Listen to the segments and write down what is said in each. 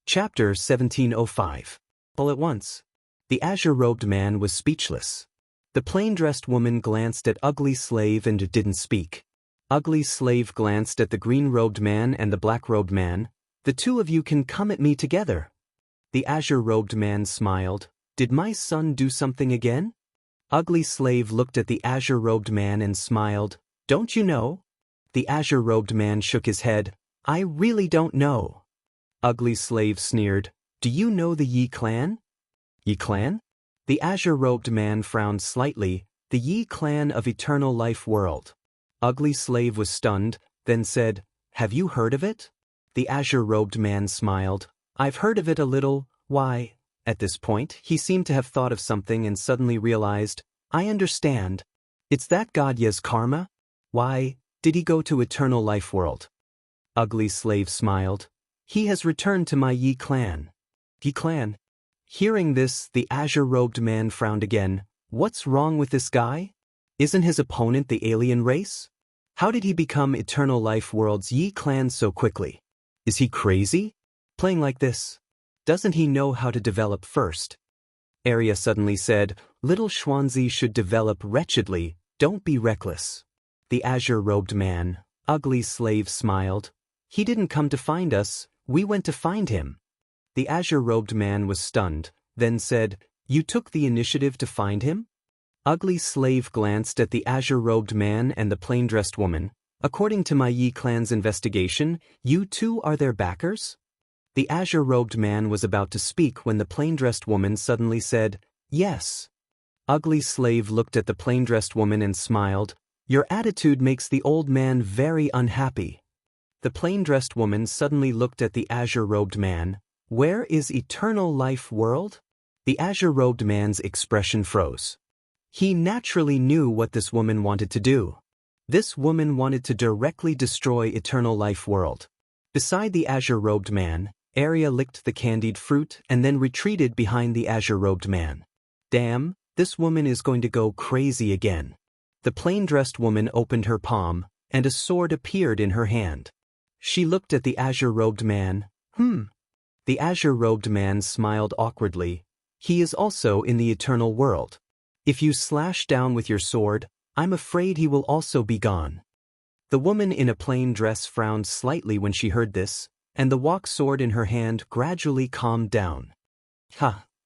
Chapter 1705. All at once, the azure-robed man was speechless. The plain-dressed woman glanced at Ugly Slave and didn't speak. Ugly Slave glanced at the green-robed man and the black-robed man. The two of you can come at me together. The azure-robed man smiled. Did my son do something again? Ugly Slave looked at the azure-robed man and smiled. Don't you know? The azure-robed man shook his head. I really don't know. Ugly Slave sneered. Do you know the Yi clan? Yi clan? The azure-robed man frowned slightly. The Yi clan of Eternal Life World. Ugly Slave was stunned, then said, Have you heard of it? The azure-robed man smiled. I've heard of it a little. Why? At this point, he seemed to have thought of something and suddenly realized, I understand. It's that god Ye's karma? Why, did he go to Eternal Life World? Ugly Slave smiled. He has returned to my Yi clan. Yi clan? Hearing this, the azure-robed man frowned again. What's wrong with this guy? Isn't his opponent the alien race? How did he become Eternal Life World's Yi clan so quickly? Is he crazy? Playing like this? Doesn't he know how to develop first? Arya suddenly said, Little Xuanzi should develop wretchedly, don't be reckless. The azure-robed man, Ugly Slave smiled. He didn't come to find us, we went to find him. The azure-robed man was stunned, then said, You took the initiative to find him? Ugly Slave glanced at the azure-robed man and the plain-dressed woman. According to my Yi clan's investigation, you two are their backers? The azure-robed man was about to speak when the plain-dressed woman suddenly said, Yes. Ugly Slave looked at the plain-dressed woman and smiled. Your attitude makes the old man very unhappy. The plain-dressed woman suddenly looked at the azure-robed man. Where is Eternal Life World? The azure-robed man's expression froze. He naturally knew what this woman wanted to do. This woman wanted to directly destroy Eternal Life World. Beside the azure-robed man, Arya licked the candied fruit and then retreated behind the azure-robed man. Damn, this woman is going to go crazy again. The plain-dressed woman opened her palm, and a sword appeared in her hand. She looked at the azure-robed man. The azure-robed man smiled awkwardly. He is also in the eternal world. If you slash down with your sword, I'm afraid he will also be gone. The woman in a plain dress frowned slightly when she heard this, and the walk sword in her hand gradually calmed down.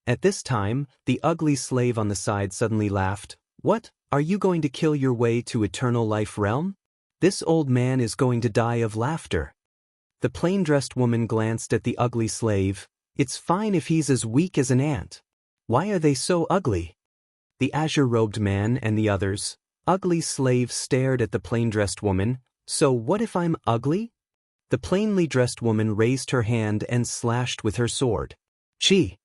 At this time, the Ugly Slave on the side suddenly laughed. What, are you going to kill your way to Eternal Life Realm? This old man is going to die of laughter. The plain-dressed woman glanced at the Ugly Slave. It's fine if he's as weak as an ant. Why are they so ugly? The azure-robed man and the others. Ugly Slave stared at the plain-dressed woman. So what if I'm ugly? The plainly dressed woman raised her hand and slashed with her sword. Chi!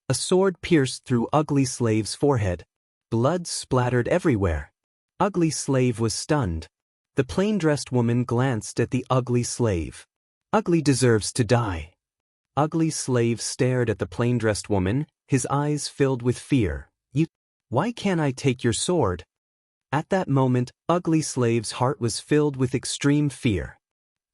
A sword pierced through Ugly Slave's forehead. Blood splattered everywhere. Ugly Slave was stunned. The plain-dressed woman glanced at the Ugly Slave. Ugly deserves to die. Ugly Slave stared at the plain-dressed woman, his eyes filled with fear. Why can't I take your sword? At that moment, Ugly Slave's heart was filled with extreme fear.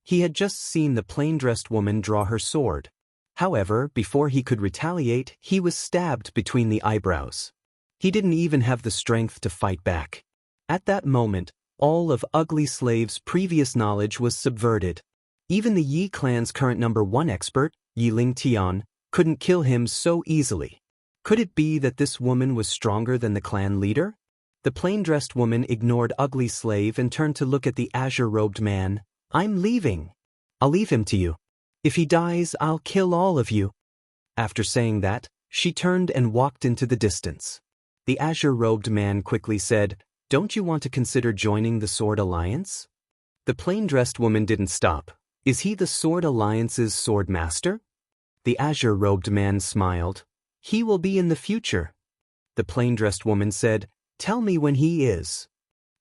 He had just seen the plain-dressed woman draw her sword. However, before he could retaliate, he was stabbed between the eyebrows. He didn't even have the strength to fight back. At that moment, all of Ugly Slave's previous knowledge was subverted. Even the Yi clan's current #1 expert, Yiling Tian, couldn't kill him so easily. Could it be that this woman was stronger than the clan leader? The plain-dressed woman ignored Ugly Slave and turned to look at the azure-robed man. I'm leaving. I'll leave him to you. If he dies, I'll kill all of you. After saying that, she turned and walked into the distance. The azure-robed man quickly said, Don't you want to consider joining the Sword Alliance? The plain-dressed woman didn't stop. Is he the Sword Alliance's sword master? The azure-robed man smiled. He will be in the future. The plain-dressed woman said, Tell me when he is.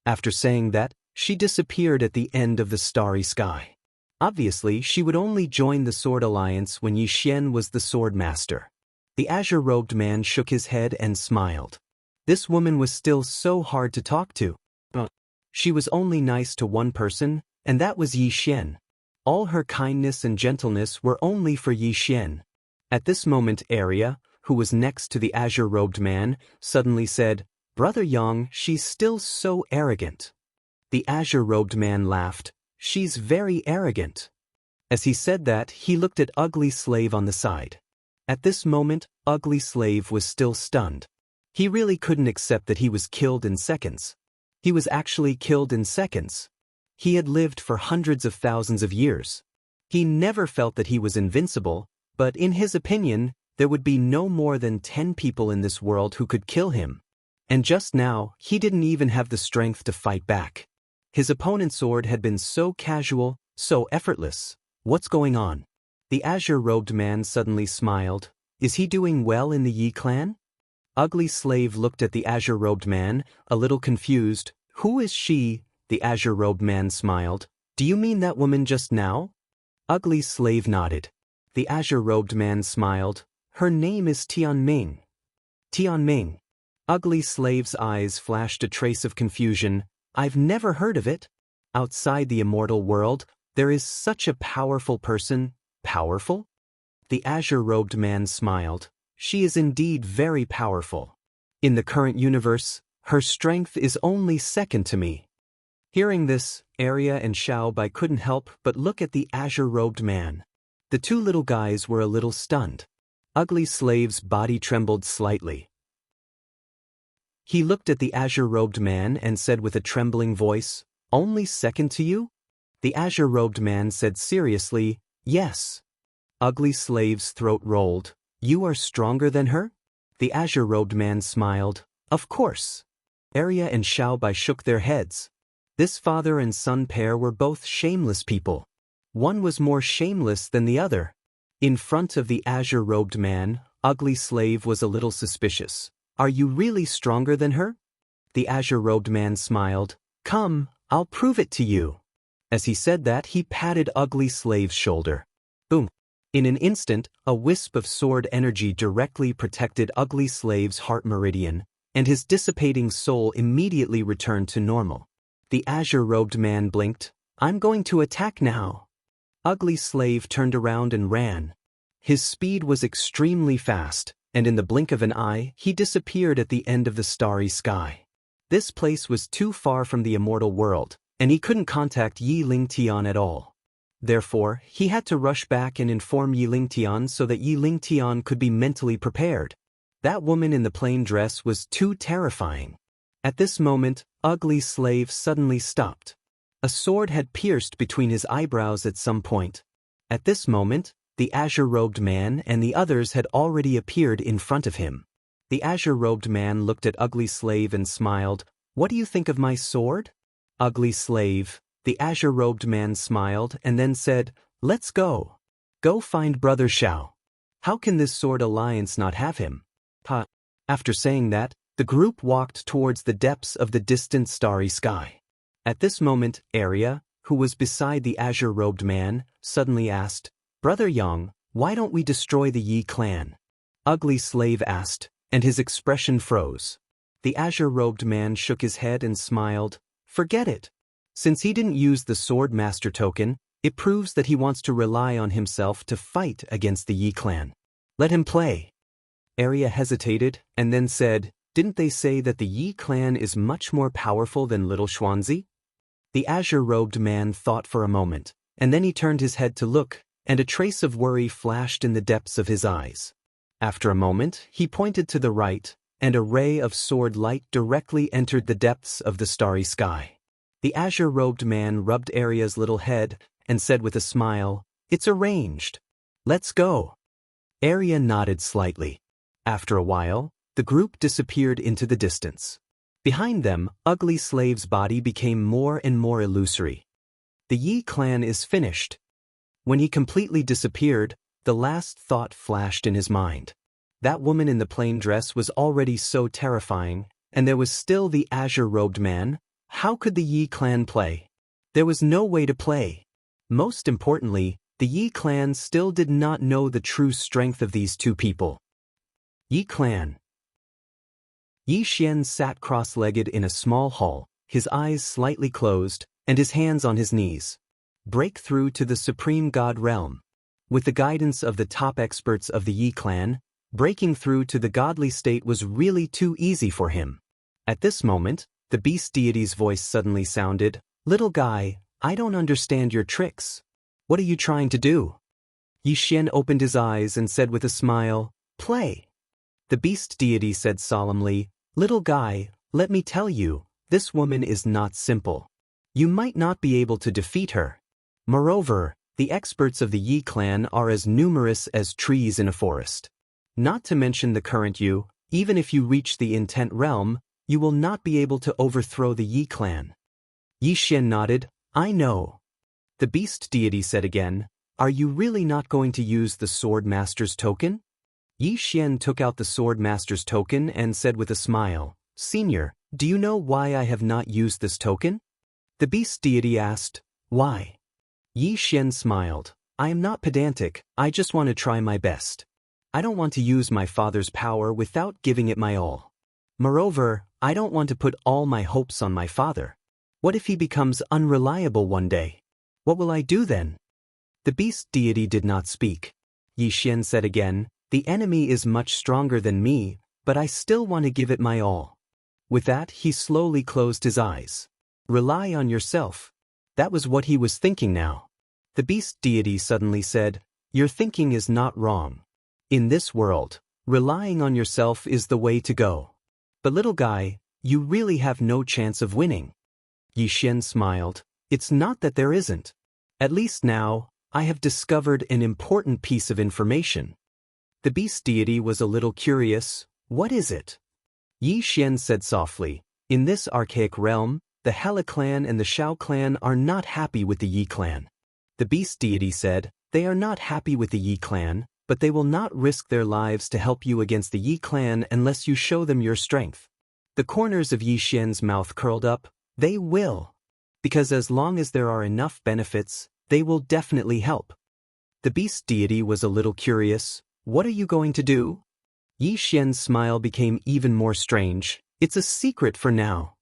After saying that, she disappeared at the end of the starry sky. Obviously, she would only join the Sword Alliance when Yi Xian was the sword master. The azure-robed man shook his head and smiled. This woman was still so hard to talk to. She was only nice to one person, and that was Yi Xian. All her kindness and gentleness were only for Yi Xian. At this moment Arya, who was next to the azure-robed man, suddenly said, "Brother Yang, she's still so arrogant." The azure-robed man laughed. "She's very arrogant." As he said that, he looked at Ugly Slave on the side. At this moment, Ugly Slave was still stunned. He really couldn't accept that he was killed in seconds. He was actually killed in seconds. He had lived for hundreds of thousands of years. He never felt that he was invincible, but in his opinion, there would be no more than 10 people in this world who could kill him. And just now, he didn't even have the strength to fight back. His opponent's sword had been so casual, so effortless. What's going on? The azure-robed man suddenly smiled. Is he doing well in the Yi clan? Ugly Slave looked at the azure-robed man, a little confused. Who is she? The azure-robed man smiled. Do you mean that woman just now? Ugly Slave nodded. The azure-robed man smiled. Her name is Tianming. Tianming. Ugly Slave's eyes flashed a trace of confusion. I've never heard of it. Outside the immortal world, there is such a powerful person. Powerful? The azure-robed man smiled. She is indeed very powerful. In the current universe, her strength is only second to me. Hearing this, Arya and Xiaobai couldn't help but look at the azure-robed man. The two little guys were a little stunned. Ugly Slave's body trembled slightly. He looked at the azure-robed man and said with a trembling voice, "Only second to you?" The azure-robed man said seriously, "Yes." Ugly Slave's throat rolled. "You are stronger than her?" The azure-robed man smiled. "Of course." Arya and Xiaobai shook their heads. This father and son pair were both shameless people. One was more shameless than the other. In front of the azure-robed man, Ugly Slave was a little suspicious. "Are you really stronger than her?" The azure-robed man smiled. "Come, I'll prove it to you." As he said that, he patted Ugly Slave's shoulder. Boom. In an instant, a wisp of sword energy directly protected Ugly Slave's heart meridian, and his dissipating soul immediately returned to normal. The azure-robed man blinked. "I'm going to attack now." Ugly Slave turned around and ran. His speed was extremely fast, and in the blink of an eye, he disappeared at the end of the starry sky. This place was too far from the immortal world, and he couldn't contact Yi Lingtian at all. Therefore, he had to rush back and inform Yi Lingtian so that Yi Lingtian could be mentally prepared. That woman in the plain dress was too terrifying. At this moment, Ugly Slave suddenly stopped. A sword had pierced between his eyebrows at some point. At this moment, the azure-robed man and the others had already appeared in front of him. The azure-robed man looked at Ugly Slave and smiled. "What do you think of my sword?" Ugly Slave. The azure-robed man smiled and then said, "Let's go. Go find Brother Xiao. How can this sword alliance not have him?" After saying that, the group walked towards the depths of the distant starry sky. At this moment, Arya, who was beside the azure-robed man, suddenly asked, "Brother Yang, why don't we destroy the Yi clan?" Ugly Slave asked, and his expression froze. The azure-robed man shook his head and smiled. "Forget it. Since he didn't use the Sword Master token, it proves that he wants to rely on himself to fight against the Yi clan. Let him play." Arya hesitated, and then said, "Didn't they say that the Yi clan is much more powerful than Little Xuanzi?" The azure-robed man thought for a moment, and then he turned his head to look, and a trace of worry flashed in the depths of his eyes. After a moment, he pointed to the right, and a ray of sword light directly entered the depths of the starry sky. The azure-robed man rubbed Arya's little head and said with a smile, "It's arranged. Let's go." Arya nodded slightly. After a while, the group disappeared into the distance. Behind them, Ugly Slave's body became more and more illusory. The Yi clan is finished. When he completely disappeared, the last thought flashed in his mind. That woman in the plain dress was already so terrifying, and there was still the azure-robed man. How could the Yi clan play? There was no way to play. Most importantly, the Yi clan still did not know the true strength of these two people. Yi clan. Yi Xian sat cross-legged in a small hall, his eyes slightly closed, and his hands on his knees. break through to the Supreme God realm. With the guidance of the top experts of the Yi clan, breaking through to the godly state was really too easy for him. At this moment, the beast deity's voice suddenly sounded, "Little guy, I don't understand your tricks. What are you trying to do?" Yi Xian opened his eyes and said with a smile, "Play." The beast deity said solemnly, "Little guy, let me tell you, this woman is not simple. You might not be able to defeat her. Moreover, the experts of the Yi clan are as numerous as trees in a forest. Not to mention the current you, even if you reach the intent realm, you will not be able to overthrow the Yi clan." Yi Xian nodded, "I know." The beast deity said again, "Are you really not going to use the Sword Master's token?" Yi Xian took out the Sword Master's token and said with a smile, "Senior, do you know why I have not used this token?" The beast deity asked, "Why?" Yi Xian smiled, "I am not pedantic, I just want to try my best. I don't want to use my father's power without giving it my all. Moreover, I don't want to put all my hopes on my father. What if he becomes unreliable one day? What will I do then?" The beast deity did not speak. Yi Xian said again, "The enemy is much stronger than me, but I still want to give it my all." With that, he slowly closed his eyes. "Rely on yourself." That was what he was thinking now. The beast deity suddenly said, "Your thinking is not wrong. In this world, relying on yourself is the way to go. But little guy, you really have no chance of winning." Yi Xian smiled, "It's not that there isn't. At least now, I have discovered an important piece of information." The beast deity was a little curious. "What is it?" Yi Xian said softly, "In this archaic realm, the Hela clan and the Shao clan are not happy with the Yi clan." The beast deity said, "They are not happy with the Yi clan, but they will not risk their lives to help you against the Yi clan unless you show them your strength." The corners of Yi Xian's mouth curled up. "They will. Because as long as there are enough benefits, they will definitely help." The beast deity was a little curious. "What are you going to do?" Yi Xian's smile became even more strange. "It's a secret for now."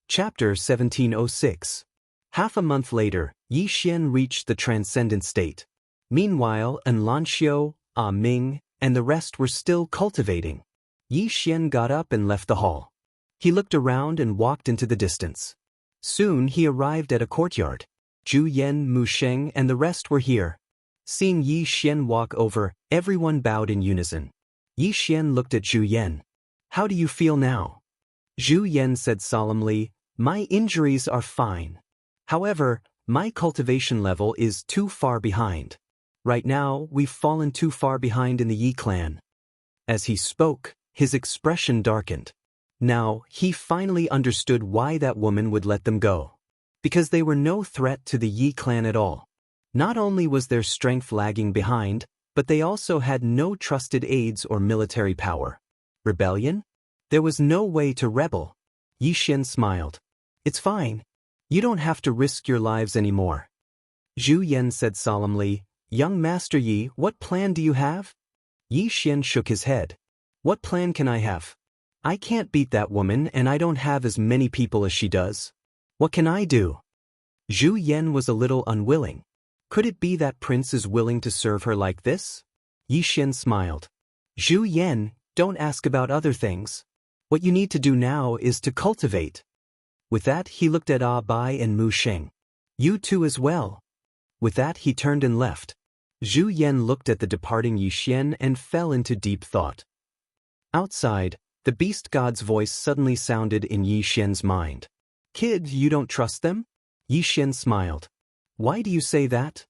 Chapter 1706. Half a month later, Yi Xian reached the transcendent state. Meanwhile, Xianxia, Ming, and the rest were still cultivating. Yi Xian got up and left the hall. He looked around and walked into the distance. Soon he arrived at a courtyard. Zhu Yan, Mu Sheng, and the rest were here. Seeing Yi Xian walk over, everyone bowed in unison. Yi Xian looked at Zhu Yan. "How do you feel now?" Zhu Yan said solemnly, "My injuries are fine. However, my cultivation level is too far behind. Right now, we've fallen too far behind in the Yi clan." As he spoke, his expression darkened. Now, he finally understood why that woman would let them go. Because they were no threat to the Yi clan at all. Not only was their strength lagging behind, but they also had no trusted aides or military power. Rebellion? There was no way to rebel. Yi Xian smiled. "It's fine. You don't have to risk your lives anymore." Zhu Yan said solemnly, "Young Master Yi, what plan do you have?" Yi Xian shook his head. "What plan can I have? I can't beat that woman and I don't have as many people as she does. What can I do?" Zhu Yan was a little unwilling. Could it be that Prince is willing to serve her like this? Yi Xian smiled. "Zhu Yan, don't ask about other things. What you need to do now is to cultivate." With that, he looked at Bai and Mu Sheng. "You too as well." With that, he turned and left. Zhu Yan looked at the departing Yi Xian and fell into deep thought. Outside, the beast god's voice suddenly sounded in Yi Xian's mind. "Kid, you don't trust them?" Yi Xian smiled. "Why do you say that?"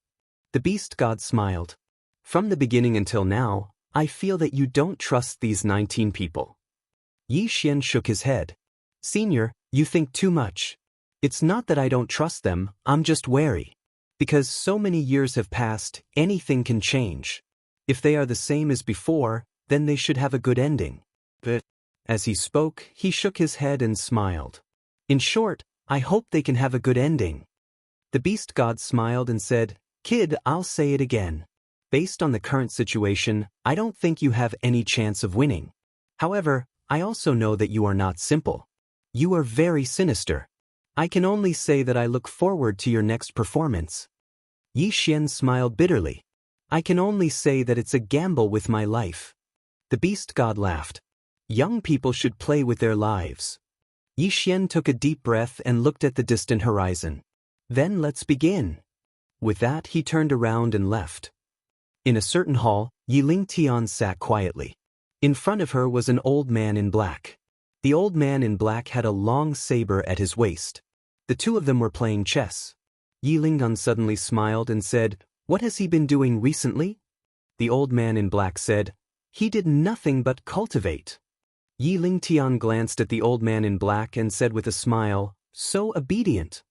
The beast god smiled. "From the beginning until now, I feel that you don't trust these 19 people." Yi Xian shook his head. "Senior, you think too much. It's not that I don't trust them, I'm just wary. Because so many years have passed, anything can change. If they are the same as before, then they should have a good ending." But, as he spoke, he shook his head and smiled. "In short, I hope they can have a good ending." The beast god smiled and said, "Kid, I'll say it again. Based on the current situation, I don't think you have any chance of winning. However, I also know that you are not simple. You are very sinister. I can only say that I look forward to your next performance. Yi Xian smiled bitterly. I can only say that it's a gamble with my life. The beast god laughed. Young people should play with their lives. Yi Xian took a deep breath and looked at the distant horizon. Then let's begin. With that, he turned around and left. In a certain hall, Yiling Tian sat quietly. In front of her was an old man in black. The old man in black had a long saber at his waist. The two of them were playing chess. Yiling suddenly smiled and said, "What has he been doing recently?" The old man in black said, "He did nothing but cultivate." Yiling Tian glanced at the old man in black and said with a smile, "So obedient."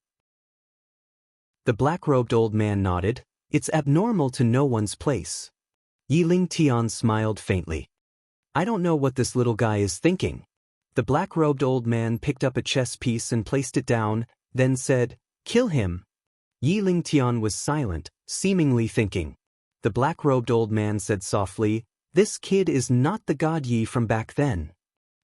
The black-robed old man nodded. It's abnormal to know one's place. Yiling Tian smiled faintly. I don't know what this little guy is thinking. The black-robed old man picked up a chess piece and placed it down, then said, "Kill him." Yiling Tian was silent, seemingly thinking. The black-robed old man said softly, "This kid is not the god Yi from back then."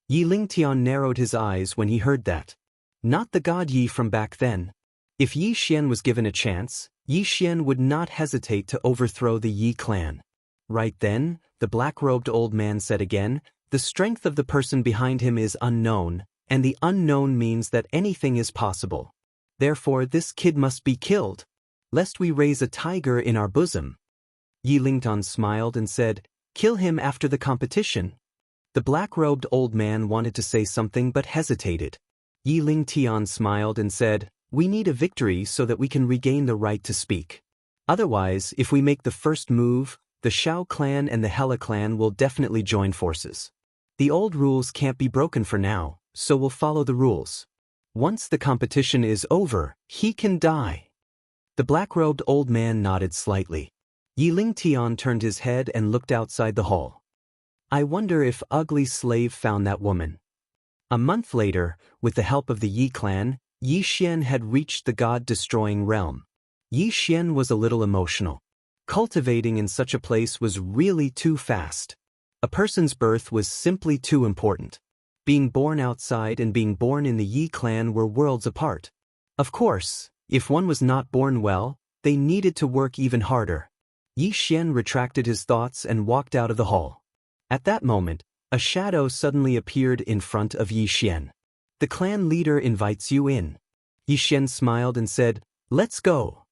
Yiling Tian narrowed his eyes when he heard that. Not the god Yi from back then. If Yi Xian was given a chance, Yi Xian would not hesitate to overthrow the Yi clan. Right then, the black-robed old man said again, "The strength of the person behind him is unknown, and the unknown means that anything is possible. Therefore this kid must be killed, lest we raise a tiger in our bosom." Yiling Tian smiled and said, "Kill him after the competition." The black-robed old man wanted to say something but hesitated. Yiling Tian smiled and said, "We need a victory so that we can regain the right to speak. Otherwise, if we make the first move, the Shao clan and the Hela clan will definitely join forces. The old rules can't be broken for now, so we'll follow the rules. Once the competition is over, he can die." The black-robed old man nodded slightly. Yiling Tian turned his head and looked outside the hall. I wonder if Ugly Slave found that woman. A month later, with the help of the Yi clan, Yi Xian had reached the god-destroying realm. Yi Xian was a little emotional. Cultivating in such a place was really too fast. A person's birth was simply too important. Being born outside and being born in the Yi clan were worlds apart. Of course, if one was not born well, they needed to work even harder. Yi Xian retracted his thoughts and walked out of the hall. At that moment, a shadow suddenly appeared in front of Yi Xian. The clan leader invites you in. Yi Xian smiled and said, "Let's go."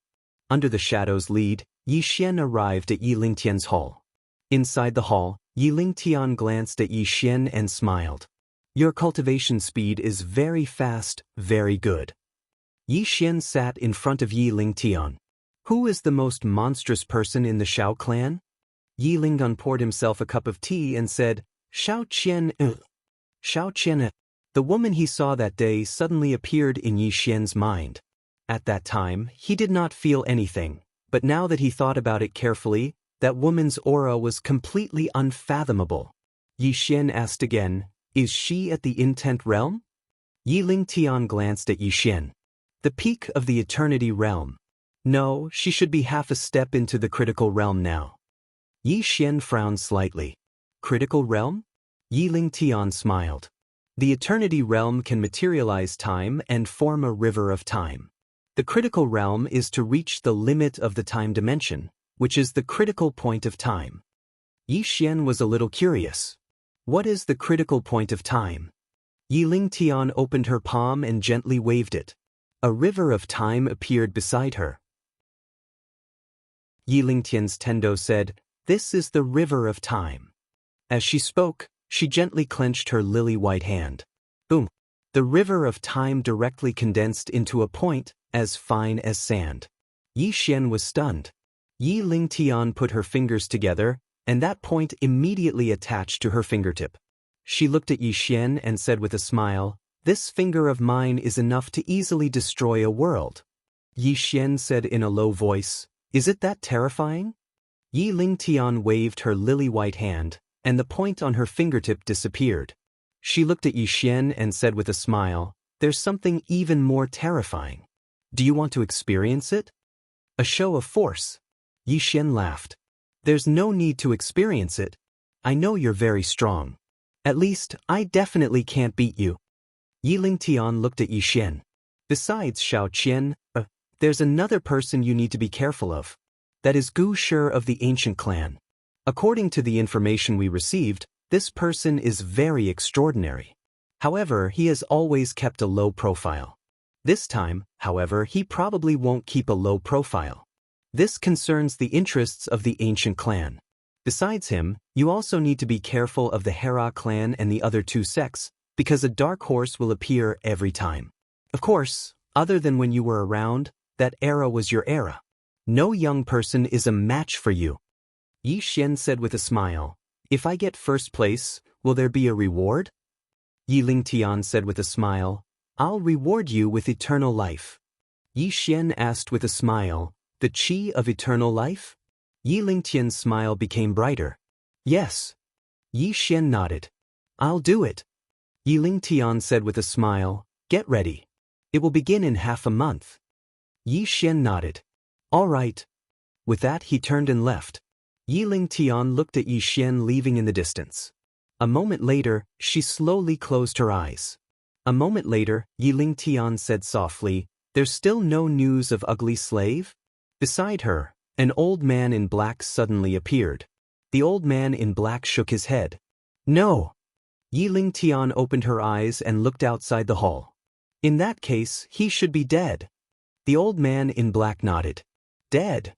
Under the shadow's lead, Yi Xian arrived at Yiling Tian's hall. Inside the hall, Yiling Tian glanced at Yi Xian and smiled. Your cultivation speed is very fast, very good. Yi Xian sat in front of Yiling Tian. Who is the most monstrous person in the Shao clan? Yiling poured himself a cup of tea and said, Shao Qian. Shao Qian. The woman he saw that day suddenly appeared in Yi Xian's mind. At that time, he did not feel anything, but now that he thought about it carefully, that woman's aura was completely unfathomable. Yi Xian asked again, "Is she at the intent realm?" Yiling Tian glanced at Yi Xian. The peak of the eternity realm. No, she should be half a step into the critical realm now. Yi Xian frowned slightly. Critical realm? Yiling Tian smiled. The eternity realm can materialize time and form a river of time. The critical realm is to reach the limit of the time dimension, which is the critical point of time. Yi Xian was a little curious. What is the critical point of time? Yiling Tian opened her palm and gently waved it. A river of time appeared beside her. Yiling Tian's Tendo said, "This is the river of time." As she spoke, she gently clenched her lily-white hand. Boom! The river of time directly condensed into a point as fine as sand. Yi Xian was stunned. Yiling Tian put her fingers together, and that point immediately attached to her fingertip. She looked at Yi Xian and said with a smile, "This finger of mine is enough to easily destroy a world." Yi Xian said in a low voice, "Is it that terrifying?" Yiling Tian waved her lily-white hand, and the point on her fingertip disappeared. She looked at Yi Xian and said with a smile, "There's something even more terrifying. Do you want to experience it?" A show of force. Yi Xian laughed. "There's no need to experience it. I know you're very strong. At least, I definitely can't beat you." Yiling Tian looked at Yi Xian. Besides Xiao Qian, there's another person you need to be careful of. That is Gu Shi of the ancient clan. According to the information we received, this person is very extraordinary. However, he has always kept a low profile. This time, however, he probably won't keep a low profile. This concerns the interests of the ancient clan. Besides him, you also need to be careful of the Hera clan and the other two sects, because a dark horse will appear every time. Of course, other than when you were around, that era was your era. No young person is a match for you. Yi Xian said with a smile, "If I get first place, will there be a reward?" Yi Lingtian said with a smile, "I'll reward you with eternal life." Yi Xian asked with a smile, "The qi of eternal life?" Yi Lingtian's smile became brighter. "Yes." Yi Xian nodded. "I'll do it." Yi Lingtian said with a smile, "Get ready. It will begin in half a month." Yi Xian nodded. "All right." With that he turned and left. Yi Lingtian looked at Yi Xian leaving in the distance. A moment later, she slowly closed her eyes. A moment later, Yi Lingtian said softly, "There's still no news of ugly slave?" Beside her, an old man in black suddenly appeared. The old man in black shook his head. "No." Yi Lingtian opened her eyes and looked outside the hall. "In that case, he should be dead." The old man in black nodded. "Dead?"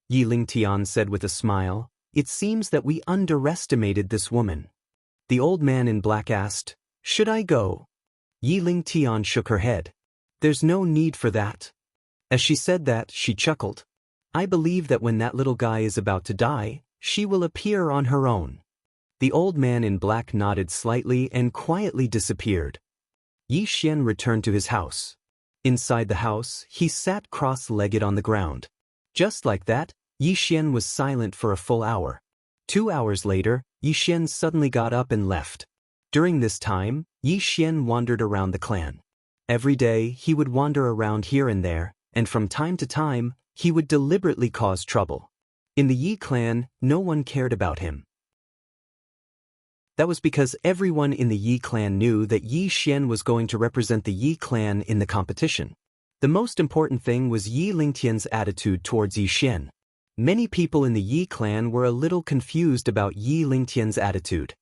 Yi Lingtian said with a smile, "It seems that we underestimated this woman." The old man in black asked, "Should I go?" Yi Lingtian shook her head. "There's no need for that." As she said that, she chuckled. "I believe that when that little guy is about to die, she will appear on her own." The old man in black nodded slightly and quietly disappeared. Yi Xian returned to his house. Inside the house, he sat cross-legged on the ground. Just like that, Yi Xian was silent for a full hour. 2 hours later, Yi Xian suddenly got up and left. During this time, Yi Xian wandered around the clan. Every day, he would wander around here and there, and from time to time, he would deliberately cause trouble. In the Yi clan, no one cared about him. That was because everyone in the Yi clan knew that Yi Xian was going to represent the Yi clan in the competition. The most important thing was Yi Lingtian's attitude towards Yi Xian. Many people in the Yi clan were a little confused about Yi Lingtian's attitude.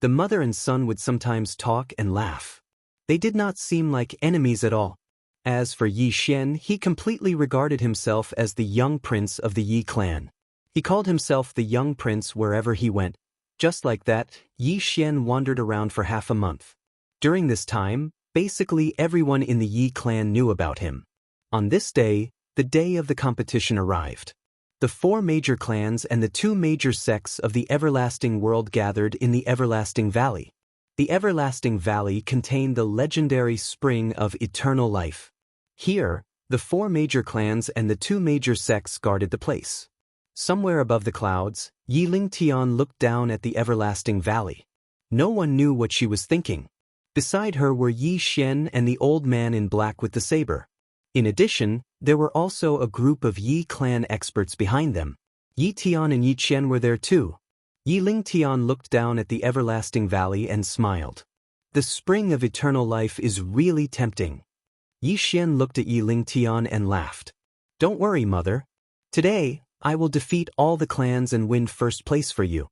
The mother and son would sometimes talk and laugh. They did not seem like enemies at all. As for Yi Xian, he completely regarded himself as the young prince of the Yi clan. He called himself the young prince wherever he went. Just like that, Yi Xian wandered around for half a month. During this time, basically everyone in the Yi clan knew about him. On this day, the day of the competition arrived. The 4 major clans and the 2 major sects of the Everlasting World gathered in the Everlasting Valley. The Everlasting Valley contained the legendary Spring of Eternal Life. Here, the 4 major clans and the 2 major sects guarded the place. Somewhere above the clouds, Yi Lingtian looked down at the Everlasting Valley. No one knew what she was thinking. Beside her were Yi Xian and the old man in black with the saber. In addition, there were also a group of Yi clan experts behind them. Yi Tian and Yi Qian were there too. Yi Lingtian looked down at the Everlasting Valley and smiled. The Spring of Eternal Life is really tempting. Yi Xian looked at Yi Lingtian and laughed. "Don't worry, mother. Today, I will defeat all the clans and win first place for you."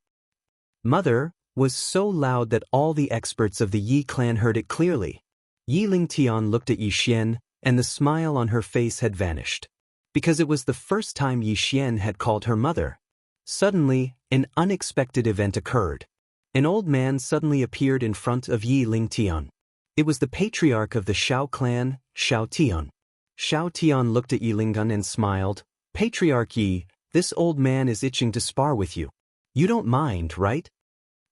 "Mother" was so loud that all the experts of the Yi clan heard it clearly. Yi Lingtian looked at Yi Xian, and the smile on her face had vanished. Because it was the first time Yi Xian had called her mother. Suddenly, an unexpected event occurred. An old man suddenly appeared in front of Yi Lingtian. It was the patriarch of the Xiao clan, Xiao Tian. Xiao Tian looked at Yi Lingtian and smiled. "Patriarch Yi, this old man is itching to spar with you. You don't mind, right?"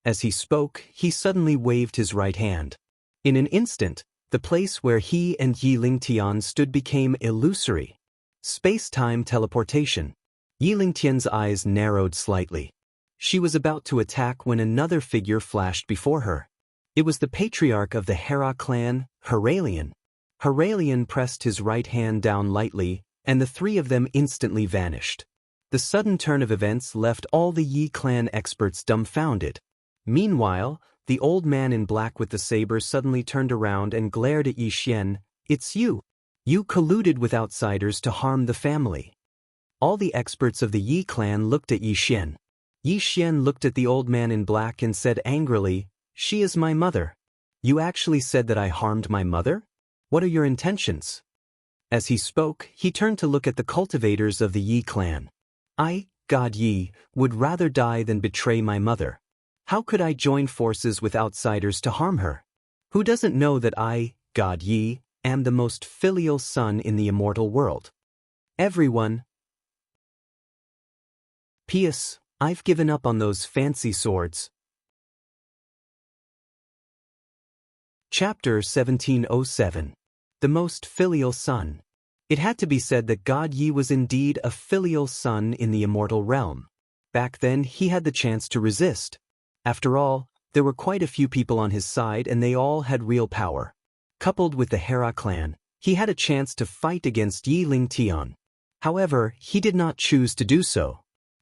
As he spoke, he suddenly waved his right hand. In an instant, the place where he and Yi Lingtian stood became illusory. Space-time teleportation. Yi Lingtian's eyes narrowed slightly. She was about to attack when another figure flashed before her. It was the patriarch of the Hera clan, Heralian. Heralian pressed his right hand down lightly, and the 3 of them instantly vanished. The sudden turn of events left all the Yi clan experts dumbfounded. Meanwhile, the old man in black with the saber suddenly turned around and glared at Yi Xian. "It's you." You colluded with outsiders to harm the family. All the experts of the Yi clan looked at Yi Xian. Yi Xian looked at the old man in black and said angrily, "She is my mother. You actually said that I harmed my mother? What are your intentions?" As he spoke, he turned to look at the cultivators of the Yi clan. "I, God Yi, would rather die than betray my mother. How could I join forces with outsiders to harm her? Who doesn't know that I, God Yi, am the most filial son in the immortal world? Everyone. P.S. I've given up on those fancy swords." Chapter 1707. The Most Filial Son. It had to be said that God Yi was indeed a filial son in the immortal realm. Back then he had the chance to resist. After all, there were quite a few people on his side and they all had real power. Coupled with the Hera clan, he had a chance to fight against Yi Lingtian. However, he did not choose to do so.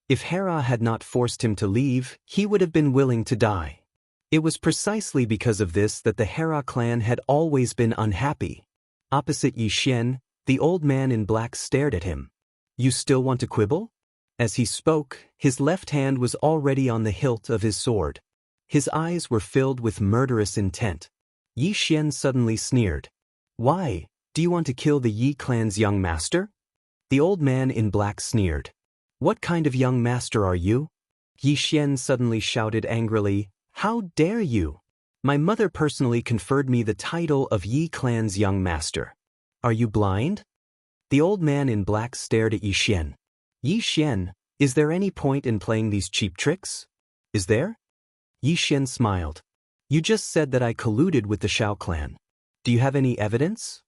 If Hera had not forced him to leave, he would have been willing to die. It was precisely because of this that the Hera clan had always been unhappy. Opposite Yi Xian, the old man in black stared at him. "You still want to quibble?" As he spoke, his left hand was already on the hilt of his sword. His eyes were filled with murderous intent. Yi Xian suddenly sneered. "Why, do you want to kill the Yi clan's young master?" The old man in black sneered. "What kind of young master are you?" Yi Xian suddenly shouted angrily, "How dare you? My mother personally conferred me the title of Yi clan's young master. Are you blind?" The old man in black stared at Yi Xian. "Yi Xian, is there any point in playing these cheap tricks?" "Is there?" Yi Xian smiled. "You just said that I colluded with the Shao clan. Do you have any evidence?"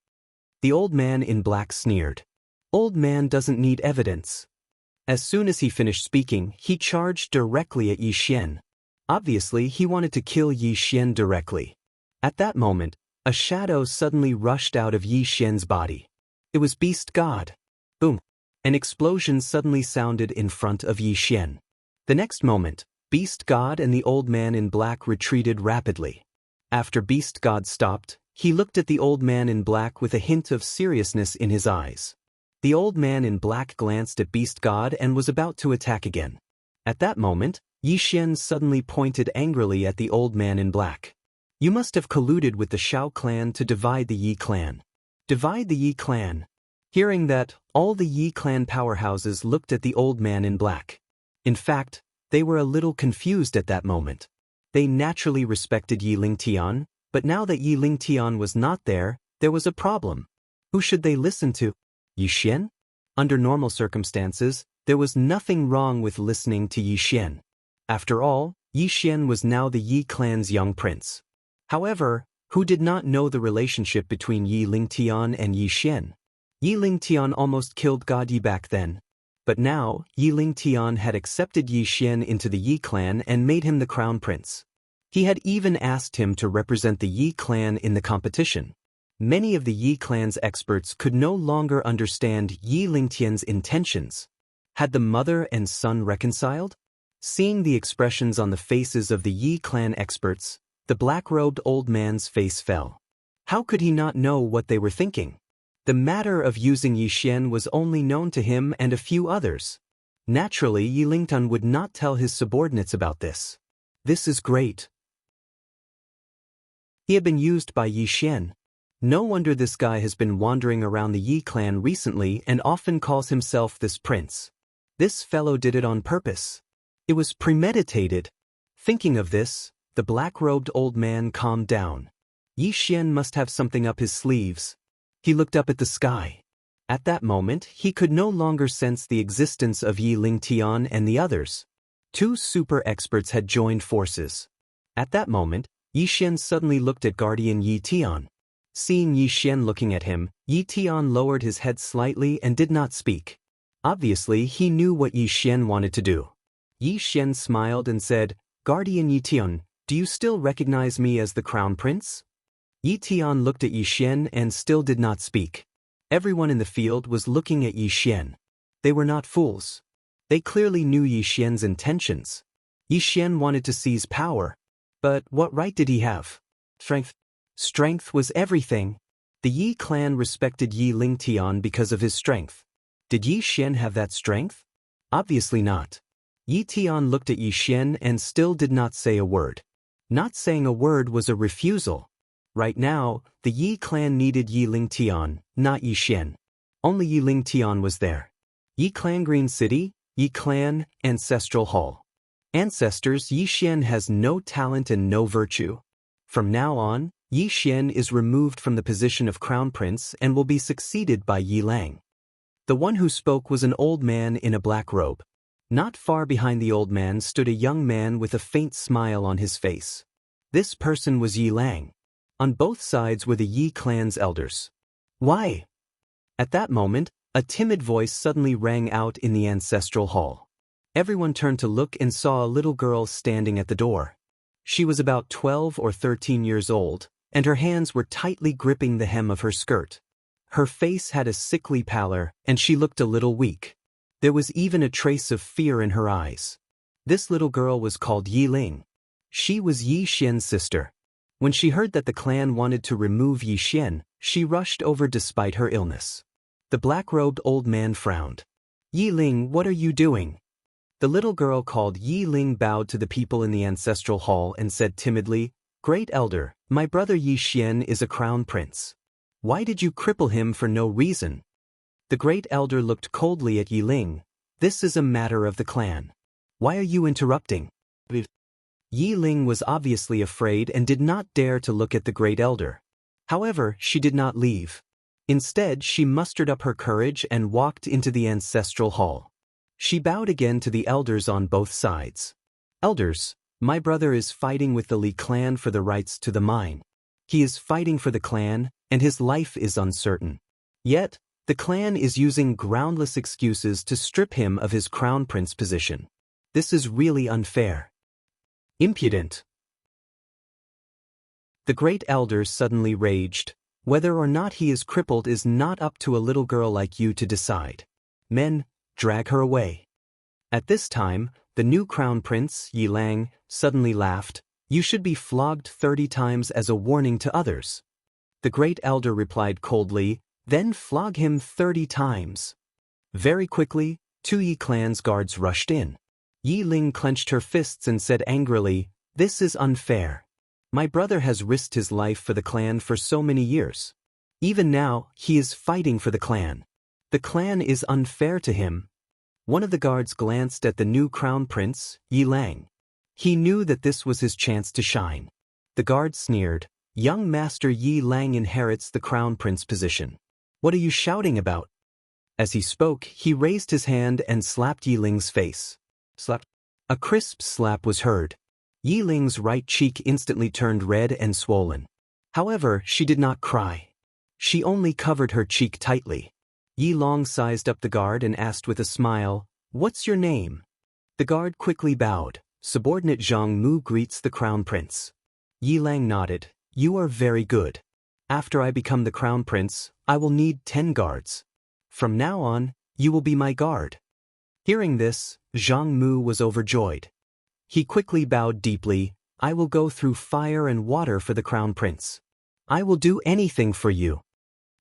The old man in black sneered. "Old man doesn't need evidence." As soon as he finished speaking, he charged directly at Yi Xian. Obviously, he wanted to kill Yi Xian directly. At that moment, a shadow suddenly rushed out of Yi Xian's body. It was Beast God. Boom! An explosion suddenly sounded in front of Yi Xian. The next moment, Beast God and the old man in black retreated rapidly. After Beast God stopped, he looked at the old man in black with a hint of seriousness in his eyes. The old man in black glanced at Beast God and was about to attack again. At that moment, Yi Xian suddenly pointed angrily at the old man in black. "You must have colluded with the Shao clan to divide the Yi clan." "Divide the Yi clan?" Hearing that, all the Yi clan powerhouses looked at the old man in black. In fact, they were a little confused at that moment. They naturally respected Yi Lingtian, but now that Yi Lingtian was not there, there was a problem. Who should they listen to? Yi Xian? Under normal circumstances, there was nothing wrong with listening to Yi Xian. After all, Yi Xian was now the Yi clan's young prince. However, who did not know the relationship between Yi Lingtian and Yi Xian? Yi Lingtian almost killed God Yi back then. But now, Yi Lingtian had accepted Yi Xian into the Yi clan and made him the crown prince. He had even asked him to represent the Yi clan in the competition. Many of the Yi clan's experts could no longer understand Yi Lingtian's intentions. Had the mother and son reconciled? Seeing the expressions on the faces of the Yi clan experts, the black-robed old man's face fell. How could he not know what they were thinking? The matter of using Yi Xian was only known to him and a few others. Naturally, Yi Lingtian would not tell his subordinates about this. This is great. He had been used by Yi Xian. No wonder this guy has been wandering around the Yi clan recently and often calls himself this prince. This fellow did it on purpose. It was premeditated. Thinking of this, the black-robed old man calmed down. Yi Xian must have something up his sleeves. He looked up at the sky. At that moment, he could no longer sense the existence of Yi Lingtian and the others. Two super experts had joined forces. At that moment, Yi Xian suddenly looked at guardian Yi Tian. Seeing Yi Xian looking at him, Yi Tian lowered his head slightly and did not speak. Obviously, he knew what Yi Xian wanted to do. Yi Xian smiled and said, "Guardian Yi Tian, do you still recognize me as the crown prince?" Yi Tian looked at Yi Xian and still did not speak. Everyone in the field was looking at Yi Xian. They were not fools. They clearly knew Yi Xian's intentions. Yi Xian wanted to seize power. But what right did he have? Strength. Strength was everything. The Yi clan respected Yi Lingtian because of his strength. Did Yi Xian have that strength? Obviously not. Yi Tian looked at Yi Xian and still did not say a word. Not saying a word was a refusal. Right now, the Yi clan needed Yi Lingtian, not Yi Xian. Only Yi Lingtian was there. Yi Clan Green City, Yi Clan, Ancestral Hall. Ancestors, Yi Xian has no talent and no virtue. From now on, Yi Xian is removed from the position of crown prince and will be succeeded by Yi Lang. The one who spoke was an old man in a black robe. Not far behind the old man stood a young man with a faint smile on his face. This person was Yi Lang. On both sides were the Yi clan's elders. Why? At that moment, a timid voice suddenly rang out in the ancestral hall. Everyone turned to look and saw a little girl standing at the door. She was about 12 or 13 years old, and her hands were tightly gripping the hem of her skirt. Her face had a sickly pallor, and she looked a little weak. There was even a trace of fear in her eyes. This little girl was called Yi Ling. She was Yi Xian's sister. When she heard that the clan wanted to remove Yi Xian, she rushed over despite her illness. The black-robed old man frowned. Yi Ling, what are you doing? The little girl called Yi Ling bowed to the people in the ancestral hall and said timidly, Great Elder, my brother Yi Xian is a crown prince. Why did you cripple him for no reason? The great elder looked coldly at Yi Ling. This is a matter of the clan. Why are you interrupting? Yi Ling was obviously afraid and did not dare to look at the great elder. However, she did not leave. Instead, she mustered up her courage and walked into the ancestral hall. She bowed again to the elders on both sides. Elders, my brother is fighting with the Li clan for the rights to the mine. He is fighting for the clan, and his life is uncertain. Yet, the clan is using groundless excuses to strip him of his crown prince position. This is really unfair. Impudent. The great elder suddenly raged. Whether or not he is crippled is not up to a little girl like you to decide. Men, drag her away. At this time, the new crown prince, Yi Lang, suddenly laughed. You should be flogged 30 times as a warning to others. The great elder replied coldly, Then flog him 30 times. Very quickly, 2 Yi clan's guards rushed in. Yi Ling clenched her fists and said angrily, This is unfair. My brother has risked his life for the clan for so many years. Even now, he is fighting for the clan. The clan is unfair to him. One of the guards glanced at the new crown prince, Yi Lang. He knew that this was his chance to shine. The guard sneered, Young Master Yi Lang inherits the crown prince position. What are you shouting about? As he spoke, he raised his hand and slapped Yi Ling's face. Slap. A crisp slap was heard. Yi Ling's right cheek instantly turned red and swollen. However, she did not cry. She only covered her cheek tightly. Yi Long sized up the guard and asked with a smile, What's your name? The guard quickly bowed. Subordinate Zhang Mu greets the crown prince. Yi Lang nodded. You are very good. After I become the crown prince, I will need 10 guards. From now on, you will be my guard. Hearing this, Zhang Mu was overjoyed. He quickly bowed deeply. I will go through fire and water for the crown prince. I will do anything for you.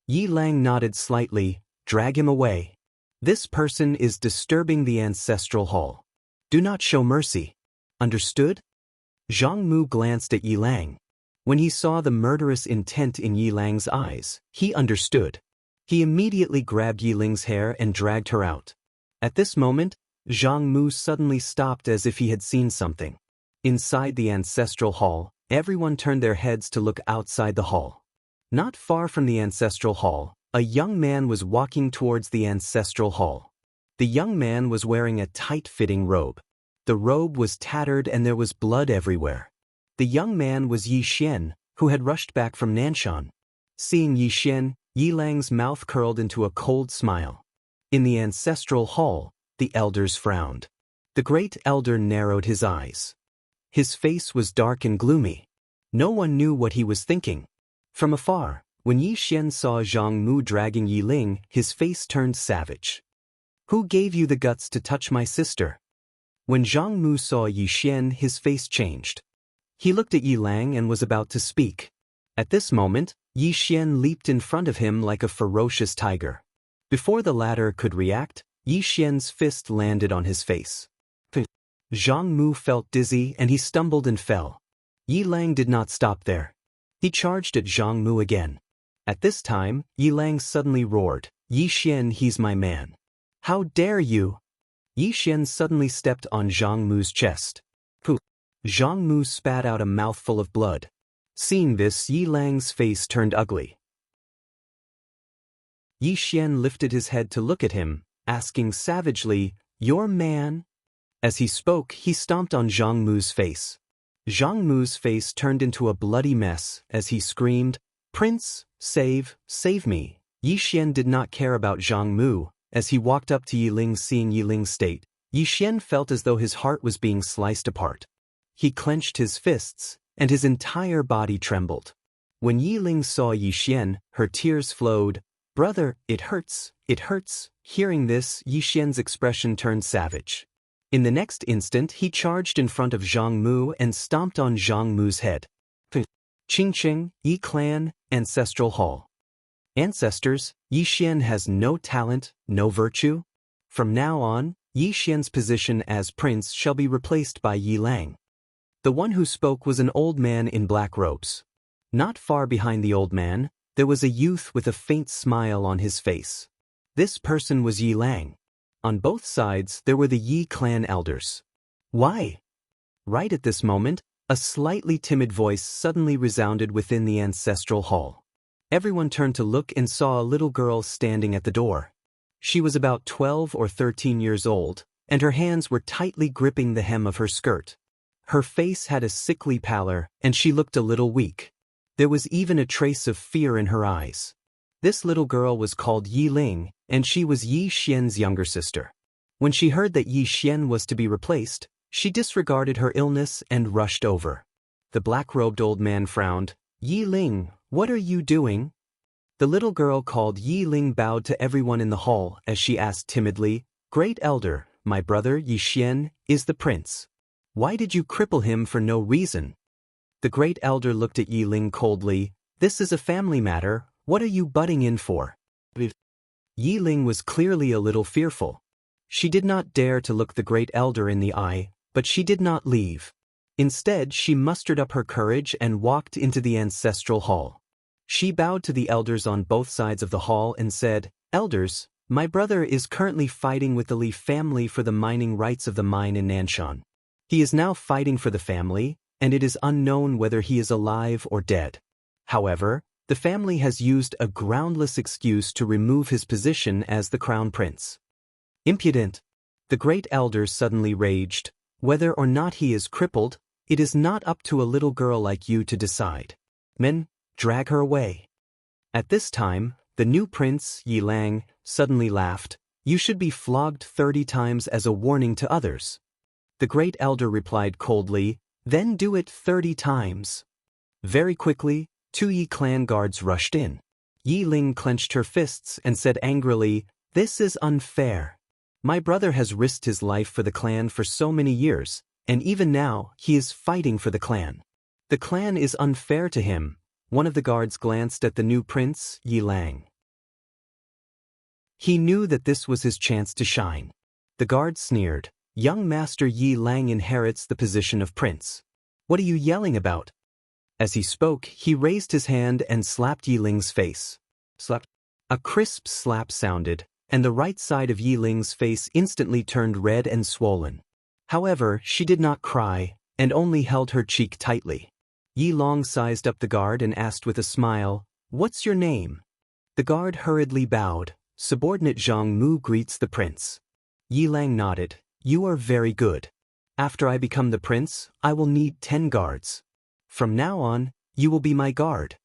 Yi Lang nodded slightly. Drag him away. This person is disturbing the ancestral hall. Do not show mercy. Understood? Zhang Mu glanced at Yi Lang. When he saw the murderous intent in Yi Lang's eyes, he understood. He immediately grabbed Yi Ling's hair and dragged her out. At this moment, Zhang Mu suddenly stopped as if he had seen something. Inside the ancestral hall, everyone turned their heads to look outside the hall. Not far from the ancestral hall, a young man was walking towards the ancestral hall. The young man was wearing a tight-fitting robe. The robe was tattered and there was blood everywhere. The young man was Yi Xian, who had rushed back from Nanshan. Seeing Yi Xian, Yi Lang's mouth curled into a cold smile. In the ancestral hall, the elders frowned. The great elder narrowed his eyes. His face was dark and gloomy. No one knew what he was thinking. From afar, when Yi Xian saw Zhang Mu dragging Yi Ling, his face turned savage. Who gave you the guts to touch my sister? When Zhang Mu saw Yi Xian, his face changed. He looked at Yi Lang and was about to speak. At this moment, Yi Xian leaped in front of him like a ferocious tiger. Before the latter could react, Yi Xian's fist landed on his face. Zhang Mu felt dizzy and he stumbled and fell. Yi Lang did not stop there. He charged at Zhang Mu again. At this time, Yi Lang suddenly roared, "Yi Xian, he's my man. How dare you!" Yi Xian suddenly stepped on Zhang Mu's chest. Pooh! Zhang Mu spat out a mouthful of blood. Seeing this, Yi Lang's face turned ugly. Yi Xian lifted his head to look at him, asking savagely, "Your man?" As he spoke, he stomped on Zhang Mu's face. Zhang Mu's face turned into a bloody mess as he screamed, "Prince, save me." Yi Xian did not care about Zhang Mu. As he walked up to Yi Ling, seeing Yi Ling's state, Yi Xian felt as though his heart was being sliced apart. He clenched his fists, and his entire body trembled. When Yi Ling saw Yi Xian, her tears flowed. "Brother, it hurts, it hurts." Hearing this, Yi Xian's expression turned savage. In the next instant, he charged in front of Zhang Mu and stomped on Zhang Mu's head. Qingqing, Yi Clan, Ancestral Hall. Ancestors, Yi Xian has no talent, no virtue. From now on, Yi Xian's position as prince shall be replaced by Yi Lang. The one who spoke was an old man in black robes. Not far behind the old man, there was a youth with a faint smile on his face. This person was Yi Lang. On both sides there were the Yi clan elders. "Why?" Right at this moment, a slightly timid voice suddenly resounded within the ancestral hall. Everyone turned to look and saw a little girl standing at the door. She was about 12 or 13 years old, and her hands were tightly gripping the hem of her skirt. Her face had a sickly pallor, and she looked a little weak. There was even a trace of fear in her eyes. This little girl was called Yi Ling, and she was Yi Xian's younger sister. When she heard that Yi Xian was to be replaced, she disregarded her illness and rushed over. The black-robed old man frowned. "Yi Ling, what are you doing?" The little girl called Yi Ling bowed to everyone in the hall as she asked timidly, "Great elder, my brother Yi Xian is the prince. Why did you cripple him for no reason?" The great elder looked at Yi Ling coldly. "This is a family matter. What are you butting in for?" Yi Ling was clearly a little fearful. She did not dare to look the great elder in the eye, but she did not leave. Instead, she mustered up her courage and walked into the ancestral hall. She bowed to the elders on both sides of the hall and said, "Elders, my brother is currently fighting with the Li family for the mining rights of the mine in Nanshan. He is now fighting for the family, and it is unknown whether he is alive or dead. However, the family has used a groundless excuse to remove his position as the crown prince." Impudent! The great elder suddenly raged. "Whether or not he is crippled, it is not up to a little girl like you to decide. Men, drag her away." At this time, the new prince, Yi Lang, suddenly laughed. "You should be flogged 30 times as a warning to others." The great elder replied coldly, "Then do it 30 times. Very quickly, 2 Yi clan guards rushed in. Yi Ling clenched her fists and said angrily, "This is unfair. My brother has risked his life for the clan for so many years, and even now he is fighting for the clan. The clan is unfair to him." One of the guards glanced at the new prince, Yi Lang. He knew that this was his chance to shine. The guard sneered, "Young master Yi Lang inherits the position of prince. What are you yelling about?" As he spoke, he raised his hand and slapped Yi Ling's face. Slap. A crisp slap sounded, and the right side of Yi Ling's face instantly turned red and swollen. However, she did not cry, and only held her cheek tightly. Yi Long sized up the guard and asked with a smile, "What's your name?" The guard hurriedly bowed. "Subordinate Zhang Mu greets the prince." Yi Lang nodded. "You are very good. After I become the prince, I will need 10 guards. From now on, you will be my guard."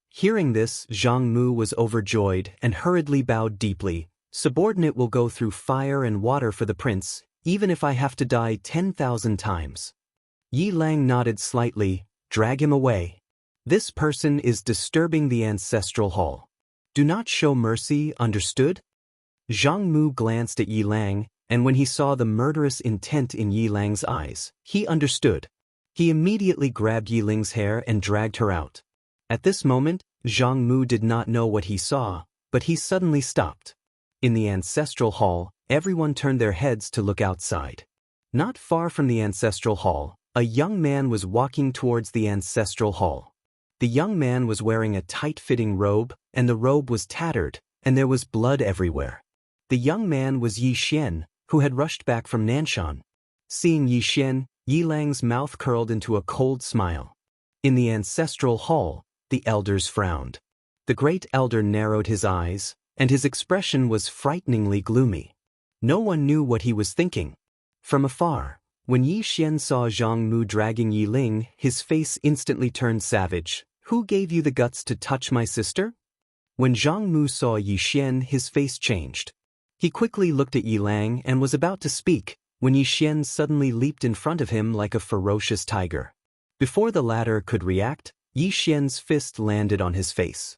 Hearing this, Zhang Mu was overjoyed and hurriedly bowed deeply. "Subordinate will go through fire and water for the prince, even if I have to die 10,000 times." Yi Lang nodded slightly. "Drag him away. This person is disturbing the ancestral hall. Do not show mercy, understood?" Zhang Mu glanced at Yi Lang, and when he saw the murderous intent in Yi Lang's eyes, he understood. He immediately grabbed Yi Ling's hair and dragged her out. At this moment, Zhang Mu did not know what he saw, but he suddenly stopped. In the ancestral hall, everyone turned their heads to look outside. Not far from the ancestral hall, a young man was walking towards the ancestral hall. The young man was wearing a tight-fitting robe, and the robe was tattered, and there was blood everywhere. The young man was Yi Xian, who had rushed back from Nanshan. Seeing Yi Xian, Yi Lang's mouth curled into a cold smile. In the ancestral hall, the elders frowned. The great elder narrowed his eyes, and his expression was frighteningly gloomy. No one knew what he was thinking. From afar, when Yi Xian saw Zhang Mu dragging Yi Ling, his face instantly turned savage. "Who gave you the guts to touch my sister?" When Zhang Mu saw Yi Xian, his face changed. He quickly looked at Yi Lang and was about to speak, when Yi Xian suddenly leaped in front of him like a ferocious tiger. Before the latter could react, Yi Xian's fist landed on his face.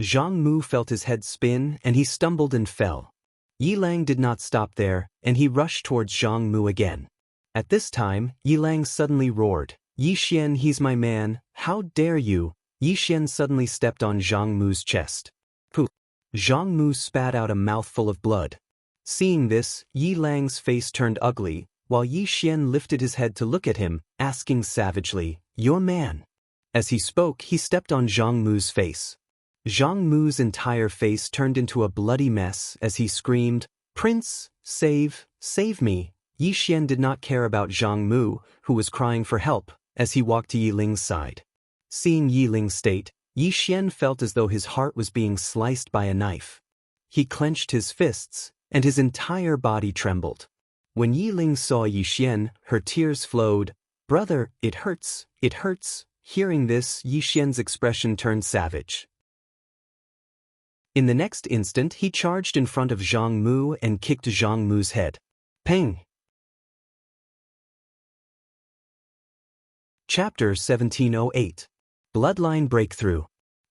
Zhang Mu felt his head spin and he stumbled and fell. Yi Lang did not stop there, and he rushed towards Zhang Mu again. At this time, Yi Lang suddenly roared, "Yi Xian, he's my man, how dare you!" Yi Xian suddenly stepped on Zhang Mu's chest. Pooh! Zhang Mu spat out a mouthful of blood. Seeing this, Yi Lang's face turned ugly, while Yi Xian lifted his head to look at him, asking savagely, "Your man?" As he spoke, he stepped on Zhang Mu's face. Zhang Mu's entire face turned into a bloody mess as he screamed, "Prince, save me!" Yi Xian did not care about Zhang Mu, who was crying for help, as he walked to Yi Ling's side. Seeing Yi Ling's state, Yi Xian felt as though his heart was being sliced by a knife. He clenched his fists, and his entire body trembled. When Yi Ling saw Yi Xian, her tears flowed. "Brother, it hurts, it hurts." Hearing this, Yi Xian's expression turned savage. In the next instant, he charged in front of Zhang Mu and kicked Zhang Mu's head. Peng! Chapter 1708. Bloodline Breakthrough.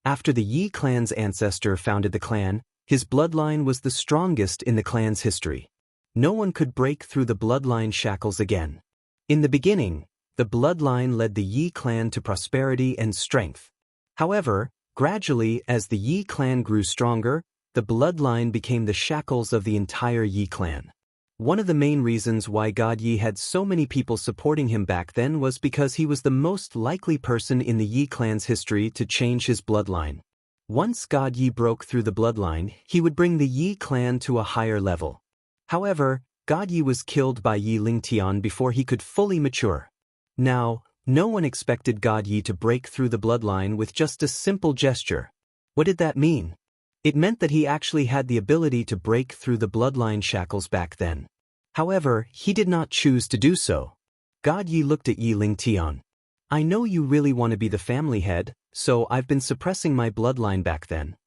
After the Yi clan's ancestor founded the clan, his bloodline was the strongest in the clan's history. No one could break through the bloodline shackles again. In the beginning, the bloodline led the Yi clan to prosperity and strength. However, gradually, as the Yi clan grew stronger, the bloodline became the shackles of the entire Yi clan. One of the main reasons why God Yi had so many people supporting him back then was because he was the most likely person in the Yi clan's history to change his bloodline. Once God Yi broke through the bloodline, he would bring the Yi clan to a higher level. However, God Yi was killed by Yi Lingtian before he could fully mature. Now, no one expected God Yi to break through the bloodline with just a simple gesture. What did that mean? It meant that he actually had the ability to break through the bloodline shackles back then. However, he did not choose to do so. God Yi looked at Yi Lingtian. "I know you really want to be the family head, so I've been suppressing my bloodline back then."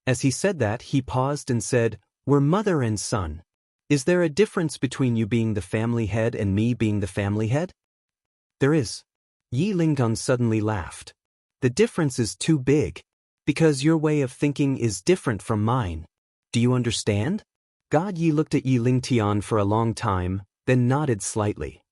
As he said that, he paused and said, "We're mother and son. Is there a difference between you being the family head and me being the family head?" "There is." Yi Lingtian suddenly laughed. "The difference is too big. Because your way of thinking is different from mine. Do you understand?" God Yi looked at Yi Lingtian for a long time, then nodded slightly.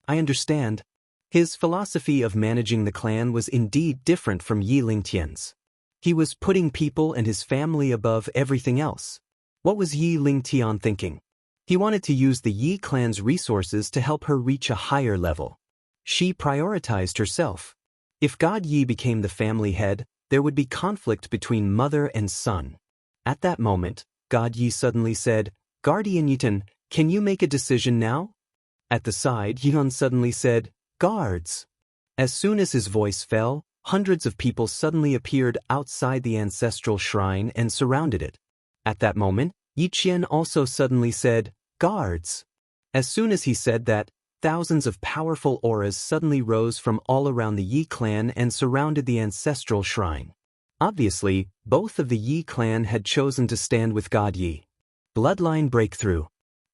"I understand." His philosophy of managing the clan was indeed different from Yi Lingtian's. He was putting people and his family above everything else. What was Yi Lingtian thinking? He wanted to use the Yi clan's resources to help her reach a higher level. She prioritized herself. If God Yi became the family head, there would be conflict between mother and son. At that moment, God Yi suddenly said, "Guardian Yitan, can you make a decision now?" At the side, Yitan suddenly said, "Guards." As soon as his voice fell, hundreds of people suddenly appeared outside the ancestral shrine and surrounded it. At that moment, Yi Qian also suddenly said, "Guards." As soon as he said that, thousands of powerful auras suddenly rose from all around the Yi clan and surrounded the ancestral shrine. Obviously, both of the Yi clan had chosen to stand with God Yi. Bloodline breakthrough.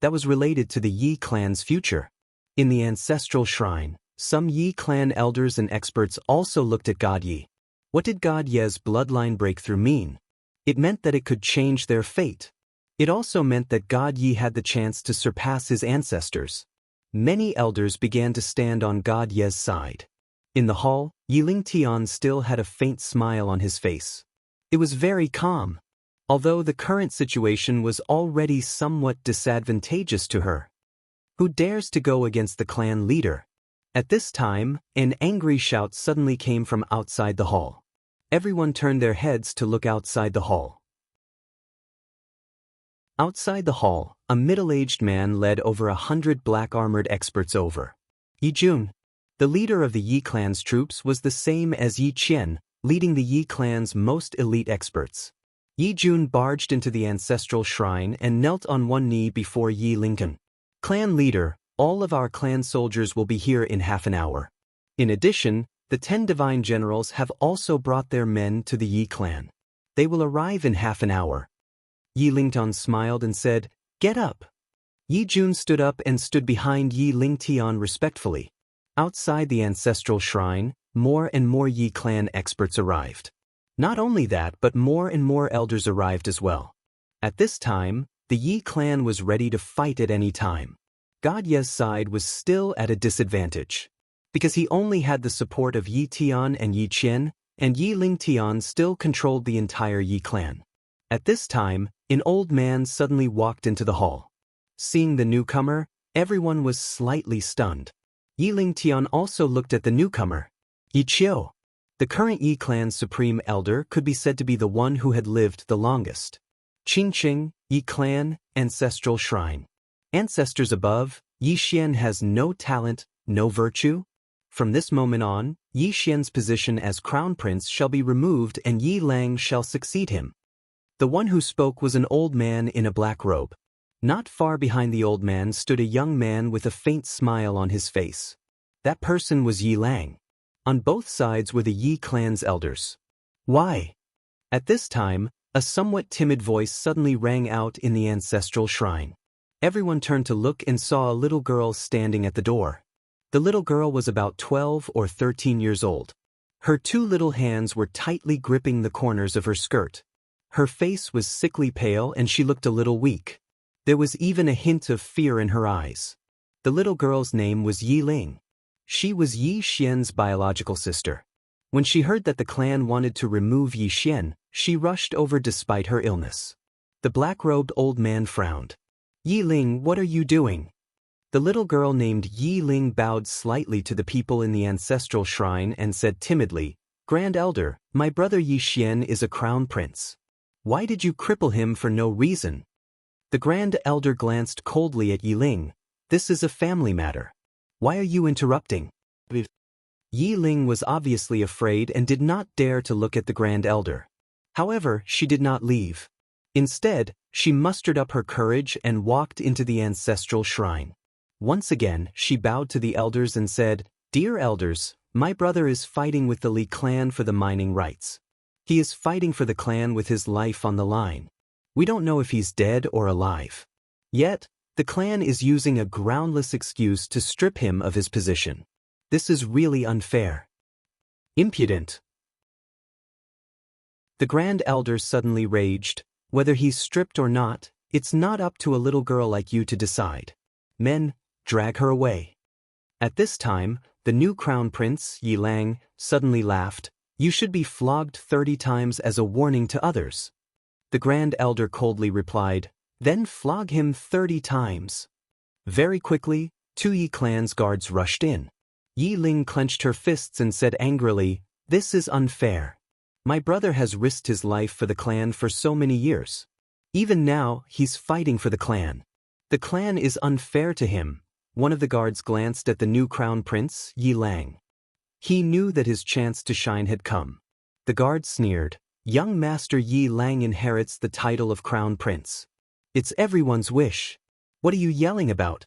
That was related to the Yi clan's future. In the ancestral shrine, some Yi clan elders and experts also looked at God Yi. What did God Yi's bloodline breakthrough mean? It meant that it could change their fate. It also meant that God Yi had the chance to surpass his ancestors. Many elders began to stand on God Yi's side. In the hall, Yiling Tian still had a faint smile on his face. It was very calm, although the current situation was already somewhat disadvantageous to her. Who dares to go against the clan leader? At this time, an angry shout suddenly came from outside the hall. Everyone turned their heads to look outside the hall. Outside the hall, a middle-aged man led over 100 black-armored experts over. Yi Jun, the leader of the Yi clan's troops, was the same as Yi Qian, leading the Yi clan's most elite experts. Yi Jun barged into the ancestral shrine and knelt on one knee before Yi Lincoln. Clan leader, all of our clan soldiers will be here in half an hour. In addition, the 10 divine generals have also brought their men to the Yi clan. They will arrive in half an hour. Yi Lingtian smiled and said, "Get up." Yi Jun stood up and stood behind Yi Lingtian respectfully. Outside the ancestral shrine, more and more Yi clan experts arrived. Not only that, but more and more elders arrived as well. At this time, the Yi clan was ready to fight at any time. God Ye's side was still at a disadvantage, because he only had the support of Yi Tian and Yi Qian, and Yi Lingtian still controlled the entire Yi clan. At this time, an old man suddenly walked into the hall. Seeing the newcomer, everyone was slightly stunned. Yi Lingtian also looked at the newcomer. Yi Qiu, the current Yi clan's supreme elder, could be said to be the one who had lived the longest. Qingqing, Yi clan, ancestral shrine. Ancestors above, Yi Xian has no talent, no virtue. From this moment on, Yi Xian's position as crown prince shall be removed and Yi Lang shall succeed him. The one who spoke was an old man in a black robe. Not far behind the old man stood a young man with a faint smile on his face. That person was Yi Lang. On both sides were the Yi clan's elders. Why? At this time, a somewhat timid voice suddenly rang out in the ancestral shrine. Everyone turned to look and saw a little girl standing at the door. The little girl was about 12 or 13 years old. Her two little hands were tightly gripping the corners of her skirt. Her face was sickly pale and she looked a little weak. There was even a hint of fear in her eyes. The little girl's name was Yi Ling. She was Yi Xian's biological sister. When she heard that the clan wanted to remove Yi Xian, she rushed over despite her illness. The black-robed old man frowned. "Yi Ling, what are you doing?" The little girl named Yi Ling bowed slightly to the people in the ancestral shrine and said timidly, "Grand Elder, my brother Yi Xian is a crown prince. Why did you cripple him for no reason?" The Grand Elder glanced coldly at Yi Ling. "This is a family matter. Why are you interrupting?" Yi Ling was obviously afraid and did not dare to look at the Grand Elder. However, she did not leave. Instead, she mustered up her courage and walked into the ancestral shrine. Once again, she bowed to the elders and said, "Dear elders, my brother is fighting with the Li clan for the mining rights. He is fighting for the clan with his life on the line. We don't know if he's dead or alive. Yet, the clan is using a groundless excuse to strip him of his position. This is really unfair. Impudent." The Grand Elder suddenly raged. "Whether he's stripped or not, it's not up to a little girl like you to decide. Men, drag her away." At this time, the new crown prince, Yi Lang, suddenly laughed. "You should be flogged 30 times as a warning to others." The Grand Elder coldly replied, "Then flog him 30 times. Very quickly, 2 Yi clan's guards rushed in. Yi Ling clenched her fists and said angrily, "This is unfair. My brother has risked his life for the clan for so many years. Even now, he's fighting for the clan. The clan is unfair to him." One of the guards glanced at the new crown prince, Yi Lang. He knew that his chance to shine had come. The guard sneered, "Young Master Yi Lang inherits the title of crown prince. It's everyone's wish. What are you yelling about?"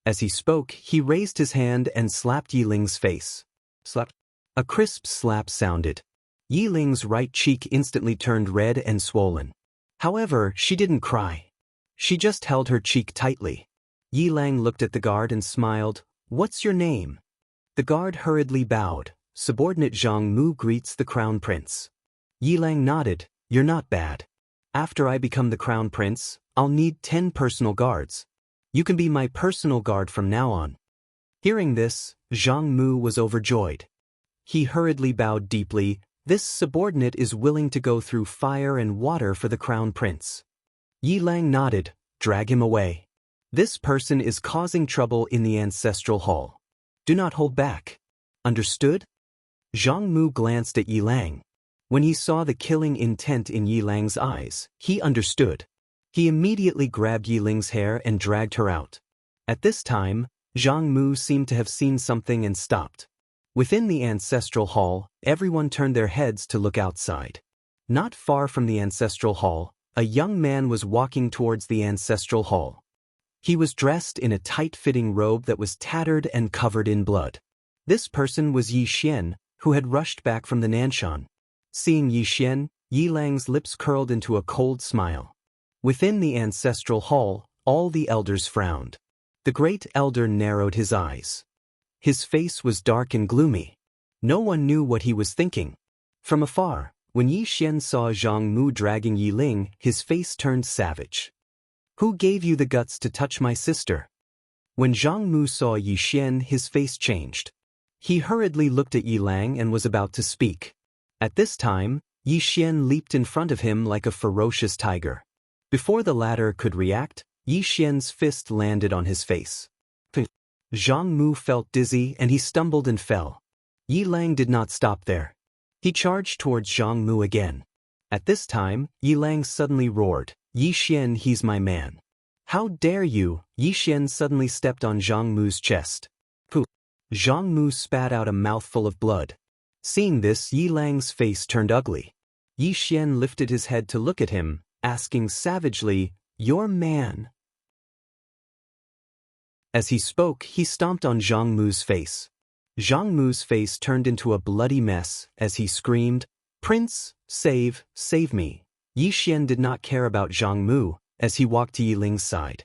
As he spoke, he raised his hand and slapped Yi Ling's face. Slap. A crisp slap sounded. Yi Ling's right cheek instantly turned red and swollen. However, she didn't cry. She just held her cheek tightly. Yi Lang looked at the guard and smiled. "What's your name?" The guard hurriedly bowed. "Subordinate Zhang Mu greets the crown prince." Yi Lang nodded. "You're not bad. After I become the crown prince, I'll need 10 personal guards. You can be my personal guard from now on." Hearing this, Zhang Mu was overjoyed. He hurriedly bowed deeply. This subordinate is willing to go through fire and water for the crown prince. Yi Lang nodded. Drag him away. This person is causing trouble in the ancestral hall. Do not hold back. Understood? Zhang Mu glanced at Yi Lang. When he saw the killing intent in Yi Lang's eyes, he understood. He immediately grabbed Yi Ling's hair and dragged her out. At this time, Zhang Mu seemed to have seen something and stopped. Within the ancestral hall, everyone turned their heads to look outside. Not far from the ancestral hall, a young man was walking towards the ancestral hall. He was dressed in a tight-fitting robe that was tattered and covered in blood. This person was Yi Xian, who had rushed back from the Nanshan. Seeing Yi Xian, Yi Lang's lips curled into a cold smile. Within the ancestral hall, all the elders frowned. The great elder narrowed his eyes. His face was dark and gloomy. No one knew what he was thinking. From afar, when Yi Xian saw Zhang Mu dragging Yi Ling, his face turned savage. Who gave you the guts to touch my sister? When Zhang Mu saw Yi Xian, his face changed. He hurriedly looked at Yi Lang and was about to speak. At this time, Yi Xian leaped in front of him like a ferocious tiger. Before the latter could react, Yi Xian's fist landed on his face. Zhang Mu felt dizzy and he stumbled and fell. Yi Lang did not stop there. He charged towards Zhang Mu again. At this time, Yi Lang suddenly roared, Yi Xian, he's my man. How dare you? Yi Xian suddenly stepped on Zhang Mu's chest. Zhang Mu spat out a mouthful of blood. Seeing this, Yi Lang's face turned ugly. Yi Xian lifted his head to look at him, asking savagely, your man. As he spoke, he stomped on Zhang Mu's face. Zhang Mu's face turned into a bloody mess as he screamed, Prince, save me. Yi Xian did not care about Zhang Mu as he walked to Yi Ling's side.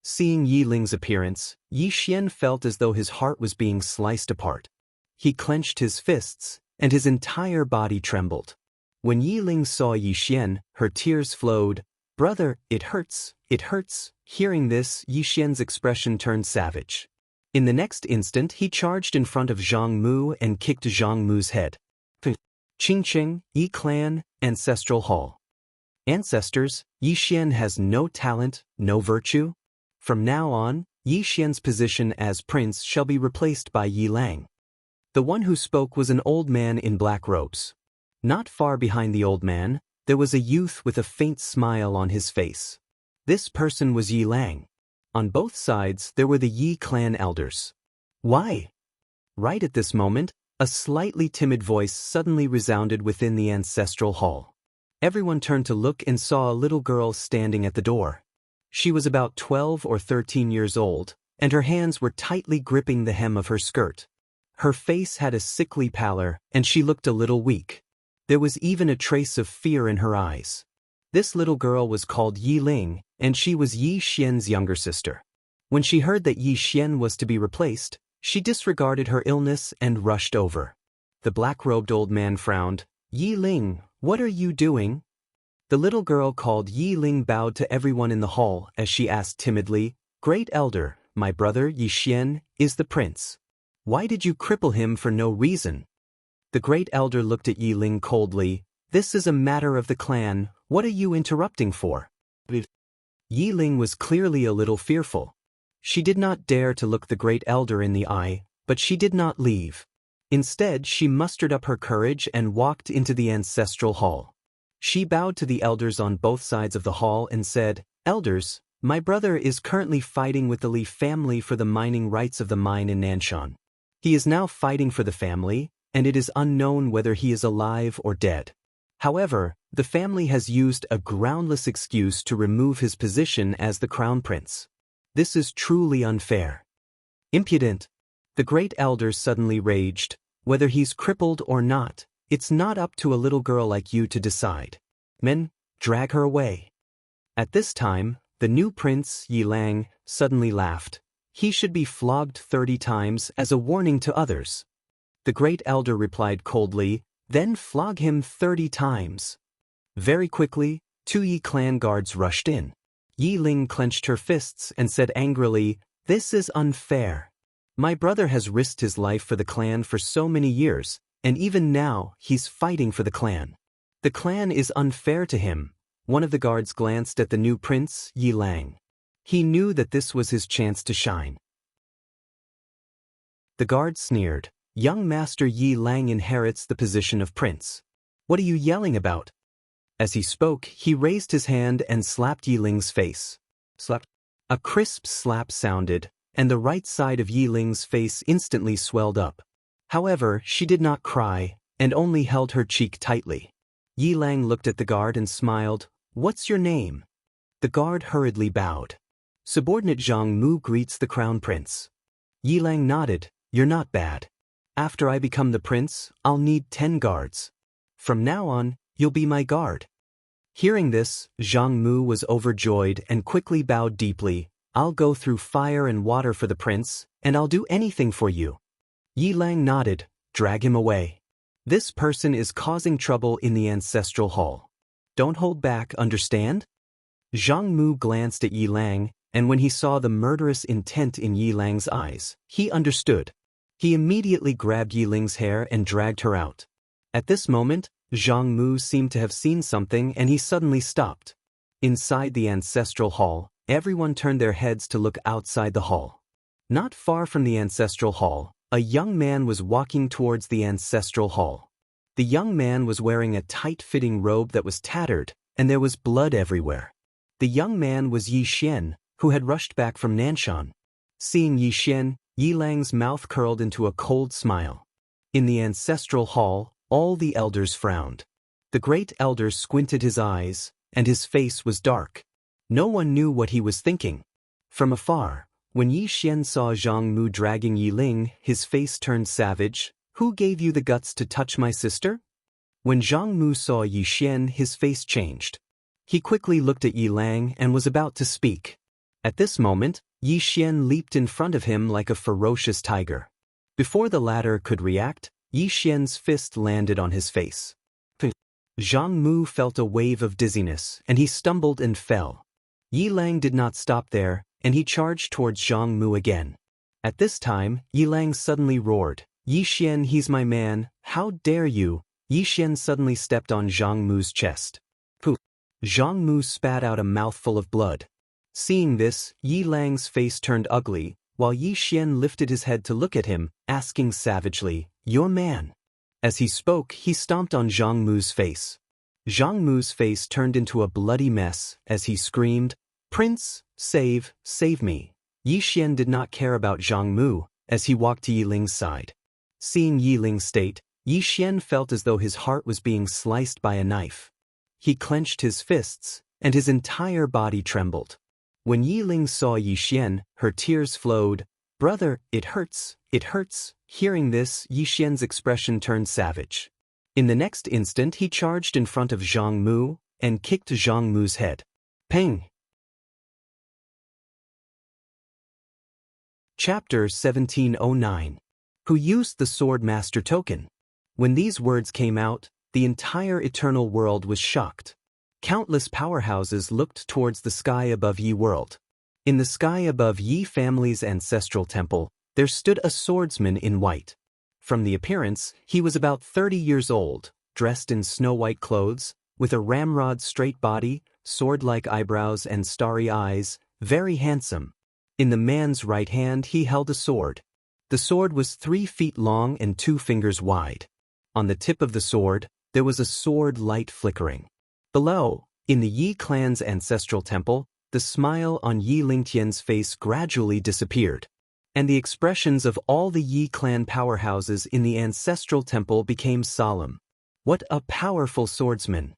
Seeing Yi Ling's appearance, Yi Xian felt as though his heart was being sliced apart. He clenched his fists, and his entire body trembled. When Yi Ling saw Yi Xian, her tears flowed. Brother, it hurts, it hurts. Hearing this, Yi Xian's expression turned savage. In the next instant, he charged in front of Zhang Mu and kicked Zhang Mu's head. Qingqing, Yi Clan, Ancestral Hall. Ancestors, Yi Xian has no talent, no virtue. From now on, Yi Xian's position as prince shall be replaced by Yi Lang. The one who spoke was an old man in black robes. Not far behind the old man, there was a youth with a faint smile on his face. This person was Yi Lang. On both sides there were the Yi clan elders. Why? Right at this moment, a slightly timid voice suddenly resounded within the ancestral hall. Everyone turned to look and saw a little girl standing at the door. She was about 12 or 13 years old, and her hands were tightly gripping the hem of her skirt. Her face had a sickly pallor, and she looked a little weak. There was even a trace of fear in her eyes. This little girl was called Yi Ling, and she was Yi Xian's younger sister. When she heard that Yi Xian was to be replaced, she disregarded her illness and rushed over. The black-robed old man frowned. Yi Ling, what are you doing? The little girl called Yi Ling bowed to everyone in the hall as she asked timidly, Great Elder, my brother Yi Xian is the prince. Why did you cripple him for no reason? The great elder looked at Yi Ling coldly. This is a matter of the clan, what are you interrupting for? Yi Ling was clearly a little fearful. She did not dare to look the great elder in the eye, but she did not leave. Instead, she mustered up her courage and walked into the ancestral hall. She bowed to the elders on both sides of the hall and said, Elders, my brother is currently fighting with the Li family for the mining rights of the mine in Nanshan. He is now fighting for the family, and it is unknown whether he is alive or dead. However, the family has used a groundless excuse to remove his position as the crown prince. This is truly unfair. Impudent. The great elder suddenly raged. Whether he's crippled or not, it's not up to a little girl like you to decide. Men, drag her away. At this time, the new prince, Yi Lang, suddenly laughed. He should be flogged 30 times as a warning to others. The great elder replied coldly, Then flog him 30 times. Very quickly, 2 Yi clan guards rushed in. Yi Ling clenched her fists and said angrily, This is unfair. My brother has risked his life for the clan for so many years, and even now he's fighting for the clan. The clan is unfair to him. One of the guards glanced at the new prince, Yi Lang. He knew that this was his chance to shine. The guard sneered. Young Master Yi Lang inherits the position of prince. What are you yelling about? As he spoke, he raised his hand and slapped Yi Ling's face. Slap. A crisp slap sounded, and the right side of Yi Ling's face instantly swelled up. However, she did not cry, and only held her cheek tightly. Yi Lang looked at the guard and smiled. What's your name? The guard hurriedly bowed. Subordinate Zhang Mu greets the crown prince. Yi Lang nodded. You're not bad. After I become the prince, I'll need 10 guards. From now on, you'll be my guard. Hearing this, Zhang Mu was overjoyed and quickly bowed deeply. I'll go through fire and water for the prince, and I'll do anything for you. Yi Lang nodded. Drag him away. This person is causing trouble in the ancestral hall. Don't hold back, understand? Zhang Mu glanced at Yi Lang, and when he saw the murderous intent in Yi Lang's eyes, he understood. He immediately grabbed Yi Ling's hair and dragged her out. At this moment, Zhang Mu seemed to have seen something and he suddenly stopped. Inside the ancestral hall, everyone turned their heads to look outside the hall. Not far from the ancestral hall, a young man was walking towards the ancestral hall. The young man was wearing a tight-fitting robe that was tattered, and there was blood everywhere. The young man was Yi Xian, who had rushed back from Nanshan. Seeing Yi Xian, Yi Lang's mouth curled into a cold smile. In the ancestral hall, all the elders frowned. The great elder squinted his eyes, and his face was dark. No one knew what he was thinking. From afar, when Yi Xian saw Zhang Mu dragging Yi Ling, his face turned savage. Who gave you the guts to touch my sister? When Zhang Mu saw Yi Xian, his face changed. He quickly looked at Yi Lang and was about to speak. At this moment, Yi Xian leaped in front of him like a ferocious tiger. Before the latter could react, Yi Xian's fist landed on his face. Zhang Mu felt a wave of dizziness, and he stumbled and fell. Yi Lang did not stop there, and he charged towards Zhang Mu again. At this time, Yi Lang suddenly roared, Yi Xian, he's my man, how dare you? Yi Xian suddenly stepped on Zhang Mu's chest. Pooh! Zhang Mu spat out a mouthful of blood. Seeing this, Yi Lang's face turned ugly, while Yi Xian lifted his head to look at him, asking savagely, your man. As he spoke, he stomped on Zhang Mu's face. Zhang Mu's face turned into a bloody mess as he screamed, Prince, save me. Yi Xian did not care about Zhang Mu as he walked to Yi Ling's side. Seeing Yi Ling's state, Yi Xian felt as though his heart was being sliced by a knife. He clenched his fists, and his entire body trembled. When Yi Ling saw Yi Xian, her tears flowed. Brother, it hurts, it hurts. Hearing this, Yi Xian's expression turned savage. In the next instant he charged in front of Zhang Mu, and kicked Zhang Mu's head. Peng! Chapter 1709. Who used the Sword Master token? When these words came out, the entire eternal world was shocked. Countless powerhouses looked towards the sky above Yi world. In the sky above Yi family's ancestral temple, there stood a swordsman in white. From the appearance, he was about 30 years old, dressed in snow-white clothes, with a ramrod straight body, sword-like eyebrows and starry eyes, very handsome. In the man's right hand he held a sword. The sword was 3 feet long and 2 fingers wide. On the tip of the sword, there was a sword light flickering. Below, in the Yi clan's ancestral temple, the smile on Yi Lingtian's face gradually disappeared, and the expressions of all the Yi clan powerhouses in the ancestral temple became solemn. What a powerful swordsman!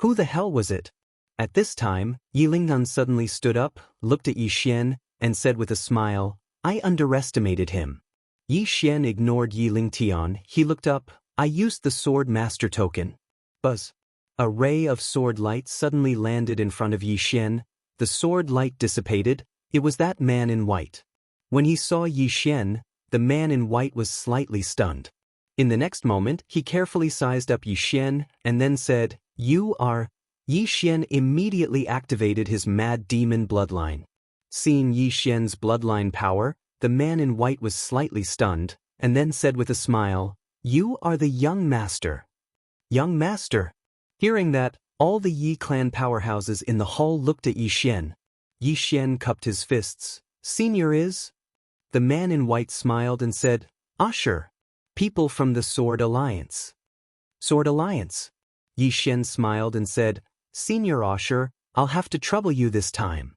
Who the hell was it? At this time, Yi Lingnan suddenly stood up, looked at Yi Xian, and said with a smile, I underestimated him. Yi Xian ignored Yi Lingtian. He looked up. I used the Sword Master token. Buzz. A ray of sword light suddenly landed in front of Yi Xian. The sword light dissipated. It was that man in white. When he saw Yi Xian, the man in white was slightly stunned. In the next moment, he carefully sized up Yi Xian and then said, You are... Yi Xian immediately activated his mad demon bloodline. Seeing Yi Xian's bloodline power, the man in white was slightly stunned, and then said with a smile, You are the young master. Young master. Hearing that, all the Yi clan powerhouses in the hall looked at Yi Xian. Yi Xian cupped his fists. Senior is? The man in white smiled and said, Usher. People from the Sword Alliance. Sword Alliance. Yi Xian smiled and said, Senior Usher, I'll have to trouble you this time.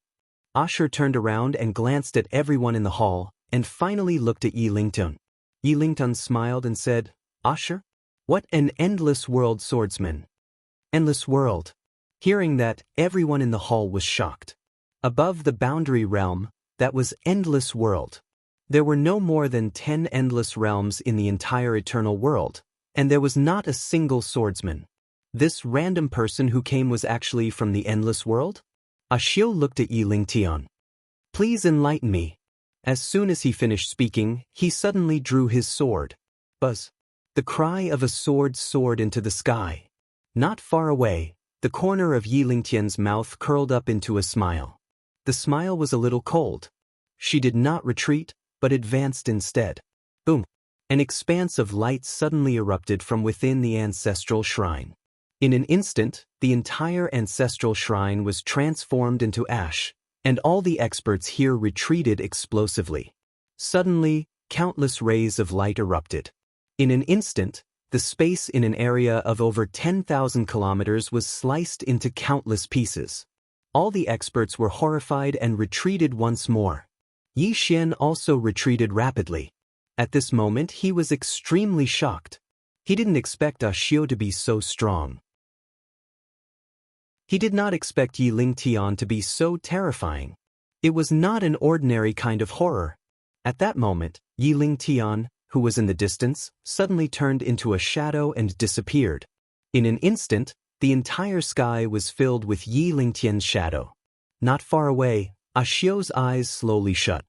Usher turned around and glanced at everyone in the hall, and finally looked at Yi Lingtun. Yi Lingtun smiled and said, Usher? What an endless world swordsman. Endless world. Hearing that, everyone in the hall was shocked. Above the boundary realm, that was endless world. There were no more than 10 endless realms in the entire eternal world, and there was not a single swordsman. This random person who came was actually from the endless world? Xiao looked at Yi Lingtian. Please enlighten me. As soon as he finished speaking, he suddenly drew his sword. Buzz. The cry of a sword soared into the sky. Not far away, the corner of Yi Lingtian's mouth curled up into a smile. The smile was a little cold. She did not retreat, but advanced instead. Boom! An expanse of light suddenly erupted from within the ancestral shrine. In an instant, the entire ancestral shrine was transformed into ash, and all the experts here retreated explosively. Suddenly, countless rays of light erupted. In an instant, the space in an area of over 10,000 kilometers was sliced into countless pieces. All the experts were horrified and retreated once more. Yi Xian also retreated rapidly. At this moment he was extremely shocked. He didn't expect Xiao to be so strong. He did not expect Yi Lingtian to be so terrifying. It was not an ordinary kind of horror. At that moment, Yi Lingtian, who was in the distance, suddenly turned into a shadow and disappeared. In an instant, the entire sky was filled with Yi Lingtian's shadow. Not far away, Xiao's eyes slowly shut.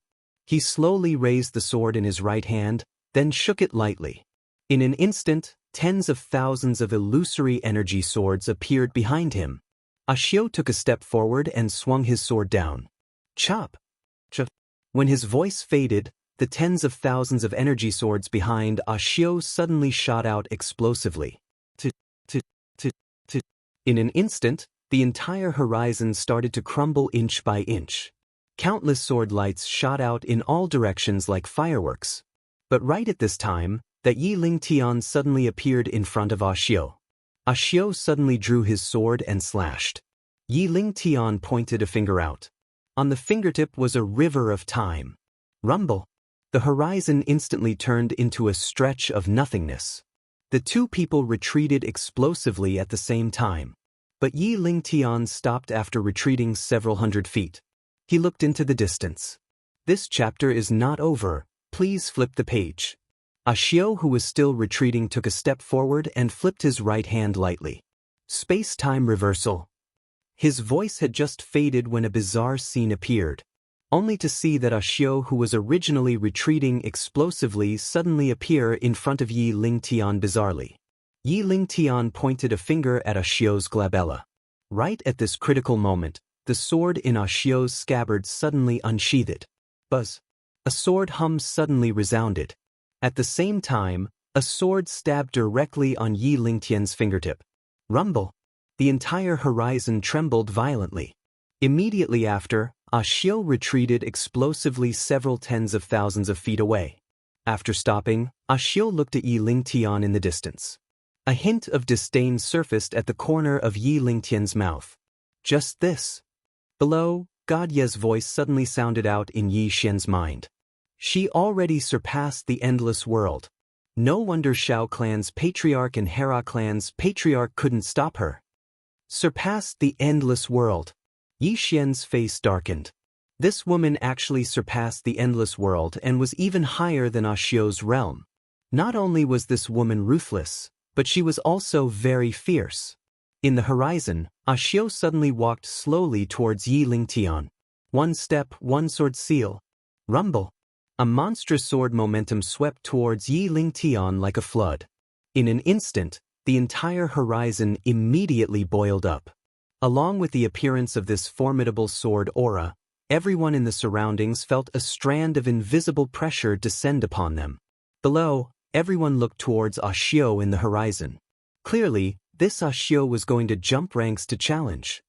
He slowly raised the sword in his right hand, then shook it lightly. In an instant, tens of thousands of illusory energy swords appeared behind him. Xiao took a step forward and swung his sword down. Chop! Chop! When his voice faded, the tens of thousands of energy swords behind Xiao suddenly shot out explosively. In an instant, the entire horizon started to crumble inch by inch. Countless sword lights shot out in all directions like fireworks. But right at this time, that Yi Lingtian suddenly appeared in front of Xiao. Xiao suddenly drew his sword and slashed. Yi Lingtian pointed a finger out. On the fingertip was a river of time. Rumble. The horizon instantly turned into a stretch of nothingness. The two people retreated explosively at the same time. But Yi Lingtian stopped after retreating several hundred feet. He looked into the distance. This chapter is not over, please flip the page. Xiao, who was still retreating, took a step forward and flipped his right hand lightly. Space-time reversal. His voice had just faded when a bizarre scene appeared, only to see that Xiao, who was originally retreating explosively, suddenly appear in front of Yi Lingtian bizarrely. Yi Lingtian pointed a finger at Xiao's glabella. Right at this critical moment, the sword in Xiao's scabbard suddenly unsheathed. Buzz. A sword hum suddenly resounded. At the same time, a sword stabbed directly on Yi Lingtian's fingertip. Rumble. The entire horizon trembled violently. Immediately after, Xiao retreated explosively several tens of thousands of feet away. After stopping, Xiao looked at Yi Lingtian in the distance. A hint of disdain surfaced at the corner of Yi Lingtian's mouth. Just this. Below, Godye's voice suddenly sounded out in Yi Xian's mind. She already surpassed the endless world. No wonder Shao clan's patriarch and Hera clan's patriarch couldn't stop her. Surpassed the endless world. Yi Xian's face darkened. This woman actually surpassed the endless world and was even higher than Xiao's realm. Not only was this woman ruthless, but she was also very fierce. In the horizon, Xiao suddenly walked slowly towards Yi Lingtian. One step, one sword seal. Rumble. A monstrous sword momentum swept towards Yi Lingtian like a flood. In an instant, the entire horizon immediately boiled up. Along with the appearance of this formidable sword aura, everyone in the surroundings felt a strand of invisible pressure descend upon them. Below, everyone looked towards Xiao in the horizon. Clearly, this Xiao was going to jump ranks to challenge.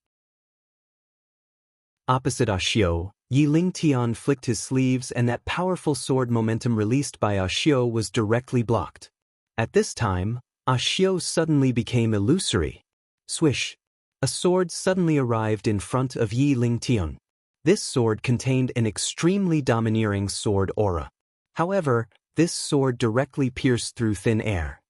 Opposite Xiao, Yi Lingtian flicked his sleeves and that powerful sword momentum released by Xiao was directly blocked. At this time, Xiao suddenly became illusory. Swish! A sword suddenly arrived in front of Yi Lingtian. This sword contained an extremely domineering sword aura. However, this sword directly pierced through thin air.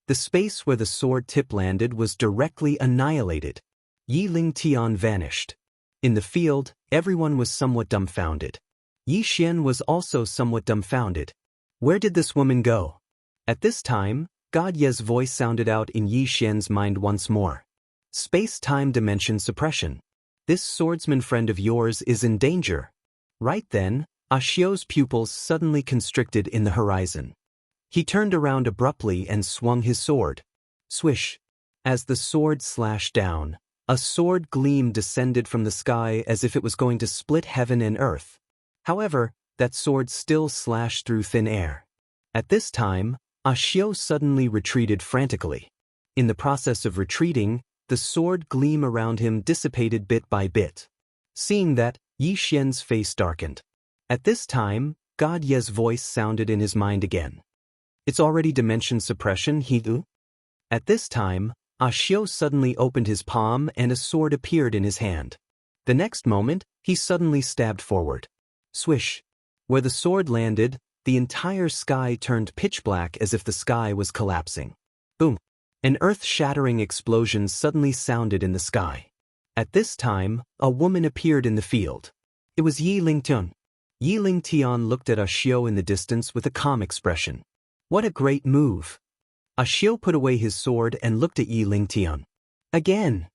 The space where the sword tip landed was directly annihilated. Yi Lingtian vanished. In the field, everyone was somewhat dumbfounded. Yi Xian was also somewhat dumbfounded. Where did this woman go? At this time, God Ye's voice sounded out in Yi Xian's mind once more. Space-time dimension suppression. This swordsman friend of yours is in danger. Right then, Xiao's pupils suddenly constricted in the horizon. He turned around abruptly and swung his sword. Swish! As the sword slashed down, a sword gleam descended from the sky as if it was going to split heaven and earth. However, that sword still slashed through thin air. At this time, Xiao suddenly retreated frantically. In the process of retreating, the sword gleam around him dissipated bit by bit. Seeing that, Yi Xian's face darkened. At this time, God Ye's voice sounded in his mind again. It's already dimension suppression, Hidu? At this time, Xiao suddenly opened his palm and a sword appeared in his hand. The next moment, he suddenly stabbed forward. Swish! Where the sword landed, the entire sky turned pitch black as if the sky was collapsing. Boom! An earth-shattering explosion suddenly sounded in the sky. At this time, a woman appeared in the field. It was Yi Lingtian. Yi Lingtian looked at Xiao in the distance with a calm expression. What a great move! Xiao put away his sword and looked at Yi Lingtian. Again!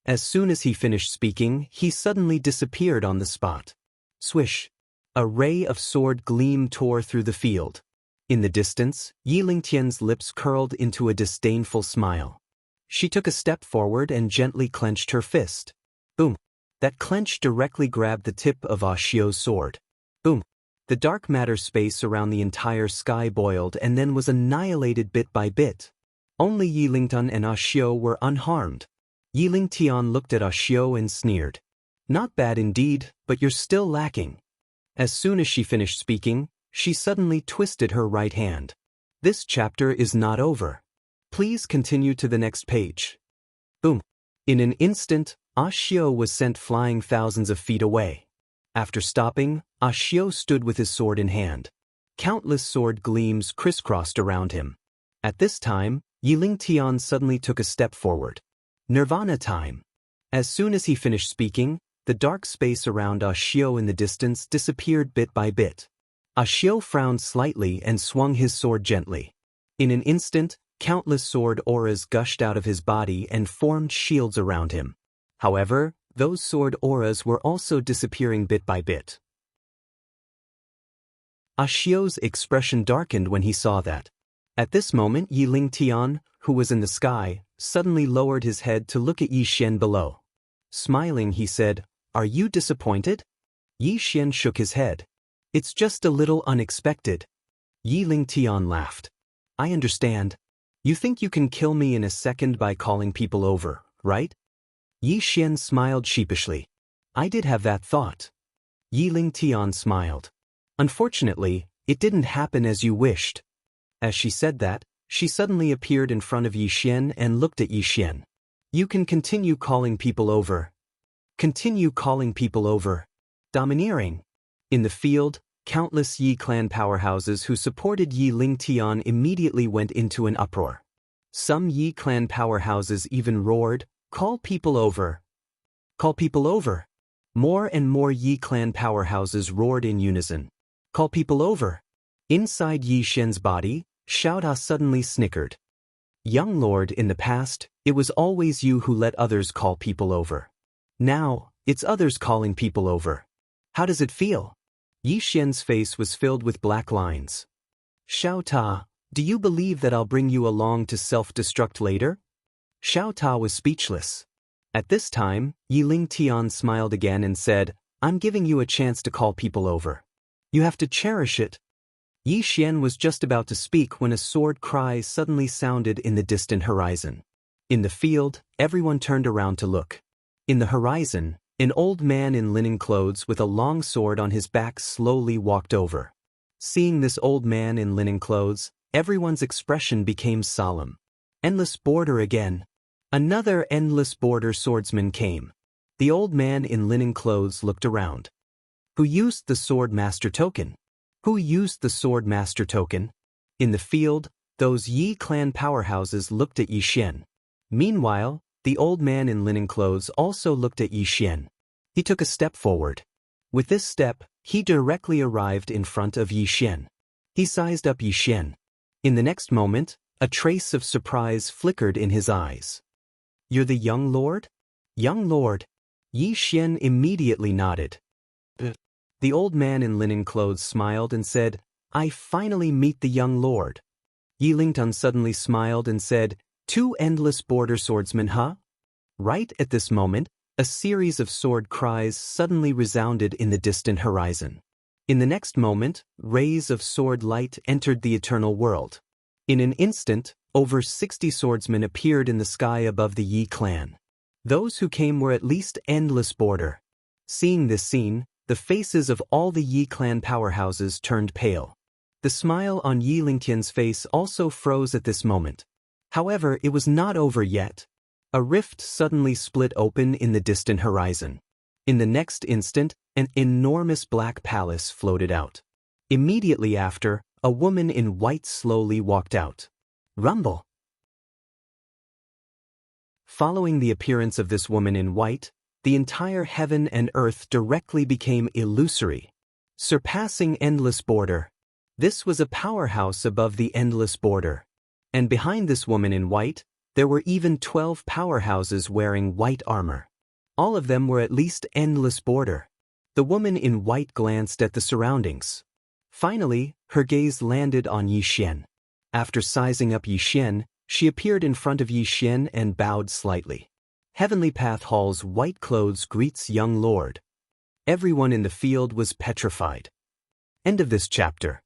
As soon as he finished speaking, he suddenly disappeared on the spot. Swish! A ray of sword gleam tore through the field. In the distance, Yi Lingtian's lips curled into a disdainful smile. She took a step forward and gently clenched her fist. Boom! That clench directly grabbed the tip of Xiao's sword. Boom! The dark matter space around the entire sky boiled and then was annihilated bit by bit. Only Yi Lingtian and Xiao were unharmed. Yi Lingtian looked at Xiao and sneered. Not bad indeed, but you're still lacking. As soon as she finished speaking, she suddenly twisted her right hand. This chapter is not over. Please continue to the next page. Boom! In an instant, Xiao was sent flying thousands of feet away. After stopping, Xiao stood with his sword in hand. Countless sword gleams crisscrossed around him. At this time, Yi Lingtian suddenly took a step forward. Nirvana time. As soon as he finished speaking, the dark space around Xiao in the distance disappeared bit by bit. Xiao frowned slightly and swung his sword gently. In an instant, countless sword auras gushed out of his body and formed shields around him. However, those sword auras were also disappearing bit by bit. Xiao's expression darkened when he saw that. At this moment Yi Lingtian, who was in the sky, suddenly lowered his head to look at Yi Xian below. Smiling he said, "Are you disappointed?" Yi Xian shook his head. "It's just a little unexpected." Yi Lingtian laughed. "I understand. You think you can kill me in a second by calling people over, right?" Yi Xian smiled sheepishly. "I did have that thought." Yi Lingtian smiled. "Unfortunately, it didn't happen as you wished." As she said that, she suddenly appeared in front of Yi Xian and looked at Yi Xian. "You can continue calling people over." Continue calling people over. Domineering. In the field, countless Yi clan powerhouses who supported Yi Lingtian immediately went into an uproar. Some Yi clan powerhouses even roared, "Call people over! Call people over!" More and more Yi clan powerhouses roared in unison. "Call people over!" Inside Yi Xian's body, Xiao Ta suddenly snickered. "Young lord, in the past, it was always you who let others call people over. Now, it's others calling people over. How does it feel?" Yi Xian's face was filled with black lines. "Xiao Ta, do you believe that I'll bring you along to self-destruct later?" Xiao Ta was speechless. At this time, Yi Lingtian smiled again and said, "I'm giving you a chance to call people over. You have to cherish it." Yi Xian was just about to speak when a sword cry suddenly sounded in the distant horizon. In the field, everyone turned around to look. In the horizon, an old man in linen clothes with a long sword on his back slowly walked over. Seeing this old man in linen clothes, everyone's expression became solemn. Endless border again. Another endless border swordsman came. The old man in linen clothes looked around. Who used the sword master token? Who used the sword master token? In the field, those Yi clan powerhouses looked at Yi Xian. Meanwhile, the old man in linen clothes also looked at Yi Xian. He took a step forward. With this step, he directly arrived in front of Yi Xian. He sized up Yi Xian. In the next moment, a trace of surprise flickered in his eyes. "You're the young lord?" "Young lord." Yi Xian immediately nodded. The old man in linen clothes smiled and said, "I finally meet the young lord." Yi Lingtian suddenly smiled and said, "Two endless border swordsmen, huh?" Right at this moment, a series of sword cries suddenly resounded in the distant horizon. In the next moment, rays of sword light entered the eternal world. In an instant, over 60 swordsmen appeared in the sky above the Yi clan. Those who came were at least endless border. Seeing this scene, the faces of all the Yi clan powerhouses turned pale. The smile on Yi Lingtian's face also froze at this moment. However, it was not over yet. A rift suddenly split open in the distant horizon. In the next instant, an enormous black palace floated out. Immediately after, a woman in white slowly walked out. Rumble. Following the appearance of this woman in white, the entire heaven and earth directly became illusory, surpassing endless border. This was a powerhouse above the endless border. And behind this woman in white, there were even 12 powerhouses wearing white armor. All of them were at least endless border. The woman in white glanced at the surroundings. Finally, her gaze landed on Yi Xian. After sizing up Yi Xian, she appeared in front of Yi Xian and bowed slightly. Heavenly Path Hall's white clothes greets young lord. Everyone in the field was petrified. End of this chapter.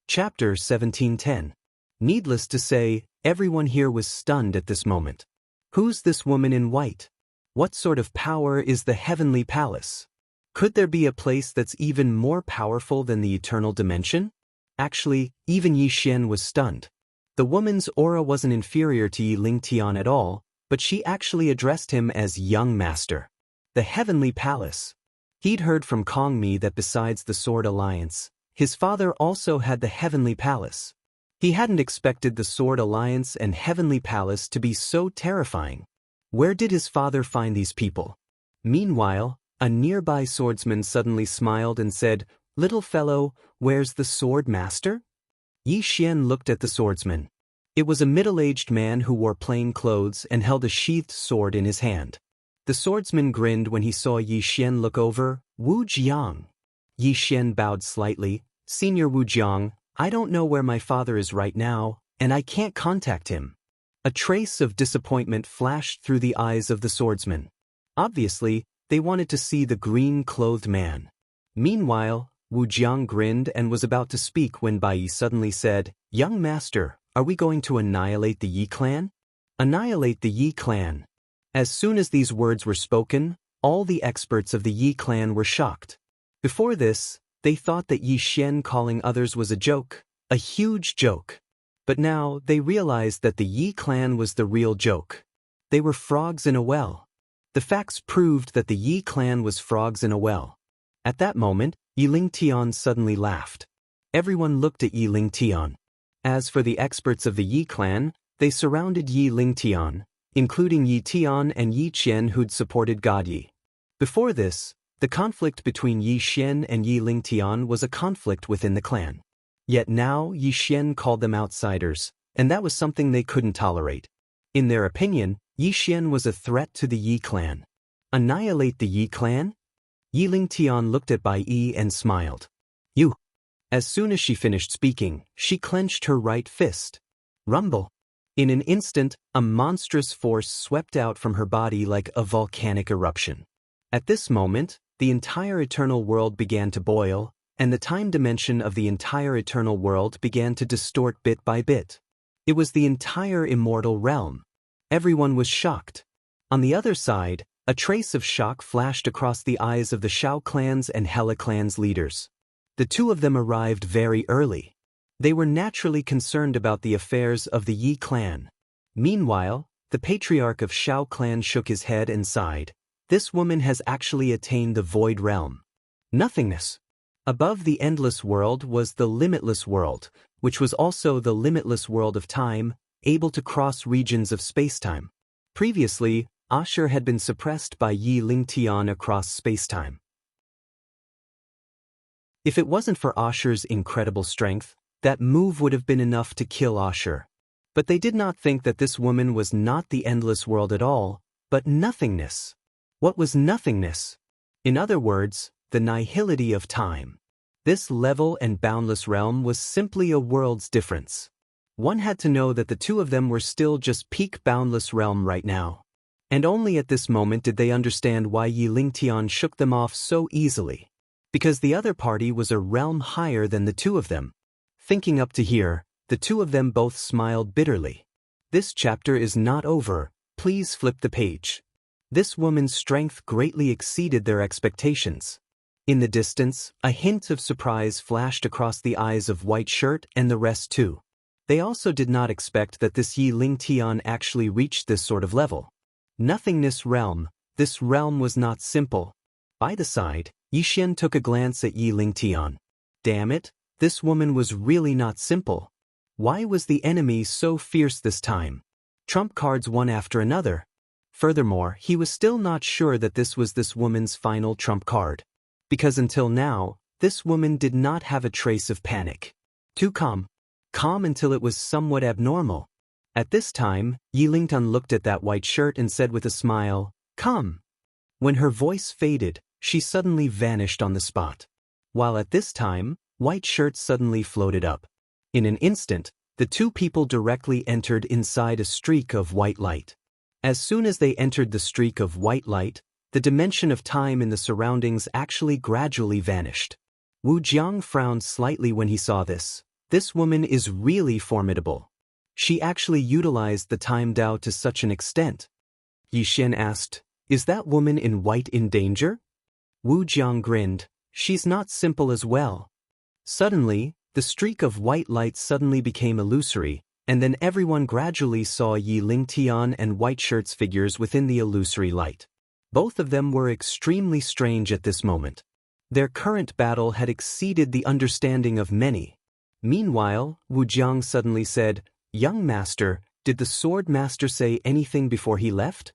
Chapter 1710. Needless to say, everyone here was stunned at this moment. Who's this woman in white? What sort of power is the heavenly palace? Could there be a place that's even more powerful than the eternal dimension? Actually, even Yi Xian was stunned. The woman's aura wasn't inferior to Yi Lingtian at all, but she actually addressed him as young master. The heavenly palace. He'd heard from Kong Mi that besides the Sword Alliance, his father also had the heavenly palace. He hadn't expected the Sword Alliance and heavenly palace to be so terrifying. Where did his father find these people? Meanwhile, a nearby swordsman suddenly smiled and said, "Little fellow, where's the sword master?" Yi Xian looked at the swordsman. It was a middle-aged man who wore plain clothes and held a sheathed sword in his hand. The swordsman grinned when he saw Yi Xian look over. "Wu Jiang." Yi Xian bowed slightly. "Senior Wu Jiang, I don't know where my father is right now, and I can't contact him." A trace of disappointment flashed through the eyes of the swordsman. Obviously, they wanted to see the green-clothed man. Meanwhile, Wu Jiang grinned and was about to speak when Bai suddenly said, "Young master, are we going to annihilate the Yi clan?" Annihilate the Yi clan. As soon as these words were spoken, all the experts of the Yi clan were shocked. Before this, they thought that Yi Xian calling others was a joke, a huge joke. But now they realized that the Yi clan was the real joke. They were frogs in a well. The facts proved that the Yi clan was frogs in a well. At that moment, Yi Lingtian suddenly laughed. Everyone looked at Yi Lingtian. As for the experts of the Yi clan, they surrounded Yi Lingtian, including Yi Tian and Yi Qian who'd supported God Yi. Before this, the conflict between Yi Xian and Yi Lingtian was a conflict within the clan. Yet now Yi Xian called them outsiders, and that was something they couldn't tolerate. In their opinion, Yi Xian was a threat to the Yi clan. Annihilate the Yi clan? Yi Lingtian looked at Bai Yi and smiled. "You." As soon as she finished speaking, she clenched her right fist. Rumble. In an instant, a monstrous force swept out from her body like a volcanic eruption. At this moment, the entire eternal world began to boil, and the time dimension of the entire eternal world began to distort bit by bit. It was the entire immortal realm. Everyone was shocked. On the other side, a trace of shock flashed across the eyes of the Shao clan's and Hela clan's leaders. The two of them arrived very early. They were naturally concerned about the affairs of the Yi clan. Meanwhile, the patriarch of Shao clan shook his head and sighed. This woman has actually attained the void realm. Nothingness. Above the endless world was the limitless world, which was also the limitless world of time, able to cross regions of spacetime. Previously, Asher had been suppressed by Yi Lingtian across spacetime. If it wasn't for Asher's incredible strength, that move would have been enough to kill Asher. But they did not think that this woman was not the endless world at all, but nothingness. What was nothingness? In other words, the nihility of time. This level and boundless realm was simply a world's difference. One had to know that the two of them were still just peak boundless realm right now. And only at this moment did they understand why Yi Lingtian shook them off so easily. Because the other party was a realm higher than the two of them. Thinking up to here, the two of them both smiled bitterly. This chapter is not over, please flip the page. This woman's strength greatly exceeded their expectations. In the distance, a hint of surprise flashed across the eyes of White Shirt and the rest too. They also did not expect that this Yi Lingtian actually reached this sort of level. Nothingness realm, this realm was not simple. By the side, Yixin took a glance at Yi Lingtian. Damn it, this woman was really not simple. Why was the enemy so fierce this time? Trump cards one after another. Furthermore, he was still not sure that this was this woman's final trump card. Because until now, this woman did not have a trace of panic. Too calm. Calm until it was somewhat abnormal. At this time, Yi Lingtian looked at that White Shirt and said with a smile, "Come." When her voice faded, she suddenly vanished on the spot. While at this time, White Shirt suddenly floated up. In an instant, the two people directly entered inside a streak of white light. As soon as they entered the streak of white light, the dimension of time in the surroundings actually gradually vanished. Wu Jiang frowned slightly when he saw this. This woman is really formidable. She actually utilized the time Dao to such an extent. Yixin asked, "Is that woman in white in danger?" Wu Jiang grinned, "She's not simple as well." Suddenly, the streak of white light suddenly became illusory, and then everyone gradually saw Yi Lingtian and White Shirt's figures within the illusory light. Both of them were extremely strange at this moment. Their current battle had exceeded the understanding of many. Meanwhile, Wu Jiang suddenly said, "Young master, did the sword master say anything before he left?"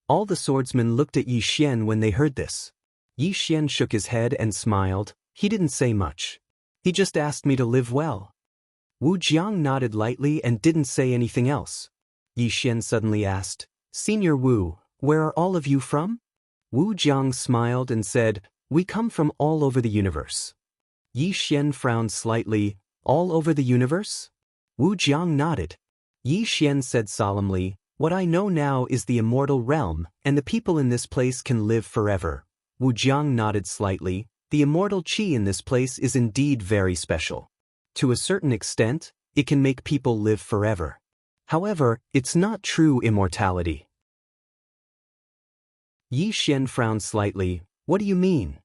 All the swordsmen looked at Yi Xian when they heard this. Yi Xian shook his head and smiled. He didn't say much. He just asked me to live well. Wu Jiang nodded lightly and didn't say anything else. Yi Xian suddenly asked, "Senior Wu, where are all of you from?" Wu Jiang smiled and said, "We come from all over the universe." Yi Xian frowned slightly. "All over the universe?" Wu Jiang nodded. Yi Xian said solemnly, "What I know now is the immortal realm, and the people in this place can live forever." Wu Jiang nodded slightly. "The immortal qi in this place is indeed very special. To a certain extent, it can make people live forever. However, it's not true immortality." Yi Xian frowned slightly. "What do you mean?"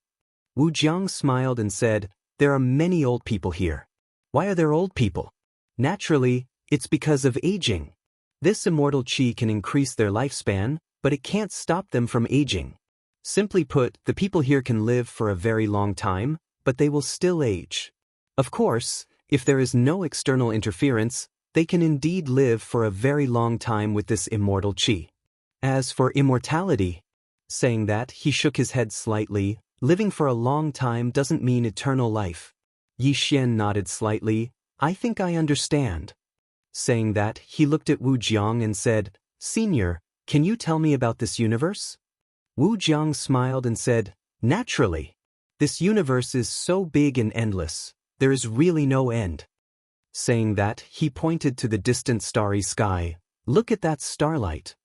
Wu Jiang smiled and said, "There are many old people here." "Why are there old people?" "Naturally, it's because of aging. This immortal qi can increase their lifespan, but it can't stop them from aging. Simply put, the people here can live for a very long time, but they will still age. Of course, if there is no external interference, they can indeed live for a very long time with this immortal qi. As for immortality," saying that, he shook his head slightly. "Living for a long time doesn't mean eternal life." Yi Xian nodded slightly. "I think I understand." Saying that, he looked at Wu Jiang and said, "Senior, can you tell me about this universe?" Wu Jiang smiled and said, "Naturally. This universe is so big and endless, there is really no end." Saying that, he pointed to the distant starry sky. "Look at that starlight."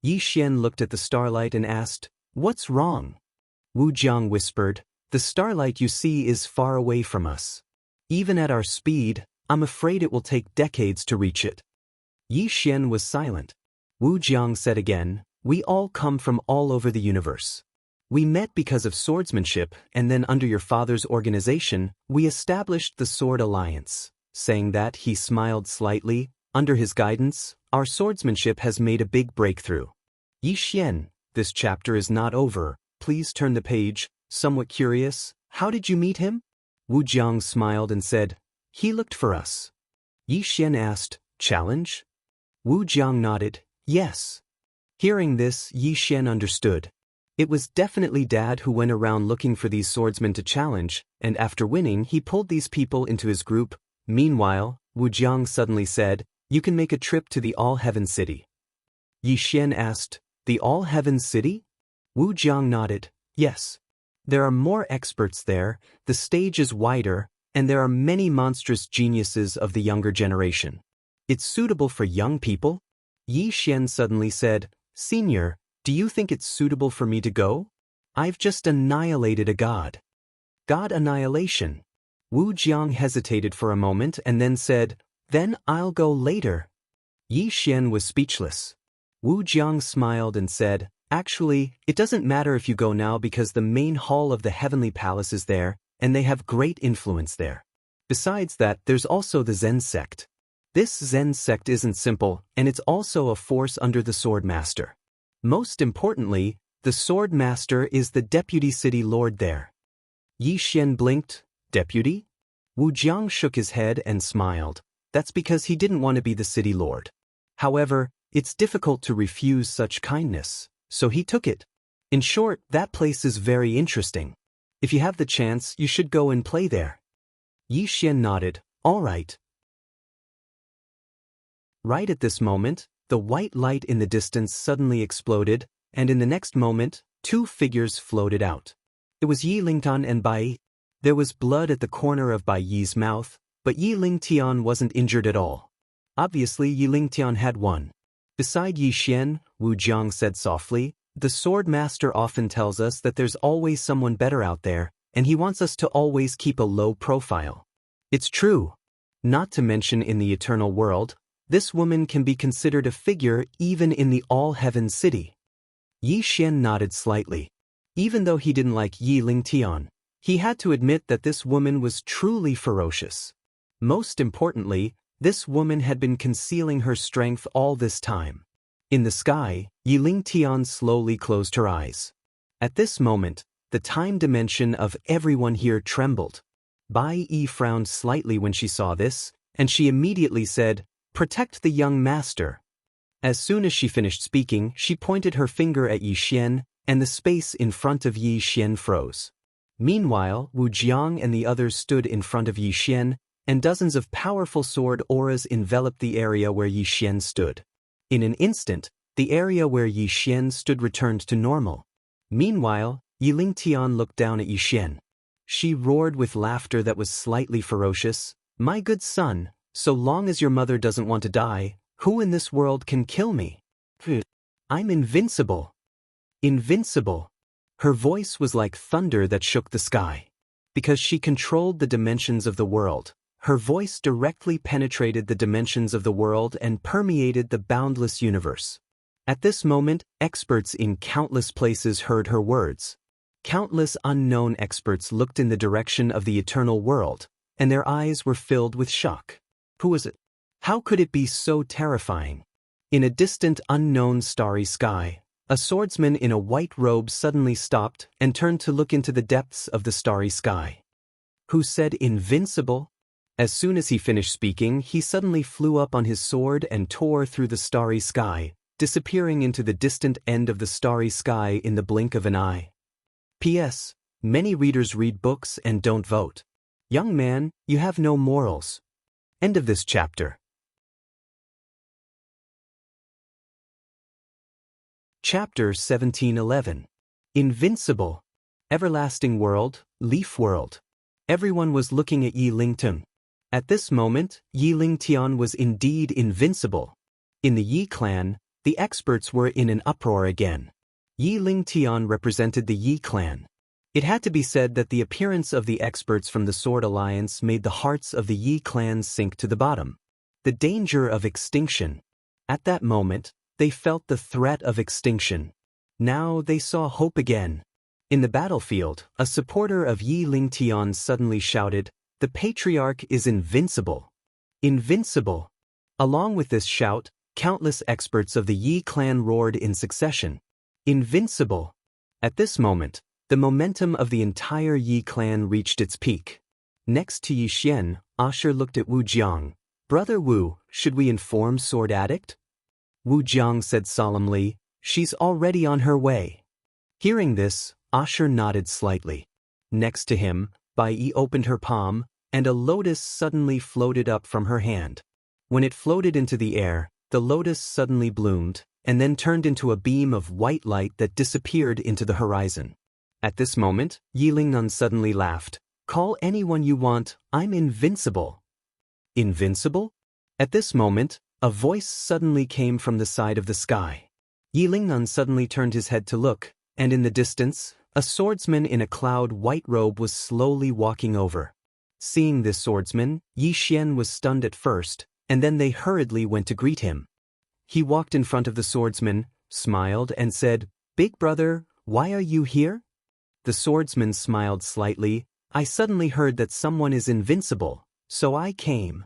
Yi Xian looked at the starlight and asked, "What's wrong?" Wu Jiang whispered, "The starlight you see is far away from us. Even at our speed, I'm afraid it will take decades to reach it." Yi Xian was silent. Wu Jiang said again, "We all come from all over the universe. We met because of swordsmanship, and then under your father's organization, we established the Sword Alliance." Saying that, he smiled slightly. "Under his guidance, our swordsmanship has made a big breakthrough." Yi Xian, this chapter is not over. Please turn the page. Somewhat curious, how did you meet him? Wu Jiang smiled and said, "He looked for us." Yi Xian asked, "Challenge?" Wu Jiang nodded, "Yes." Hearing this, Yi Xian understood. It was definitely Dad who went around looking for these swordsmen to challenge, and after winning he pulled these people into his group. Meanwhile, Wu Jiang suddenly said, "You can make a trip to the All-Heaven City." Yi Xian asked, "The All-Heaven City?" Wu Jiang nodded, "Yes. There are more experts there, the stage is wider, and there are many monstrous geniuses of the younger generation. It's suitable for young people?" Yi Xian suddenly said, "Senior, do you think it's suitable for me to go? I've just annihilated a god." God annihilation. Wu Jiang hesitated for a moment and then said, "Then I'll go later." Yi Xian was speechless. Wu Jiang smiled and said, "Actually, it doesn't matter if you go now because the main hall of the Heavenly Palace is there, and they have great influence there. Besides that, there's also the Zen sect. This Zen sect isn't simple, and it's also a force under the Sword Master. Most importantly, the Sword Master is the deputy city lord there." Yi Xian blinked. "Deputy?" Wu Jiang shook his head and smiled. That's because he didn't want to be the city lord. However, it's difficult to refuse such kindness, so he took it. In short, that place is very interesting. If you have the chance, you should go and play there. Yi Xian nodded, "All right." Right at this moment, the white light in the distance suddenly exploded, and in the next moment, two figures floated out. It was Yi Lingtian and Bai. There was blood at the corner of Bai Yi's mouth, but Yi Lingtian wasn't injured at all. Obviously, Yi Lingtian had won. Beside Yi Xian, Wu Jiang said softly, "The Sword Master often tells us that there's always someone better out there, and he wants us to always keep a low profile. It's true. Not to mention in the eternal world, this woman can be considered a figure even in the All-Heaven City." Yi Xian nodded slightly. Even though he didn't like Yi Lingtian, he had to admit that this woman was truly ferocious. Most importantly, this woman had been concealing her strength all this time. In the sky, Yi Lingtian slowly closed her eyes. At this moment, the time dimension of everyone here trembled. Bai Yi frowned slightly when she saw this, and she immediately said, "Protect the young master." As soon as she finished speaking, she pointed her finger at Yi Xian, and the space in front of Yi Xian froze. Meanwhile, Wu Jiang and the others stood in front of Yi Xian, and dozens of powerful sword auras enveloped the area where Yi Xian stood. In an instant, the area where Yi Xian stood returned to normal. Meanwhile, Yi Lingtian looked down at Yi Xian. She roared with laughter that was slightly ferocious, "My good son, so long as your mother doesn't want to die, who in this world can kill me? I'm invincible. Invincible." Her voice was like thunder that shook the sky. Because she controlled the dimensions of the world, her voice directly penetrated the dimensions of the world and permeated the boundless universe. At this moment, experts in countless places heard her words. Countless unknown experts looked in the direction of the eternal world, and their eyes were filled with shock. Who was it? How could it be so terrifying? In a distant unknown starry sky, a swordsman in a white robe suddenly stopped and turned to look into the depths of the starry sky. Who said invincible? As soon as he finished speaking, he suddenly flew up on his sword and tore through the starry sky, disappearing into the distant end of the starry sky in the blink of an eye. P.S. Many readers read books and don't vote. Young man, you have no morals. End of this chapter. Chapter 1711. Invincible. Everlasting World, Leaf World. Everyone was looking at Yi Lingtian. At this moment, Yi Lingtian was indeed invincible. In the Yi clan, the experts were in an uproar again. Yi Lingtian represented the Yi clan. It had to be said that the appearance of the experts from the Sword Alliance made the hearts of the Yi clan sink to the bottom. The danger of extinction. At that moment, they felt the threat of extinction. Now they saw hope again. In the battlefield, a supporter of Yi Lingtian suddenly shouted, "The patriarch is invincible! Invincible!" Along with this shout, countless experts of the Yi clan roared in succession. Invincible! At this moment, the momentum of the entire Yi clan reached its peak. Next to Yi Xian, Asher looked at Wu Jiang. "Brother Wu, should we inform Sword Addict?" Wu Jiang said solemnly, "She's already on her way." Hearing this, Asher nodded slightly. Next to him, Bai Yi opened her palm, and a lotus suddenly floated up from her hand. When it floated into the air, the lotus suddenly bloomed, and then turned into a beam of white light that disappeared into the horizon. At this moment, Yi Lingnan suddenly laughed. "Call anyone you want, I'm invincible." Invincible? At this moment, a voice suddenly came from the side of the sky. Yi Lingnan suddenly turned his head to look, and in the distance, a swordsman in a cloud-white robe was slowly walking over. Seeing this swordsman, Yi Xian was stunned at first, and then they hurriedly went to greet him. He walked in front of the swordsman, smiled, and said, "Big brother, why are you here?" The swordsman smiled slightly. "I suddenly heard that someone is invincible, so I came."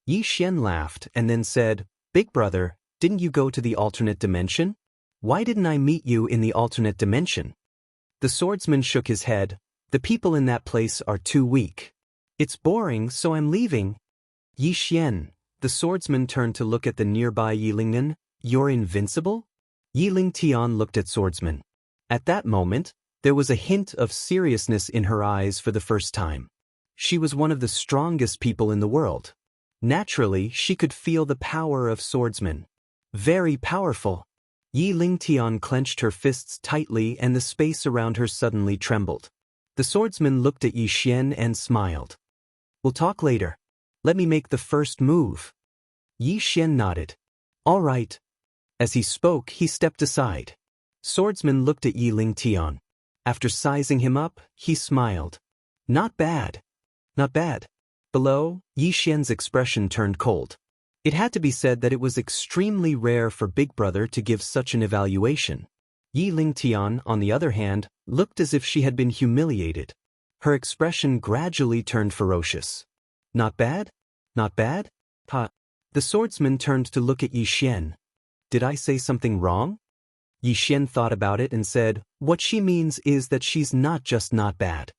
Yi Xian laughed and then said, "Big brother, didn't you go to the alternate dimension? Why didn't I meet you in the alternate dimension?" The swordsman shook his head. "The people in that place are too weak. It's boring, so I'm leaving." "Yi Xian," the swordsman turned to look at the nearby Yi Lingnan. "You're invincible?" Yi Lingtian looked at swordsman. At that moment, there was a hint of seriousness in her eyes for the first time. She was one of the strongest people in the world. Naturally, she could feel the power of swordsmen. Very powerful. Yi Lingtian clenched her fists tightly and the space around her suddenly trembled. The swordsman looked at Yi Xian and smiled. "We'll talk later. Let me make the first move." Yi Xian nodded. "All right." As he spoke, he stepped aside. Swordsman looked at Yi Lingtian. After sizing him up, he smiled. "Not bad. Not bad." Below, Yi Xian's expression turned cold. It had to be said that it was extremely rare for Big Brother to give such an evaluation. Yi Lingtian, on the other hand, looked as if she had been humiliated. Her expression gradually turned ferocious. "Not bad? Not bad? Ha." The swordsman turned to look at Yi Xian. "Did I say something wrong?" Yi Xian thought about it and said, "What she means is that she's not just not bad.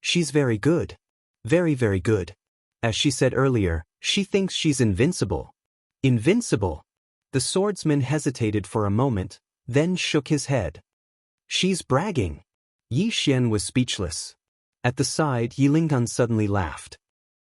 She's very good. Very, very good. As she said earlier, she thinks she's invincible." Invincible? The swordsman hesitated for a moment, then shook his head. "She's bragging." Yi Xian was speechless. At the side, Yi Lingnan suddenly laughed.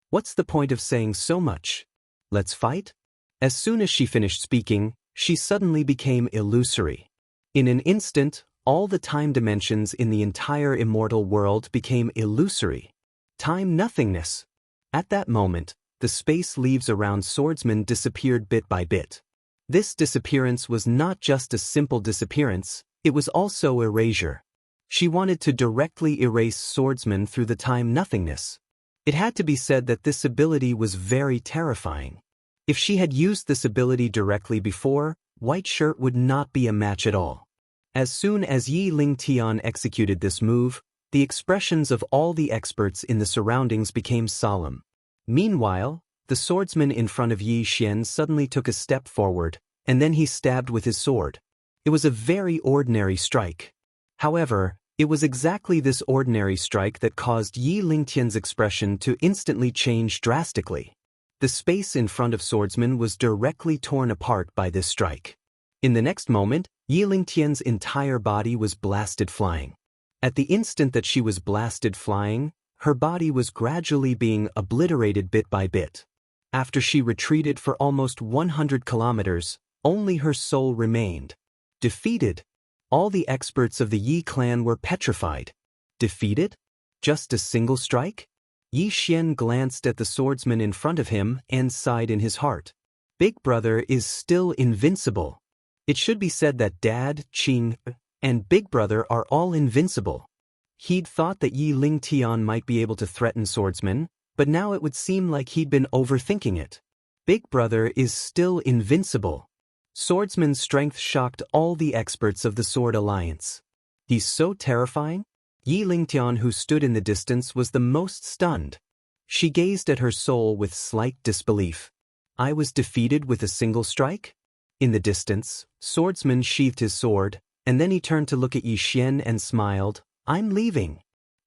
"What's the point of saying so much? Let's fight?" As soon as she finished speaking, she suddenly became illusory. In an instant, all the time dimensions in the entire immortal world became illusory. Time nothingness. At that moment, the space leaves around swordsman disappeared bit by bit. This disappearance was not just a simple disappearance, it was also erasure. She wanted to directly erase swordsman through the time nothingness. It had to be said that this ability was very terrifying. If she had used this ability directly before, White Shirt would not be a match at all. As soon as Yi Lingtian executed this move, the expressions of all the experts in the surroundings became solemn. Meanwhile, the swordsman in front of Yi Xian suddenly took a step forward, and then he stabbed with his sword. It was a very ordinary strike. However, it was exactly this ordinary strike that caused Yi Lingtian's expression to instantly change drastically. The space in front of swordsman was directly torn apart by this strike. In the next moment, Yi Lingtian's entire body was blasted flying. At the instant that she was blasted flying, her body was gradually being obliterated bit by bit. After she retreated for almost 100 kilometers, only her soul remained. Defeated. All the experts of the Yi clan were petrified. Defeated? Just a single strike? Yi Xian glanced at the swordsman in front of him and sighed in his heart. Big Brother is still invincible. It should be said that Dad, Qing, and Big Brother are all invincible. He'd thought that Yi Lingtian might be able to threaten swordsman, but now it would seem like he'd been overthinking it. Big Brother is still invincible. Swordsman's strength shocked all the experts of the Sword Alliance. He's so terrifying? Yi Lingtian, who stood in the distance, was the most stunned. She gazed at her soul with slight disbelief. I was defeated with a single strike? In the distance, swordsman sheathed his sword, and then he turned to look at Yi Xian and smiled. I'm leaving.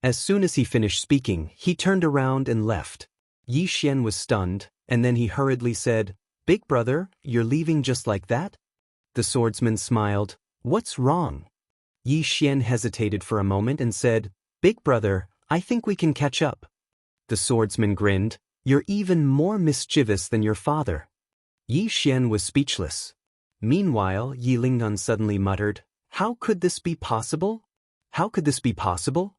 As soon as he finished speaking, he turned around and left. Yi Xian was stunned, and then he hurriedly said, Big Brother, you're leaving just like that? The swordsman smiled. What's wrong? Yi Xian hesitated for a moment and said, Big Brother, I think we can catch up. The swordsman grinned. You're even more mischievous than your father. Yi Xian was speechless. Meanwhile, Yi Lingnan suddenly muttered, How could this be possible? How could this be possible?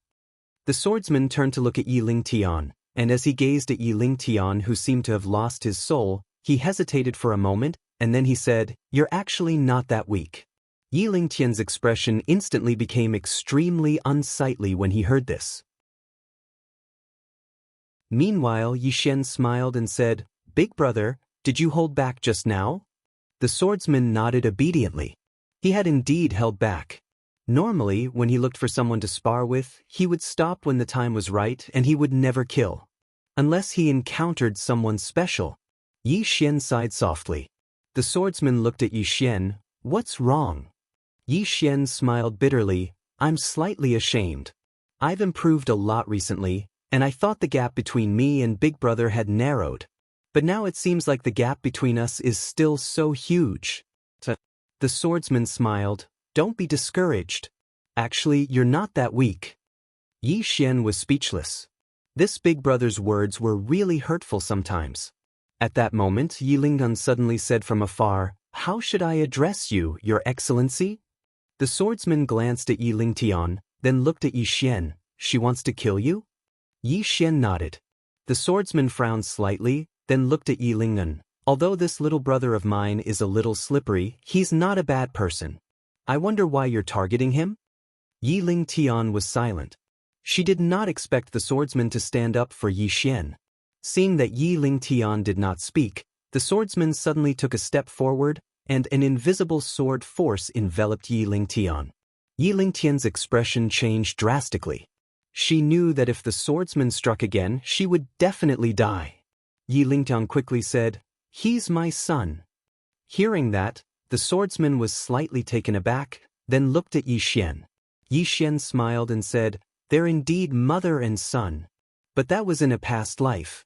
The swordsman turned to look at Yi Lingtian, and as he gazed at Yi Lingtian, who seemed to have lost his soul, he hesitated for a moment, and then he said, You're actually not that weak. Yi Lingtian's expression instantly became extremely unsightly when he heard this. Meanwhile, Yi Xian smiled and said, Big Brother, did you hold back just now? The swordsman nodded obediently. He had indeed held back. Normally, when he looked for someone to spar with, he would stop when the time was right and he would never kill. Unless he encountered someone special. Yi Xian sighed softly. The swordsman looked at Yi Xian. What's wrong? Yi Xian smiled bitterly. I'm slightly ashamed. I've improved a lot recently, and I thought the gap between me and Big Brother had narrowed. But now it seems like the gap between us is still so huge. The swordsman smiled. Don't be discouraged. Actually, you're not that weak. Yi Xian was speechless. This Big Brother's words were really hurtful sometimes. At that moment, Yi Lingnan suddenly said from afar, How should I address you, Your Excellency? The swordsman glanced at Yi Lingtian, then looked at Yi Xian. She wants to kill you? Yi Xian nodded. The swordsman frowned slightly, then looked at Yi Lingnan. Although this little brother of mine is a little slippery, he's not a bad person. I wonder why you're targeting him? Yi Lingtian was silent. She did not expect the swordsman to stand up for Yi Xian. Seeing that Yi Lingtian did not speak, the swordsman suddenly took a step forward, and an invisible sword force enveloped Yi Lingtian. Yi Lingtian's expression changed drastically. She knew that if the swordsman struck again, she would definitely die. Yi Lingtian quickly said, He's my son. Hearing that, the swordsman was slightly taken aback, then looked at Yi Xian. Yi Xian smiled and said, They're indeed mother and son. But that was in a past life.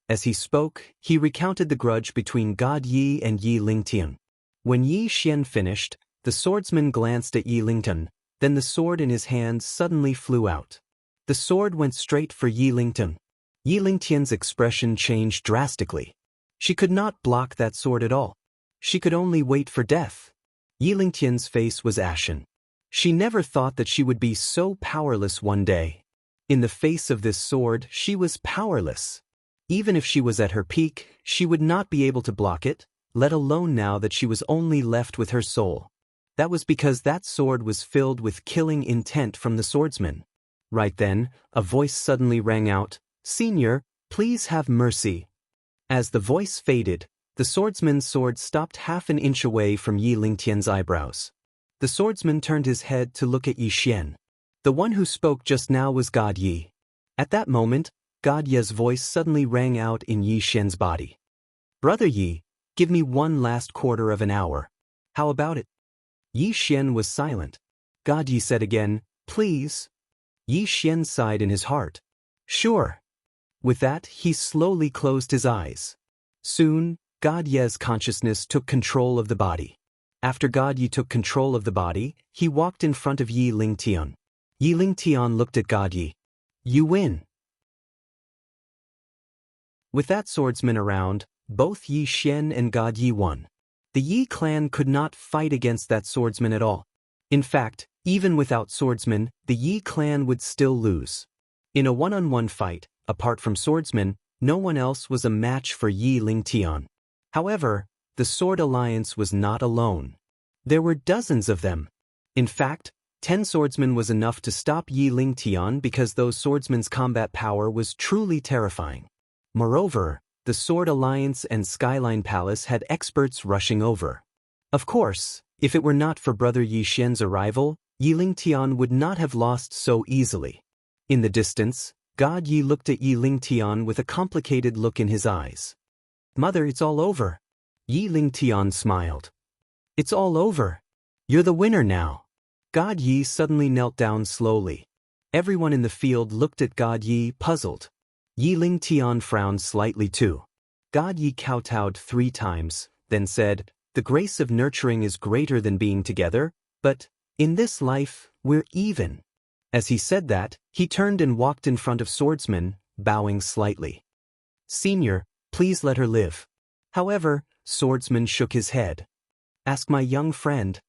As he spoke, he recounted the grudge between God Yi and Yi Lingtian. When Yi Xian finished, the swordsman glanced at Yi Lingtian, then the sword in his hand suddenly flew out. The sword went straight for Yi Lingtian. Yi Lingtian's expression changed drastically. She could not block that sword at all. She could only wait for death. Yi Lingtian's face was ashen. She never thought that she would be so powerless one day. In the face of this sword, she was powerless. Even if she was at her peak, she would not be able to block it, let alone now that she was only left with her soul. That was because that sword was filled with killing intent from the swordsman. Right then, a voice suddenly rang out, Senior, please have mercy. As the voice faded, the swordsman's sword stopped half an inch away from Yi Lingtian's eyebrows. The swordsman turned his head to look at Yi Xian. The one who spoke just now was God Yi. At that moment, God Yi's voice suddenly rang out in Yi Xian's body. Brother Yi, give me one last quarter of an hour. How about it? Yi Xian was silent. God Yi said again, Please. Yi Xian sighed in his heart. Sure. With that, he slowly closed his eyes. Soon, God Yi's consciousness took control of the body. After God Yi took control of the body, he walked in front of Yi Lingtian. Yi Lingtian looked at God Yi. You win. With that swordsman around, both Yi Xian and God Yi won. The Yi clan could not fight against that swordsman at all. In fact, even without swordsmen, the Yi clan would still lose. In a one-on-one fight, apart from swordsmen, no one else was a match for Yi Lingtian. However, the Sword Alliance was not alone. There were dozens of them. In fact, 10 swordsmen was enough to stop Yi Lingtian because those swordsmen's combat power was truly terrifying. Moreover, the Sword Alliance and Skyline Palace had experts rushing over. Of course, if it were not for Brother Yi Xian's arrival, Yi Lingtian would not have lost so easily. In the distance, God Yi looked at Yi Lingtian with a complicated look in his eyes. "Mother, it's all over." Yi Lingtian smiled. "It's all over. You're the winner now." God Yi suddenly knelt down slowly. Everyone in the field looked at God Yi, puzzled. Yi Lingtian frowned slightly too. God Yi kowtowed 3 times, then said, "The grace of nurturing is greater than being together, but in this life, we're even." As he said that, he turned and walked in front of swordsmen, bowing slightly. "Senior, please let her live." However, swordsman shook his head. "Ask my young friend."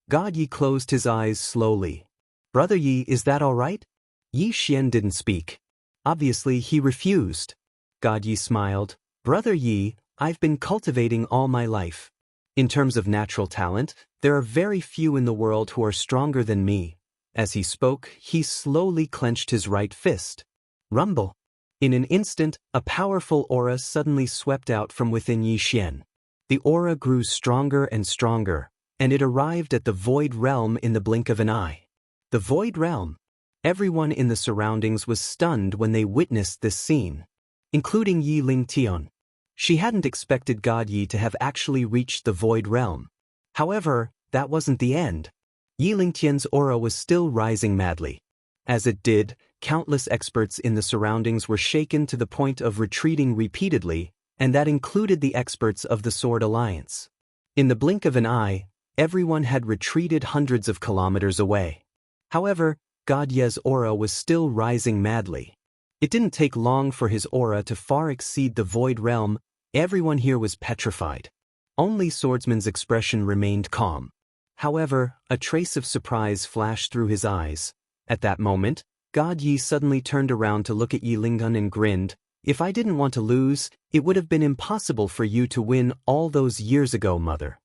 God Yi closed his eyes slowly. "Brother Yi, is that all right?" Yi Xian didn't speak. Obviously, he refused. God Yi smiled. "Brother Yi, I've been cultivating all my life. In terms of natural talent, there are very few in the world who are stronger than me." As he spoke, he slowly clenched his right fist. Rumble. In an instant, a powerful aura suddenly swept out from within Yi Xian. The aura grew stronger and stronger, and it arrived at the Void Realm in the blink of an eye. The Void Realm. Everyone in the surroundings was stunned when they witnessed this scene, including Yi Lingtian. She hadn't expected God Yi to have actually reached the Void Realm. However, that wasn't the end. Yi Lingtian's aura was still rising madly. As it did, countless experts in the surroundings were shaken to the point of retreating repeatedly, and that included the experts of the Sword Alliance. In the blink of an eye, everyone had retreated hundreds of kilometers away. However, God Ye's aura was still rising madly. It didn't take long for his aura to far exceed the Void Realm. Everyone here was petrified. Only Swordsman's expression remained calm. However, a trace of surprise flashed through his eyes. At that moment, God Yi suddenly turned around to look at Yi Lingtian and grinned. "If I didn't want to lose, it would have been impossible for you to win all those years ago, mother."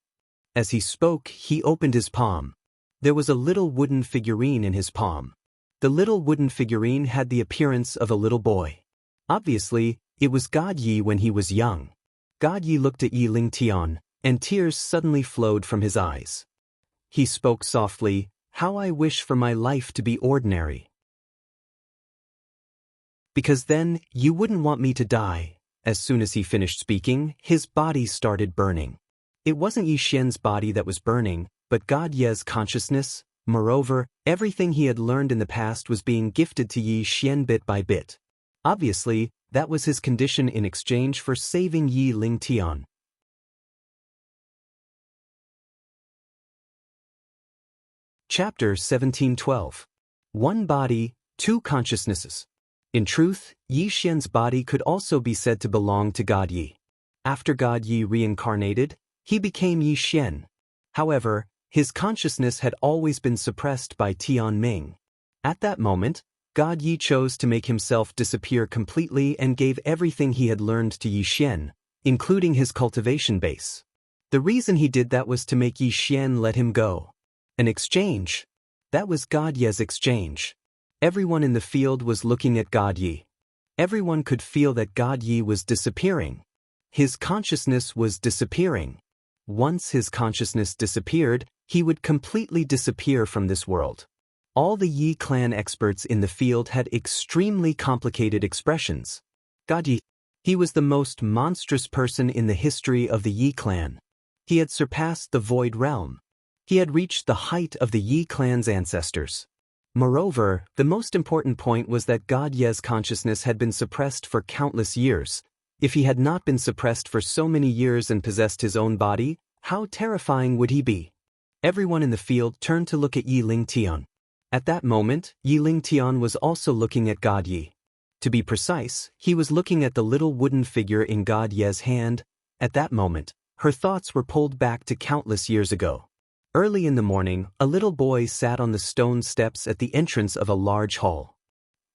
As he spoke, he opened his palm. There was a little wooden figurine in his palm. The little wooden figurine had the appearance of a little boy. Obviously, it was God Yi when he was young. God Yi looked at Yi Lingtian, and tears suddenly flowed from his eyes. He spoke softly, "How I wish for my life to be ordinary. Because then, you wouldn't want me to die." As soon as he finished speaking, his body started burning. It wasn't Yi Xian's body that was burning, but God Ye's consciousness. Moreover, everything he had learned in the past was being gifted to Yi Xian bit by bit. Obviously, that was his condition in exchange for saving Yi Lingtian. Chapter 1712. One body, two consciousnesses. In truth, Yi Xian's body could also be said to belong to God Yi. After God Yi reincarnated, he became Yi Xian. However, his consciousness had always been suppressed by Tian Ming. At that moment, God Yi chose to make himself disappear completely and gave everything he had learned to Yi Xian, including his cultivation base. The reason he did that was to make Yi Xian let him go. An exchange. That was God Ye's exchange. Everyone in the field was looking at God Yi. Everyone could feel that God Yi was disappearing. His consciousness was disappearing. Once his consciousness disappeared, he would completely disappear from this world. All the Yi clan experts in the field had extremely complicated expressions. God Yi. He was the most monstrous person in the history of the Yi clan. He had surpassed the Void Realm. He had reached the height of the Yi clan's ancestors. Moreover, the most important point was that God Ye's consciousness had been suppressed for countless years. If he had not been suppressed for so many years and possessed his own body, how terrifying would he be? Everyone in the field turned to look at Yi Lingtian. At that moment, Yi Lingtian was also looking at God Yi. To be precise, he was looking at the little wooden figure in God Ye's hand. At that moment, her thoughts were pulled back to countless years ago. Early in the morning, a little boy sat on the stone steps at the entrance of a large hall.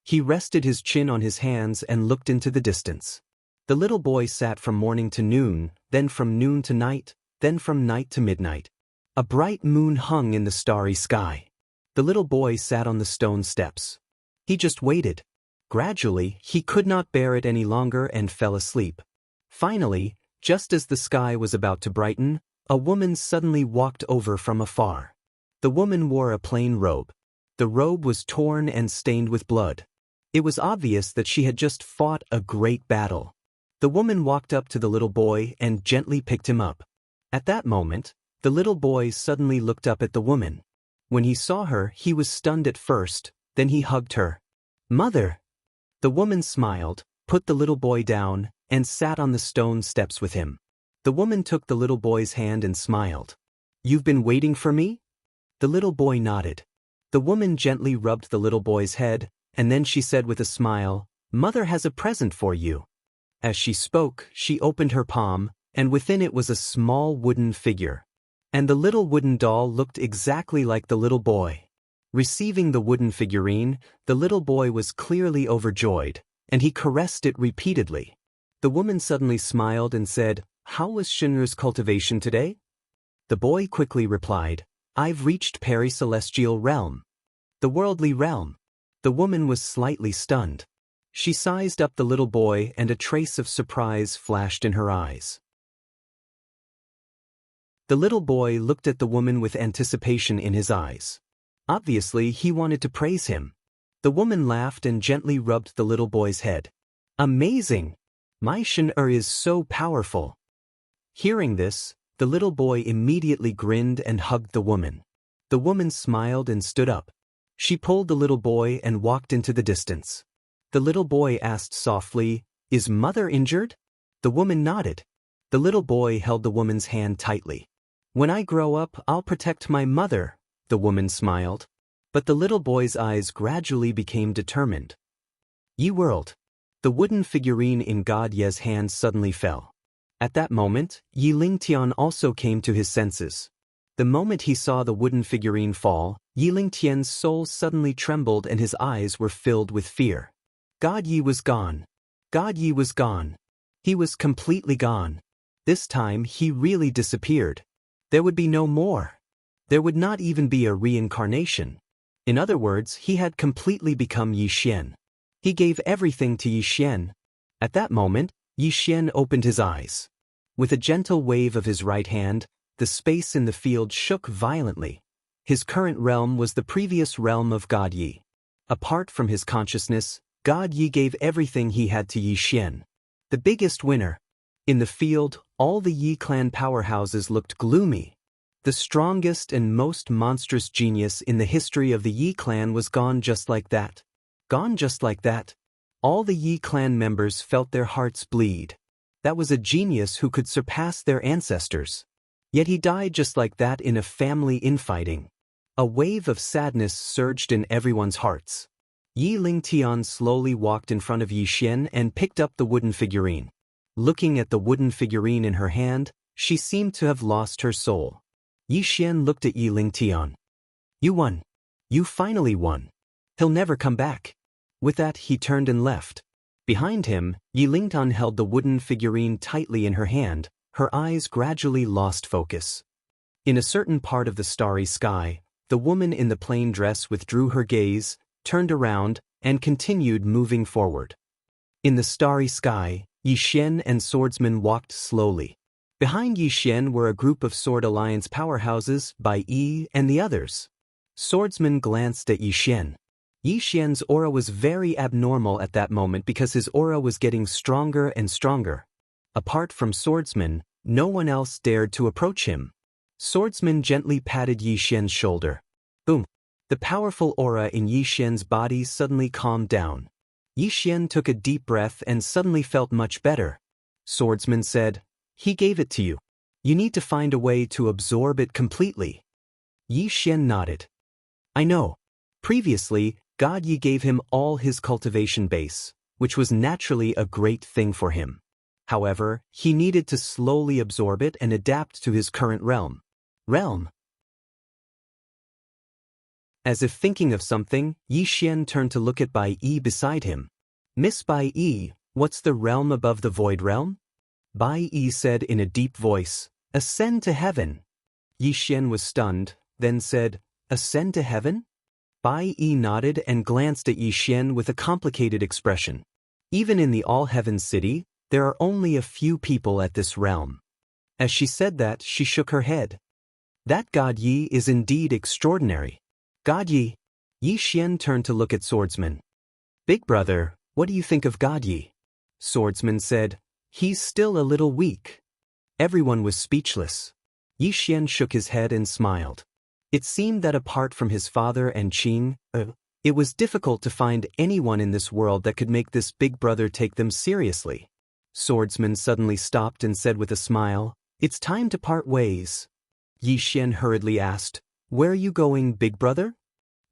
He rested his chin on his hands and looked into the distance. The little boy sat from morning to noon, then from noon to night, then from night to midnight. A bright moon hung in the starry sky. The little boy sat on the stone steps. He just waited. Gradually, he could not bear it any longer and fell asleep. Finally, just as the sky was about to brighten, a woman suddenly walked over from afar. The woman wore a plain robe. The robe was torn and stained with blood. It was obvious that she had just fought a great battle. The woman walked up to the little boy and gently picked him up. At that moment, the little boy suddenly looked up at the woman. When he saw her, he was stunned at first, then he hugged her. "Mother!" The woman smiled, put the little boy down, and sat on the stone steps with him. The woman took the little boy's hand and smiled. "You've been waiting for me?" The little boy nodded. The woman gently rubbed the little boy's head, and then she said with a smile, "Mother has a present for you." As she spoke, she opened her palm, and within it was a small wooden figure. And the little wooden doll looked exactly like the little boy. Receiving the wooden figurine, the little boy was clearly overjoyed, and he caressed it repeatedly. The woman suddenly smiled and said, "How was Shinru's cultivation today?" The boy quickly replied, "I've reached peri-celestial realm." The worldly realm. The woman was slightly stunned. She sized up the little boy and a trace of surprise flashed in her eyes. The little boy looked at the woman with anticipation in his eyes. Obviously, he wanted to praise him. The woman laughed and gently rubbed the little boy's head. "Amazing! My Shinru is so powerful." Hearing this, the little boy immediately grinned and hugged the woman. The woman smiled and stood up. She pulled the little boy and walked into the distance. The little boy asked softly, "Is Mother injured?" The woman nodded. The little boy held the woman's hand tightly. "When I grow up, I'll protect my mother," the woman smiled. But the little boy's eyes gradually became determined. "Ye world." The wooden figurine in God Ye's hand suddenly fell. At that moment, Yi Lingtian also came to his senses. The moment he saw the wooden figurine fall, Yi Lingtian's soul suddenly trembled and his eyes were filled with fear. God Yi was gone. God Yi was gone. He was completely gone. This time he really disappeared. There would be no more. There would not even be a reincarnation. In other words, he had completely become Yi Xian. He gave everything to Yi Xian. At that moment, Yi Xian opened his eyes. With a gentle wave of his right hand, the space in the field shook violently. His current realm was the previous realm of God Yi. Apart from his consciousness, God Yi gave everything he had to Yi Xian. The biggest winner. In the field, all the Yi clan powerhouses looked gloomy. The strongest and most monstrous genius in the history of the Yi clan was gone just like that. Gone just like that. All the Yi clan members felt their hearts bleed. That was a genius who could surpass their ancestors. Yet he died just like that in a family infighting. A wave of sadness surged in everyone's hearts. Yi Lingtian slowly walked in front of Yi Xian and picked up the wooden figurine. Looking at the wooden figurine in her hand, she seemed to have lost her soul. Yi Xian looked at Yi Lingtian. "You won. You finally won. He'll never come back." With that, he turned and left. Behind him, Yi Lingtian held the wooden figurine tightly in her hand. Her eyes gradually lost focus. In a certain part of the starry sky, the woman in the plain dress withdrew her gaze, turned around, and continued moving forward. In the starry sky, Yi Xian and swordsmen walked slowly. Behind Yi Xian were a group of Sword Alliance powerhouses, Bai Yi and the others. Swordsmen glanced at Yi Xian. Yi Xian's aura was very abnormal at that moment because his aura was getting stronger and stronger. Apart from swordsmen, no one else dared to approach him. Swordsman gently patted Yi Xian's shoulder. Boom! The powerful aura in Yi Xian's body suddenly calmed down. Yi Xian took a deep breath and suddenly felt much better. Swordsman said, "He gave it to you. You need to find a way to absorb it completely." Yi Xian nodded. "I know. Previously, God Yi gave him all his cultivation base, which was naturally a great thing for him. However, he needed to slowly absorb it and adapt to his current realm. As if thinking of something, Yi Xian turned to look at Bai Yi beside him. "Miss Bai Yi, what's the realm above the void realm?" Bai Yi said in a deep voice, "Ascend to heaven." Yi Xian was stunned, then said, "Ascend to heaven?" Bai Yi nodded and glanced at Yi Xian with a complicated expression. Even in the All-Heaven City, there are only a few people at this realm. As she said that, she shook her head. That God Yi is indeed extraordinary. God Yi. Yi Xian turned to look at Swordsman. Big brother, what do you think of God Yi? Swordsman said, he's still a little weak. Everyone was speechless. Yi Xian shook his head and smiled. It seemed that apart from his father and Qing, it was difficult to find anyone in this world that could make this big brother take them seriously. Swordsman suddenly stopped and said with a smile, it's time to part ways. Yi Xian hurriedly asked, where are you going, big brother?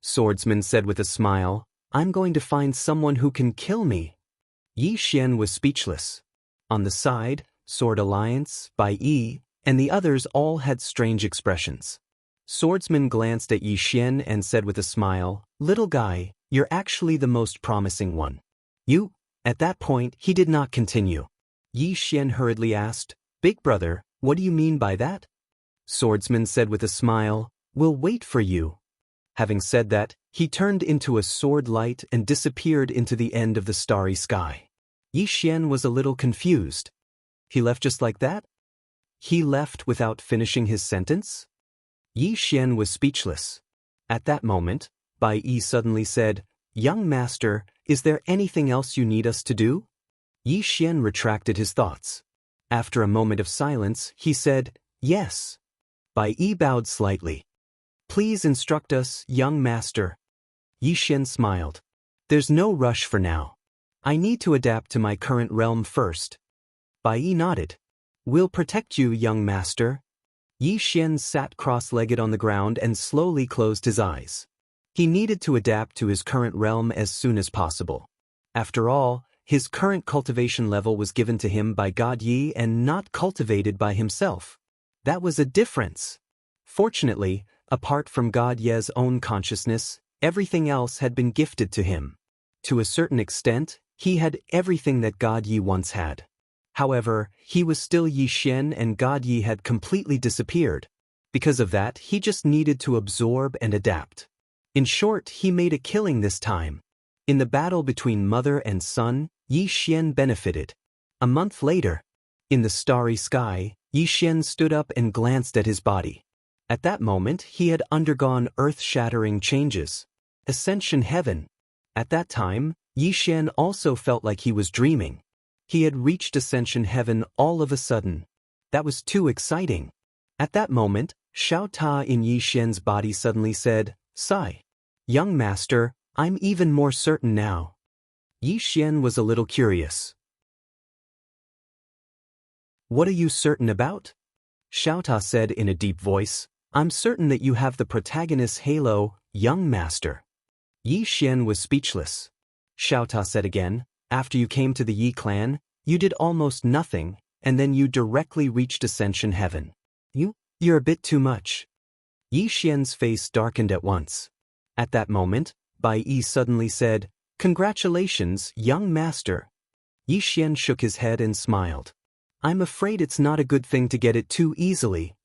Swordsman said with a smile, I'm going to find someone who can kill me. Yi Xian was speechless. On the side, Sword Alliance, Bai Yi, and the others all had strange expressions. Swordsman glanced at Yi Xian and said with a smile, little guy, you're actually the most promising one. You? At that point, he did not continue. Yi Xian hurriedly asked, big brother, what do you mean by that? Swordsman said with a smile, we'll wait for you. Having said that, he turned into a sword light and disappeared into the end of the starry sky. Yi Xian was a little confused. He left just like that? He left without finishing his sentence? Yi Xian was speechless. At that moment, Bai Yi suddenly said, young master, is there anything else you need us to do? Yi Xian retracted his thoughts. After a moment of silence, he said, yes. Bai Yi bowed slightly. Please instruct us, young master. Yi Xian smiled. There's no rush for now. I need to adapt to my current realm first. Bai Yi nodded. We'll protect you, young master. Yi Xian sat cross-legged on the ground and slowly closed his eyes. He needed to adapt to his current realm as soon as possible. After all, his current cultivation level was given to him by God Yi and not cultivated by himself. That was a difference. Fortunately, apart from God Ye's own consciousness, everything else had been gifted to him. To a certain extent, he had everything that God Yi once had. However, he was still Yi Xian and God Yi had completely disappeared. Because of that, he just needed to absorb and adapt. In short, he made a killing this time. In the battle between mother and son, Yi Xian benefited. A month later, in the starry sky, Yi Xian stood up and glanced at his body. At that moment, he had undergone earth-shattering changes. Ascension heaven. At that time, Yi Xian also felt like he was dreaming. He had reached Ascension heaven all of a sudden. That was too exciting. At that moment, Xiao Ta in Yi Xian's body suddenly said, sigh. Young master, I'm even more certain now. Yi Xian was a little curious. What are you certain about? Xiao Ta said in a deep voice, I'm certain that you have the protagonist's halo, young master. Yi Xian was speechless. Xiao Ta said again, after you came to the Yi clan, you did almost nothing, and then you directly reached Ascension heaven. You're a bit too much. Yi Xian's face darkened at once. At that moment, Bai Yi suddenly said, congratulations, young master. Yi Xian shook his head and smiled. I'm afraid it's not a good thing to get it too easily.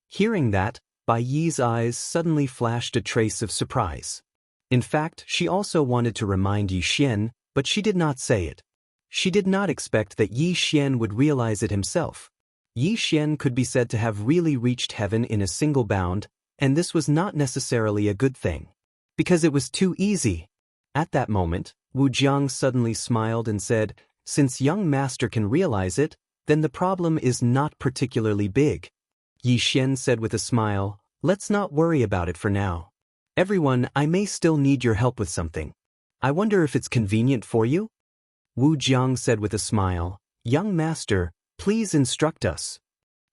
Hearing that, Bai Yi's eyes suddenly flashed a trace of surprise. In fact, she also wanted to remind Yi Xian, but she did not say it. She did not expect that Yi Xian would realize it himself. Yi Xian could be said to have really reached heaven in a single bound, and this was not necessarily a good thing. Because it was too easy. At that moment, Wu Jiang suddenly smiled and said, since young master can realize it, then the problem is not particularly big. Yi Xian said with a smile, let's not worry about it for now. Everyone, I may still need your help with something. I wonder if it's convenient for you? Wu Jiang said with a smile, young master, please instruct us.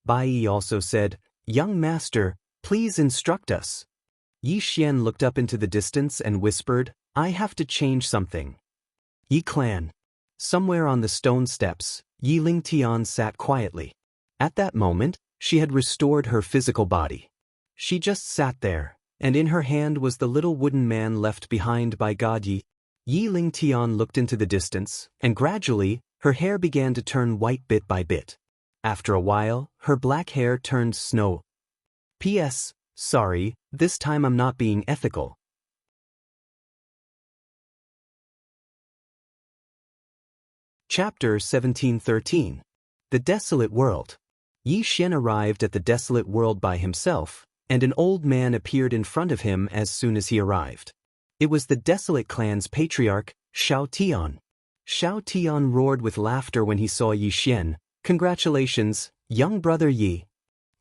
Bai Yi also said, young master, please instruct us. Yi Xian looked up into the distance and whispered, I have to change something. Yi clan. Somewhere on the stone steps, Yi Lingtian sat quietly. At that moment, she had restored her physical body. She just sat there, and in her hand was the little wooden man left behind by God Yi. Yi Lingtian looked into the distance, and gradually, her hair began to turn white bit by bit. After a while, her black hair turned snow. P.S. Sorry, this time I'm not being ethical. Chapter 1713. The Desolate World. Yi Xian arrived at the desolate world by himself, and an old man appeared in front of him as soon as he arrived. It was the desolate clan's patriarch, Xiao Tian. Xiao Tian roared with laughter when he saw Yi Xian. "Congratulations, young brother Yi."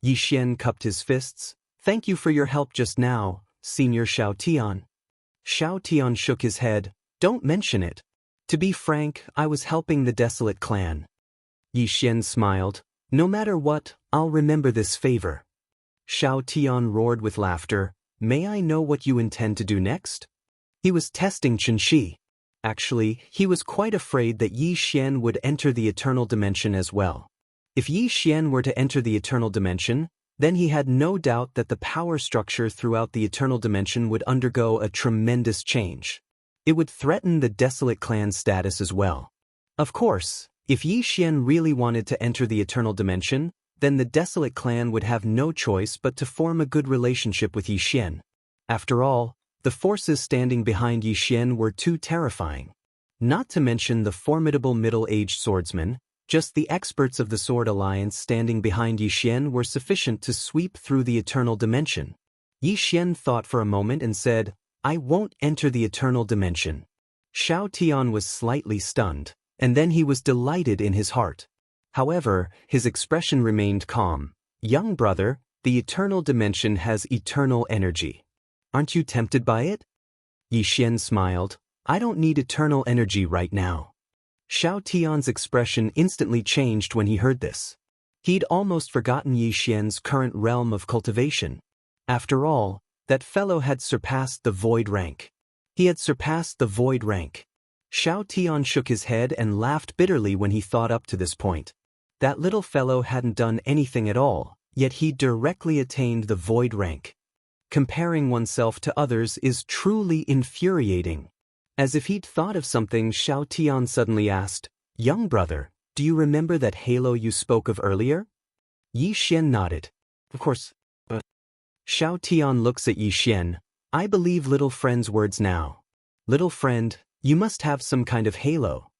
Yi Xian cupped his fists. "Thank you for your help just now, Senior Xiao Tian." Xiao Tian shook his head. "Don't mention it. To be frank, I was helping the desolate clan." Yi Xian smiled. "No matter what, I'll remember this favor." Xiao Tian roared with laughter. "May I know what you intend to do next?" He was testing Qianxi. Actually, he was quite afraid that Yi Xian would enter the eternal dimension as well. If Yi Xian were to enter the eternal dimension, then he had no doubt that the power structure throughout the eternal dimension would undergo a tremendous change. It would threaten the desolate clan's status as well. Of course, if Yi Xian really wanted to enter the eternal dimension, then the desolate clan would have no choice but to form a good relationship with Yi Xian. After all, the forces standing behind Yi Xian were too terrifying. Not to mention the formidable middle-aged swordsmen, just the experts of the Sword Alliance standing behind Yi Xian were sufficient to sweep through the eternal dimension. Yi Xian thought for a moment and said, "I won't enter the eternal dimension." Xiao Tian was slightly stunned, and then he was delighted in his heart. However, his expression remained calm. "Young brother, the eternal dimension has eternal energy. Aren't you tempted by it?" Yi Xian smiled. "I don't need eternal energy right now." Xiao Tian's expression instantly changed when he heard this. He'd almost forgotten Yi Xian's current realm of cultivation. After all, that fellow had surpassed the void rank. He had surpassed the void rank. Xiao Tian shook his head and laughed bitterly when he thought up to this point. That little fellow hadn't done anything at all, yet he directly attained the void rank. Comparing oneself to others is truly infuriating. As if he'd thought of something, Xiao Tian suddenly asked, "Young brother, do you remember that halo you spoke of earlier?" Yi Xian nodded. "Of course, but..." Xiao Tian looks at Yi Xian. "I believe little friend's words now. Little friend, you must have some kind of halo."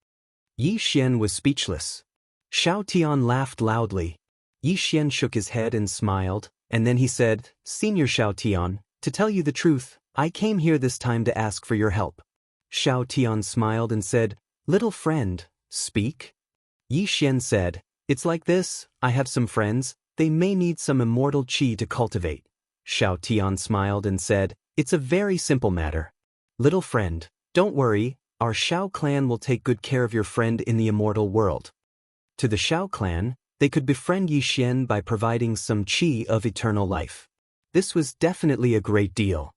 Yi Xian was speechless. Xiao Tian laughed loudly. Yi Xian shook his head and smiled, and then he said, "Senior Xiao Tian, to tell you the truth, I came here this time to ask for your help." Xiao Tian smiled and said, "Little friend, speak." Yi Xian said, "It's like this, I have some friends, they may need some immortal qi to cultivate." Xiao Tian smiled and said, "It's a very simple matter. Little friend, don't worry, our Xiao clan will take good care of your friend in the immortal world." To the Xiao clan, they could befriend Yi Xian by providing some qi of eternal life. This was definitely a great deal.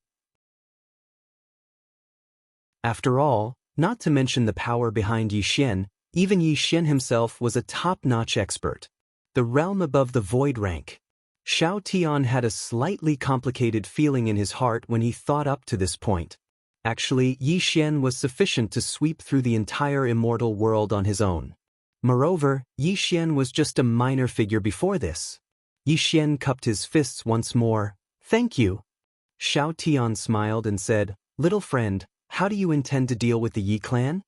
After all, not to mention the power behind Yi Xian, even Yi Xian himself was a top-notch expert. The realm above the void rank. Xiao Tian had a slightly complicated feeling in his heart when he thought up to this point. Actually, Yi Xian was sufficient to sweep through the entire immortal world on his own. Moreover, Yi Xian was just a minor figure before this. Yi Xian cupped his fists once more. "Thank you." Xiao Tian smiled and said, "Little friend, how do you intend to deal with the Yi clan?"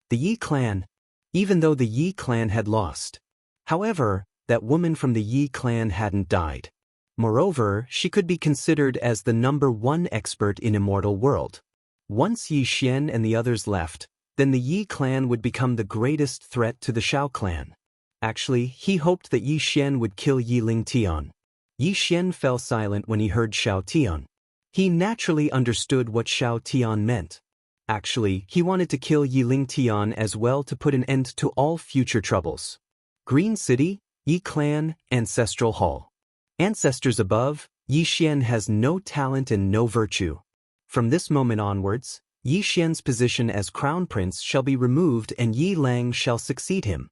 The Yi clan. Even though the Yi clan had lost. However, that woman from the Yi clan hadn't died. Moreover, she could be considered as the #1 expert in Immortal World. Once Yi Xian and the others left, then the Yi clan would become the greatest threat to the Xiao clan. Actually, he hoped that Yi Xian would kill Yi Ling Tian. Yi Xian fell silent when he heard Xiao Tian. He naturally understood what Xiao Tian meant. Actually, he wanted to kill Yi Ling Tian as well to put an end to all future troubles. Green City, Yi Clan, Ancestral Hall. Ancestors above, Yi Xian has no talent and no virtue. From this moment onwards, Yi Xian's position as crown prince shall be removed and Yi Lang shall succeed him.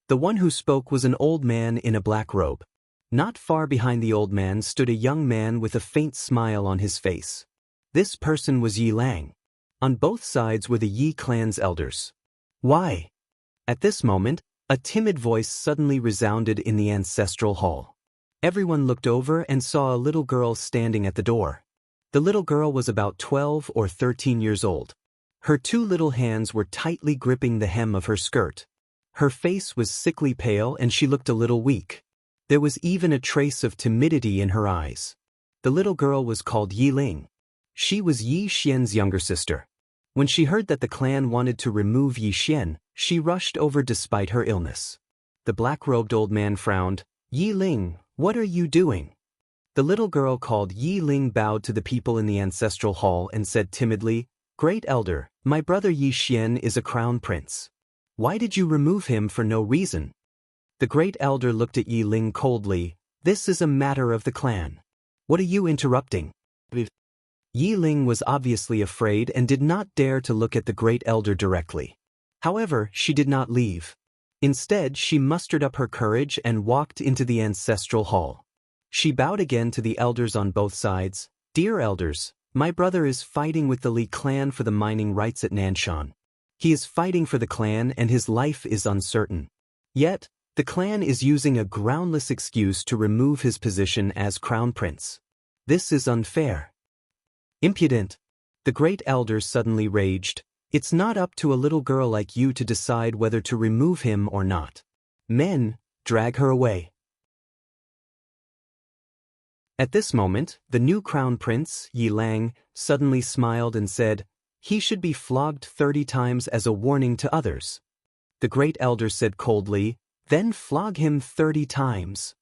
The one who spoke was an old man in a black robe. Not far behind the old man stood a young man with a faint smile on his face. This person was Yi Lang. On both sides were the Yi clan's elders. "Why?" At this moment, a timid voice suddenly resounded in the ancestral hall. Everyone looked over and saw a little girl standing at the door. The little girl was about 12 or 13 years old. Her two little hands were tightly gripping the hem of her skirt. Her face was sickly pale and she looked a little weak. There was even a trace of timidity in her eyes. The little girl was called Yi Ling. She was Yi Xian's younger sister. When she heard that the clan wanted to remove Yi Xian, she rushed over despite her illness. The black-robed old man frowned. "Yi Ling, what are you doing?" The little girl called Yi Ling bowed to the people in the ancestral hall and said timidly, "Great Elder, my brother Yi Xian is a crown prince. Why did you remove him for no reason?" The Great Elder looked at Yi Ling coldly. "This is a matter of the clan. What are you interrupting?" Yi Ling was obviously afraid and did not dare to look at the Great Elder directly. However, she did not leave. Instead, she mustered up her courage and walked into the ancestral hall. She bowed again to the elders on both sides. "Dear elders, my brother is fighting with the Li clan for the mining rights at Nanshan. He is fighting for the clan and his life is uncertain. Yet, the clan is using a groundless excuse to remove his position as crown prince. This is unfair." "Impudent!" The Great Elder suddenly raged. "It's not up to a little girl like you to decide whether to remove him or not. Men, drag her away." At this moment, the new crown prince, Yi Lang, suddenly smiled and said, "He should be flogged 30 times as a warning to others." The Great Elder said coldly, "Then flog him 30 times.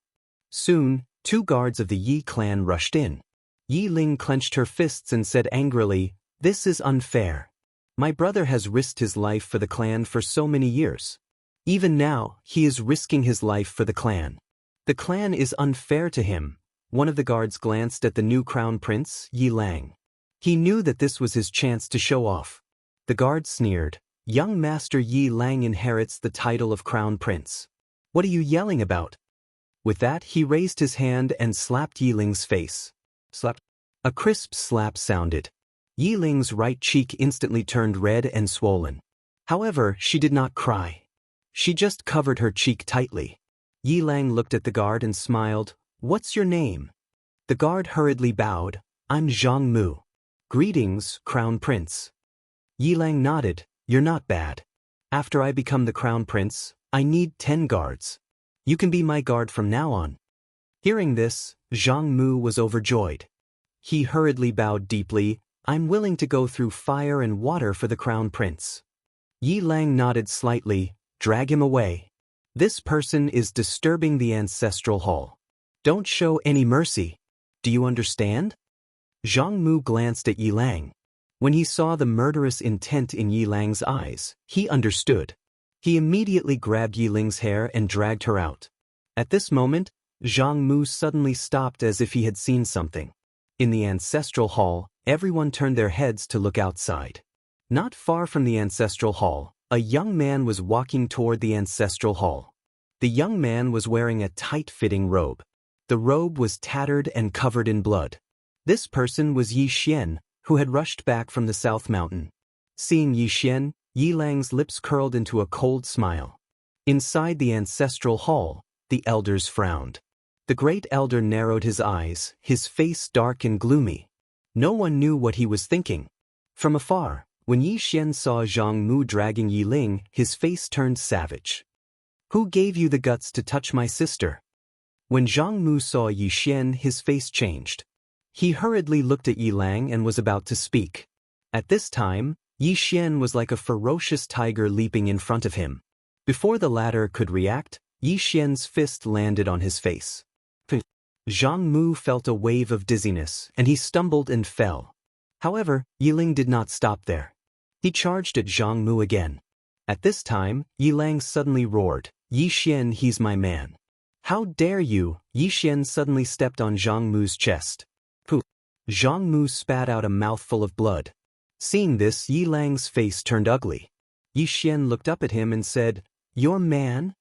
Soon, 2 guards of the Yi clan rushed in. Yi Ling clenched her fists and said angrily, "This is unfair. My brother has risked his life for the clan for so many years. Even now, he is risking his life for the clan. The clan is unfair to him." One of the guards glanced at the new crown prince, Yi Lang. He knew that this was his chance to show off. The guard sneered, "Young Master Yi Lang inherits the title of crown prince. What are you yelling about?" With that, he raised his hand and slapped Yi Ling's face. Slap. A crisp slap sounded. Yi Ling's right cheek instantly turned red and swollen. However, she did not cry. She just covered her cheek tightly. Yi Lang looked at the guard and smiled. "What's your name?" The guard hurriedly bowed. "I'm Zhang Mu." "Greetings, Crown Prince." Yi Lang nodded. "You're not bad. After I become the Crown Prince, I need 10 guards. You can be my guard from now on." Hearing this, Zhang Mu was overjoyed. He hurriedly bowed deeply. "I'm willing to go through fire and water for the Crown Prince." Yi Lang nodded slightly. "Drag him away. This person is disturbing the ancestral hall. Don't show any mercy. Do you understand?" Zhang Mu glanced at Yi Lang. When he saw the murderous intent in Yi Lang's eyes, he understood. He immediately grabbed Yi Ling's hair and dragged her out. At this moment, Zhang Mu suddenly stopped as if he had seen something. In the ancestral hall, everyone turned their heads to look outside. Not far from the ancestral hall, a young man was walking toward the ancestral hall. The young man was wearing a tight-fitting robe. The robe was tattered and covered in blood. This person was Yi Xian, who had rushed back from the South Mountain. Seeing Yi Xian, Yi Lang's lips curled into a cold smile. Inside the ancestral hall, the elders frowned. The Great Elder narrowed his eyes, his face dark and gloomy. No one knew what he was thinking. From afar, when Yi Xian saw Zhang Mu dragging Yi Ling, his face turned savage. "Who gave you the guts to touch my sister?" When Zhang Mu saw Yi Xian, his face changed. He hurriedly looked at Yi Lang and was about to speak. At this time, Yi Xian was like a ferocious tiger leaping in front of him. Before the latter could react, Yi Xian's fist landed on his face. Zhang Mu felt a wave of dizziness, and he stumbled and fell. However, Yi Ling did not stop there. He charged at Zhang Mu again. At this time, Yi Lang suddenly roared, "Yi Xian, he's my man. How dare you?" Yi Xian suddenly stepped on Zhang Mu's chest. Pooh! Zhang Mu spat out a mouthful of blood. Seeing this, Yi Lang's face turned ugly. Yi Xian looked up at him and said, "Your man?"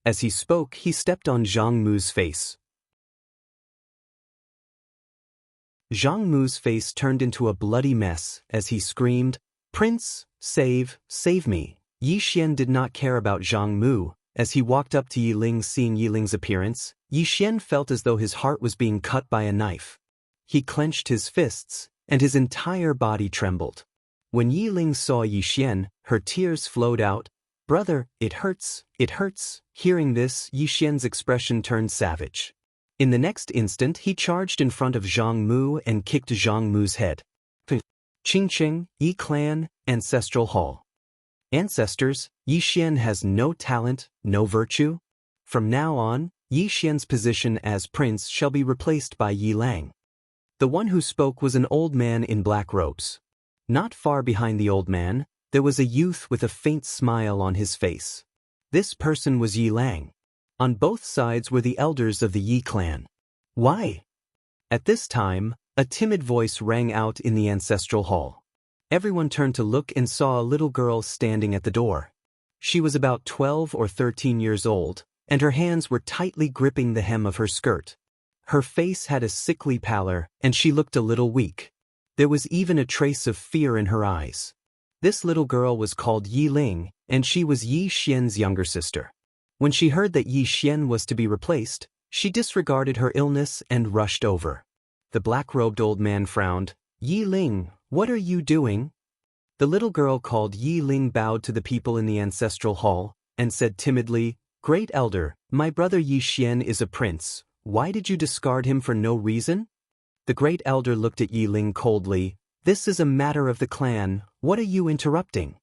As he spoke, he stepped on Zhang Mu's face. Zhang Mu's face turned into a bloody mess as he screamed, "Prince, save me." Yi Xian did not care about Zhang Mu. As he walked up to Yi Ling, seeing Yi Ling's appearance, Yi Xian felt as though his heart was being cut by a knife. He clenched his fists, and his entire body trembled. When Yi Ling saw Yi Xian, her tears flowed out. Brother, it hurts, it hurts. Hearing this, Yi Xian's expression turned savage. In the next instant he charged in front of Zhang Mu and kicked Zhang Mu's head. Qingqing, Yi Clan, Ancestral Hall. Ancestors, Yi Xian has no talent, no virtue. From now on, Yi Xian's position as prince shall be replaced by Yi Lang. The one who spoke was an old man in black robes. Not far behind the old man, there was a youth with a faint smile on his face. This person was Yi Lang. On both sides were the elders of the Yi clan. Why? At this time, a timid voice rang out in the ancestral hall. Everyone turned to look and saw a little girl standing at the door. She was about 12 or 13 years old, and her hands were tightly gripping the hem of her skirt. Her face had a sickly pallor, and she looked a little weak. There was even a trace of fear in her eyes. This little girl was called Yi Ling, and she was Yi Xian's younger sister. When she heard that Yi Xian was to be replaced, she disregarded her illness and rushed over. The black-robed old man frowned. Yi Ling, what are you doing? The little girl called Yi Ling bowed to the people in the ancestral hall, and said timidly, Great Elder, my brother Yi Xian is a prince. Why did you discard him for no reason? The great elder looked at Yi Ling coldly. This is a matter of the clan, what are you interrupting?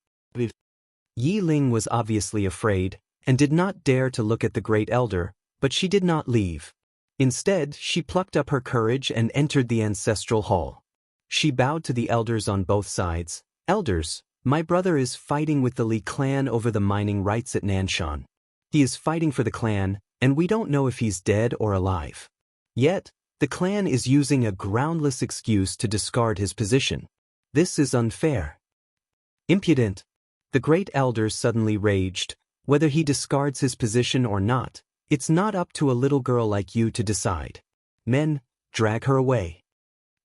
Yi Ling was obviously afraid, and did not dare to look at the great elder, but she did not leave. Instead, she plucked up her courage and entered the ancestral hall. She bowed to the elders on both sides. Elders, my brother is fighting with the Li clan over the mining rights at Nanshan. He is fighting for the clan, and we don't know if he's dead or alive. Yet, the clan is using a groundless excuse to discard his position. This is unfair. Impudent. The great elder suddenly raged. Whether he discards his position or not, it's not up to a little girl like you to decide. Men, drag her away.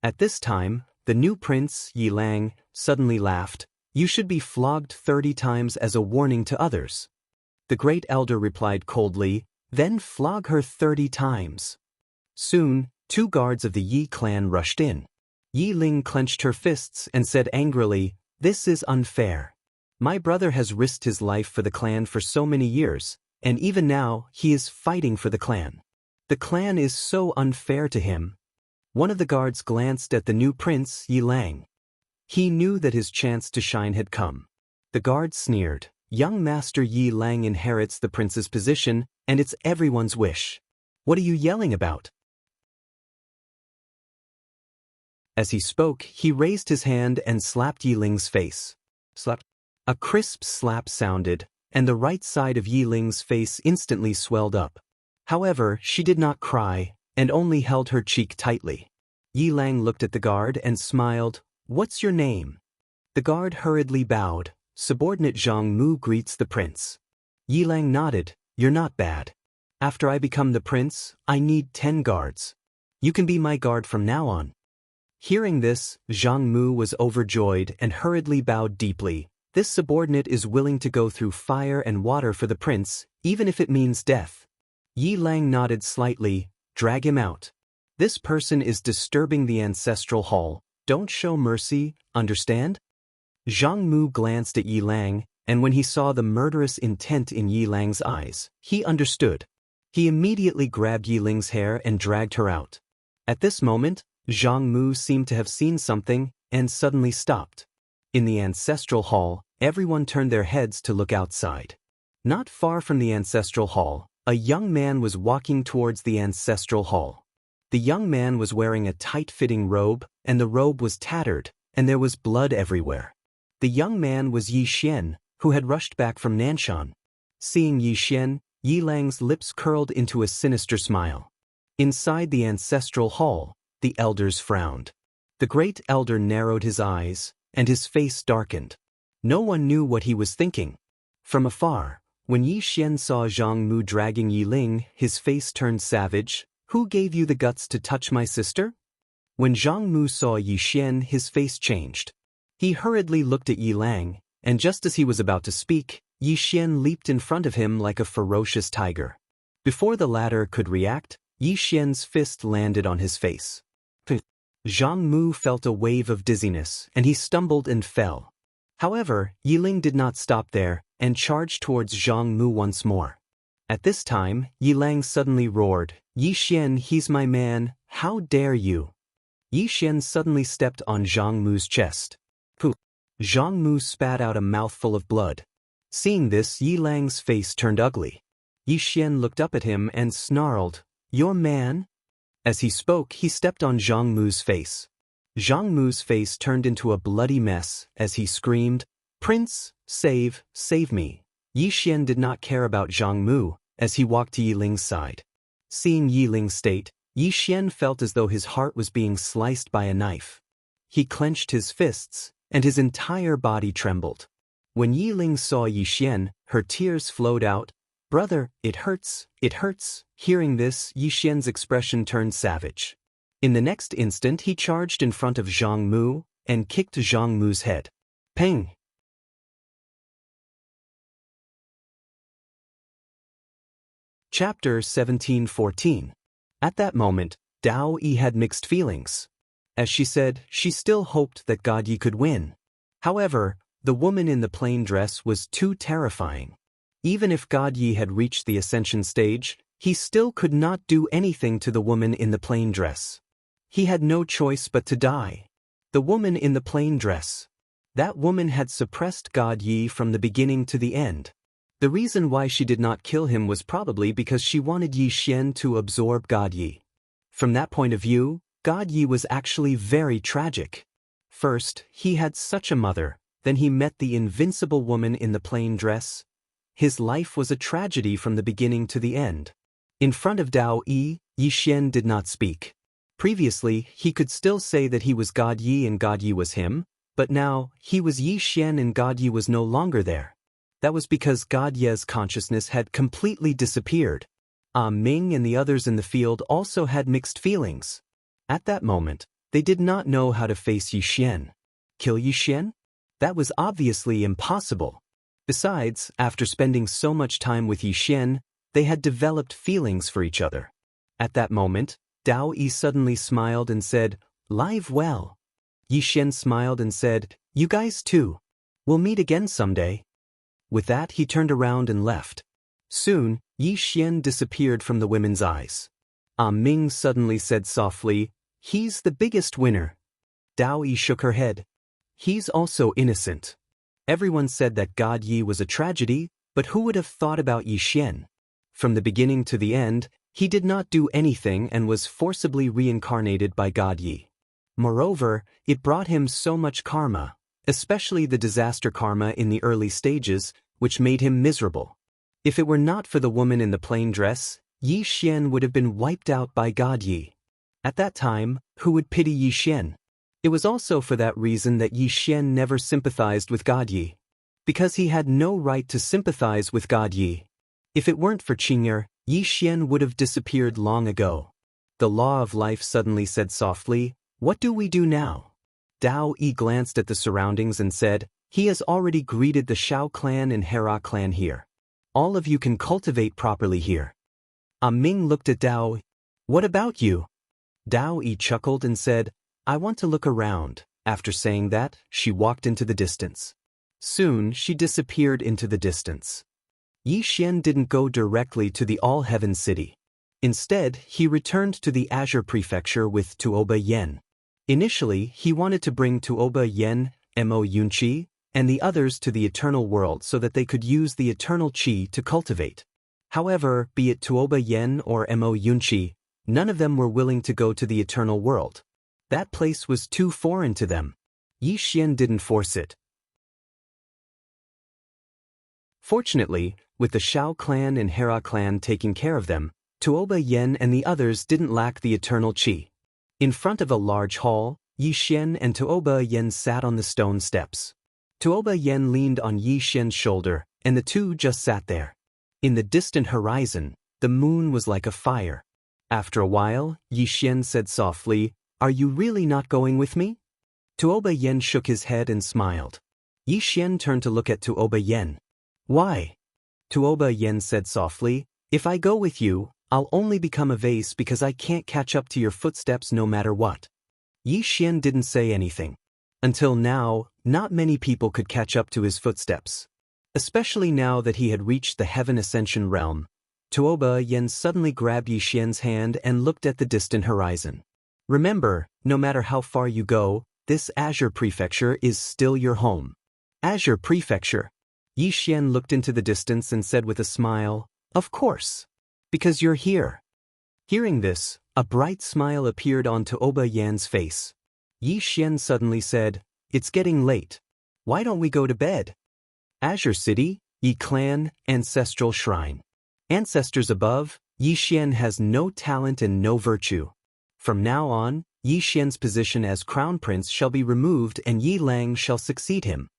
At this time, the new prince, Yi Lang, suddenly laughed. You should be flogged 30 times as a warning to others. The great elder replied coldly, Then flog her 30 times. Soon, 2 guards of the Yi clan rushed in. Yi Ling clenched her fists and said angrily, This is unfair. My brother has risked his life for the clan for so many years, and even now he is fighting for the clan. The clan is so unfair to him. One of the guards glanced at the new prince, Yi Lang. He knew that his chance to shine had come. The guard sneered, Young Master Yi Lang inherits the prince's position, and it's everyone's wish. What are you yelling about? As he spoke, he raised his hand and slapped Yi Ling's face. Slap. A crisp slap sounded, and the right side of Yi Ling's face instantly swelled up. However, she did not cry, and only held her cheek tightly. Yi Lang looked at the guard and smiled, What's your name? The guard hurriedly bowed. Subordinate Zhang Mu greets the prince. Yi Lang nodded, You're not bad. After I become the prince, I need 10 guards. You can be my guard from now on. Hearing this, Zhang Mu was overjoyed and hurriedly bowed deeply. This subordinate is willing to go through fire and water for the prince, even if it means death. Yi Lang nodded slightly, Drag him out. This person is disturbing the ancestral hall. Don't show mercy, understand? Zhang Mu glanced at Yi Lang, and when he saw the murderous intent in Yi Lang's eyes, he understood. He immediately grabbed Yi Ling's hair and dragged her out. At this moment, Zhang Mu seemed to have seen something, and suddenly stopped. In the ancestral hall, everyone turned their heads to look outside. Not far from the ancestral hall, a young man was walking towards the ancestral hall. The young man was wearing a tight-fitting robe, and the robe was tattered, and there was blood everywhere. The young man was Yi Xian, who had rushed back from Nanshan. Seeing Yi Xian, Yi Lang's lips curled into a sinister smile. Inside the ancestral hall, the elders frowned. The great elder narrowed his eyes, and his face darkened. No one knew what he was thinking. From afar, when Yi Xian saw Zhang Mu dragging Yi Ling, his face turned savage. Who gave you the guts to touch my sister? When Zhang Mu saw Yi Xian, his face changed. He hurriedly looked at Yi Lang, and just as he was about to speak, Yi Xian leaped in front of him like a ferocious tiger. Before the latter could react, Yi Xian's fist landed on his face. Zhang Mu felt a wave of dizziness, and he stumbled and fell. However, Yiling did not stop there, and charged towards Zhang Mu once more. At this time, Yilang suddenly roared, "Yi Xian, he's my man, how dare you!" Yi Xian suddenly stepped on Zhang Mu's chest. Pooh! Zhang Mu spat out a mouthful of blood. Seeing this, Yilang's face turned ugly. Yi Xian looked up at him and snarled, "Your man?" As he spoke, he stepped on Zhang Mu's face. Zhang Mu's face turned into a bloody mess as he screamed, "Prince, save me." Yi Xian did not care about Zhang Mu as he walked to Yiling's side. Seeing Yiling's state, Yi Xian felt as though his heart was being sliced by a knife. He clenched his fists, and his entire body trembled. When Yiling saw Yi Xian, her tears flowed out. "Brother, it hurts, it hurts." Hearing this, Yi Xian's expression turned savage. In the next instant he charged in front of Zhang Mu and kicked Zhang Mu's head. Peng! Chapter 17:14. At that moment, Dao Yi had mixed feelings. As she said, she still hoped that God Yi could win. However, the woman in the plain dress was too terrifying. Even if God Yi had reached the ascension stage, he still could not do anything to the woman in the plain dress. He had no choice but to die. The woman in the plain dress. That woman had suppressed God Yi from the beginning to the end. The reason why she did not kill him was probably because she wanted Yi Xian to absorb God Yi. From that point of view, God Yi was actually very tragic. First, he had such a mother, then he met the invincible woman in the plain dress. His life was a tragedy from the beginning to the end. In front of Dao Yi, Yi Xian did not speak. Previously, he could still say that he was God Yi and God Yi was him, but now, he was Yi Xian and God Yi was no longer there. That was because God Ye's consciousness had completely disappeared. Ming and the others in the field also had mixed feelings. At that moment, they did not know how to face Yi Xian. Kill Yi Xian? That was obviously impossible. Besides, after spending so much time with Yi Xian, they had developed feelings for each other. At that moment, Dao Yi suddenly smiled and said, "Live well." Yi Xian smiled and said, "You guys too. We'll meet again someday." With that, he turned around and left. Soon, Yi Xian disappeared from the women's eyes. Ming suddenly said softly, "He's the biggest winner." Dao Yi shook her head. "He's also innocent." Everyone said that God Yi was a tragedy, but who would have thought about Yi Xian? From the beginning to the end, he did not do anything and was forcibly reincarnated by God Yi. Moreover, it brought him so much karma, especially the disaster karma in the early stages, which made him miserable. If it were not for the woman in the plain dress, Yi Xian would have been wiped out by God Yi. At that time, who would pity Yi Xian? It was also for that reason that Yi Xian never sympathized with God Yi. Because he had no right to sympathize with God Yi. If it weren't for Qing'er, Yi Xian would have disappeared long ago. The law of life suddenly said softly, "What do we do now?" Dao Yi glanced at the surroundings and said, "He has already greeted the Shao clan and Hera clan here. All of you can cultivate properly here." Ming looked at Dao. "What about you?" Dao Yi chuckled and said, "I want to look around." After saying that, she walked into the distance. Soon, she disappeared into the distance. Yi Xian didn't go directly to the All-Heaven City. Instead, he returned to the Azure Prefecture with Tuoba Yen. Initially, he wanted to bring Tuoba Yen, Mo Yunqi, and the others to the Eternal World so that they could use the Eternal Qi to cultivate. However, be it Tuoba Yen or Mo Yunqi, none of them were willing to go to the Eternal World. That place was too foreign to them. Yi Xian didn't force it. Fortunately, with the Shao clan and Hera clan taking care of them, Tuoba Yen and the others didn't lack the Eternal Qi. In front of a large hall, Yi Xian and Tuoba Yen sat on the stone steps. Tuoba Yen leaned on Yi Xian's shoulder, and the two just sat there. In the distant horizon, the moon was like a fire. After a while, Yi Xian said softly, "Are you really not going with me?" Tuoba Yen shook his head and smiled. Yi Xian turned to look at Tuoba Yen. "Why?" Tuoba Yen said softly, "If I go with you, I'll only become a vase because I can't catch up to your footsteps no matter what." Yi Xian didn't say anything. Until now, not many people could catch up to his footsteps. Especially now that he had reached the Heaven Ascension realm. Tuoba Yen suddenly grabbed Yi Xian's hand and looked at the distant horizon. Remember, no matter how far you go, this Azure Prefecture is still your home. Azure Prefecture. Yi Xian looked into the distance and said with a smile, "Of course. Because you're here." Hearing this, a bright smile appeared on Tuoba Yan's face. Yi Xian suddenly said, "It's getting late. Why don't we go to bed?" Azure City, Yi Clan, Ancestral Shrine. Ancestors above, Yi Xian has no talent and no virtue. From now on, Yi Xian's position as Crown Prince shall be removed and Yi Lang shall succeed him.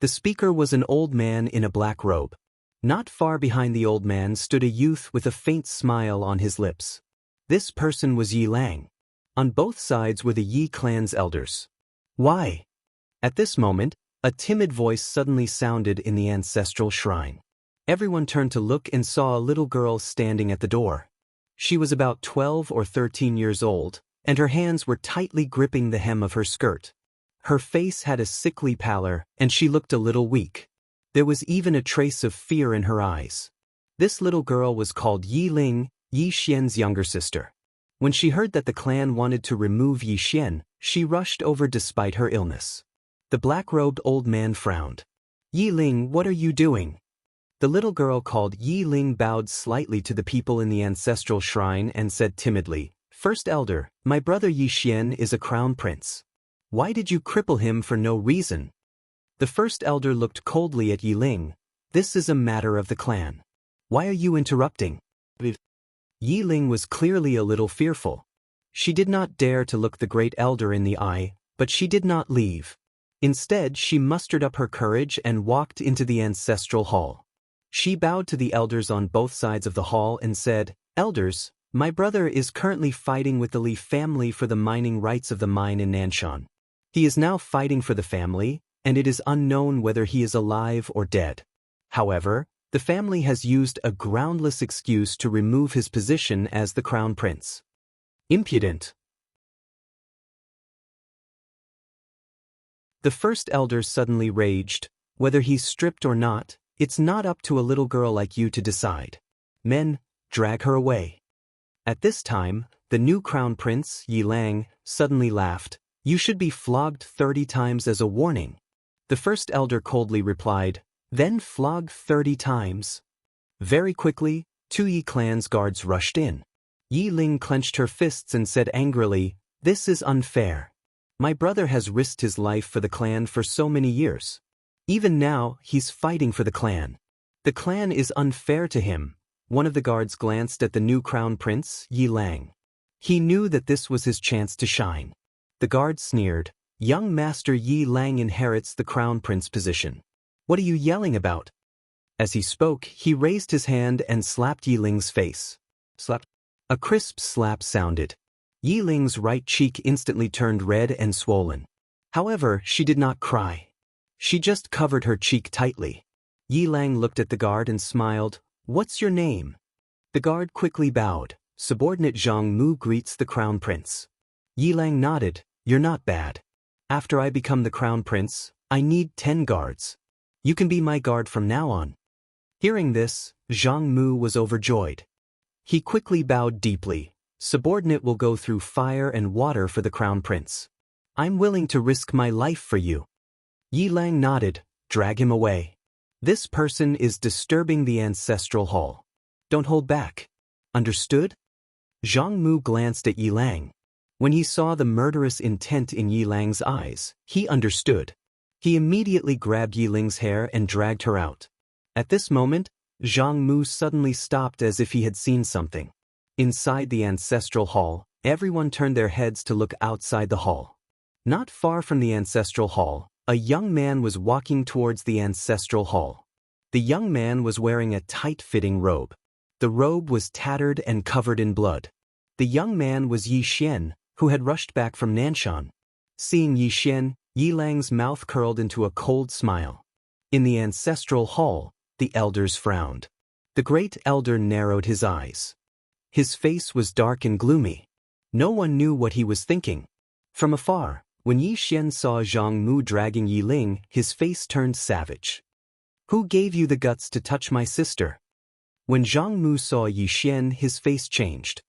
The speaker was an old man in a black robe. Not far behind the old man stood a youth with a faint smile on his lips. This person was Yi Lang. On both sides were the Yi clan's elders. "Why?" At this moment, a timid voice suddenly sounded in the ancestral shrine. Everyone turned to look and saw a little girl standing at the door. She was about 12 or 13 years old, and her hands were tightly gripping the hem of her skirt. Her face had a sickly pallor, and she looked a little weak. There was even a trace of fear in her eyes. This little girl was called Yi Ling, Yi Xian's younger sister. When she heard that the clan wanted to remove Yi Xian, she rushed over despite her illness. The black-robed old man frowned. "Yi Ling, what are you doing?" The little girl called Yi Ling bowed slightly to the people in the ancestral shrine and said timidly, "First elder, my brother Yi Xian is a crown prince. Why did you cripple him for no reason?" The first elder looked coldly at Yi Ling. "This is a matter of the clan. Why are you interrupting?" Yi Ling was clearly a little fearful. She did not dare to look the great elder in the eye, but she did not leave. Instead, she mustered up her courage and walked into the ancestral hall. She bowed to the elders on both sides of the hall and said, "Elders, my brother is currently fighting with the Li family for the mining rights of the mine in Nanshan. He is now fighting for the family, and it is unknown whether he is alive or dead. However, the family has used a groundless excuse to remove his position as the crown prince. Impudent." The first elder suddenly raged, "Whether he's stripped or not, it's not up to a little girl like you to decide. Men, drag her away." At this time, the new crown prince, Yi Lang, suddenly laughed. "You should be flogged 30 times as a warning." The first elder coldly replied, "Then flog 30 times. Very quickly, 2 Yi clan's guards rushed in. Yi Ling clenched her fists and said angrily, "This is unfair. My brother has risked his life for the clan for so many years. Even now, he's fighting for the clan. The clan is unfair to him." One of the guards glanced at the new crown prince, Yi Lang. He knew that this was his chance to shine. The guard sneered, "Young Master Yi Lang inherits the crown prince position. What are you yelling about?" As he spoke, he raised his hand and slapped Yi Ling's face. Slap. A crisp slap sounded. Yi Ling's right cheek instantly turned red and swollen. However, she did not cry. She just covered her cheek tightly. Yi Lang looked at the guard and smiled. "What's your name?" The guard quickly bowed. "Subordinate Zhang Mu greets the crown prince." Yi Lang nodded. "You're not bad. After I become the crown prince, I need 10 guards. You can be my guard from now on." Hearing this, Zhang Mu was overjoyed. He quickly bowed deeply. "Subordinate will go through fire and water for the crown prince. I'm willing to risk my life for you." Yi Lang nodded. "Drag him away. This person is disturbing the ancestral hall. Don't hold back. Understood?" Zhang Mu glanced at Yi Lang. When he saw the murderous intent in Yi Lang's eyes, he understood. He immediately grabbed Yi Ling's hair and dragged her out. At this moment, Zhang Mu suddenly stopped as if he had seen something. Inside the ancestral hall, everyone turned their heads to look outside the hall. Not far from the ancestral hall, a young man was walking towards the ancestral hall. The young man was wearing a tight-fitting robe. The robe was tattered and covered in blood. The young man was Yi Xian, who had rushed back from Nanshan. Seeing Yi Xian, Yi Lang's mouth curled into a cold smile. In the ancestral hall, the elders frowned. The great elder narrowed his eyes. His face was dark and gloomy. No one knew what he was thinking. From afar, When Yi Xian saw Zhang Mu dragging Yi Ling, his face turned savage. "Who gave you the guts to touch my sister?" When Zhang Mu saw Yi Xian, his face changed.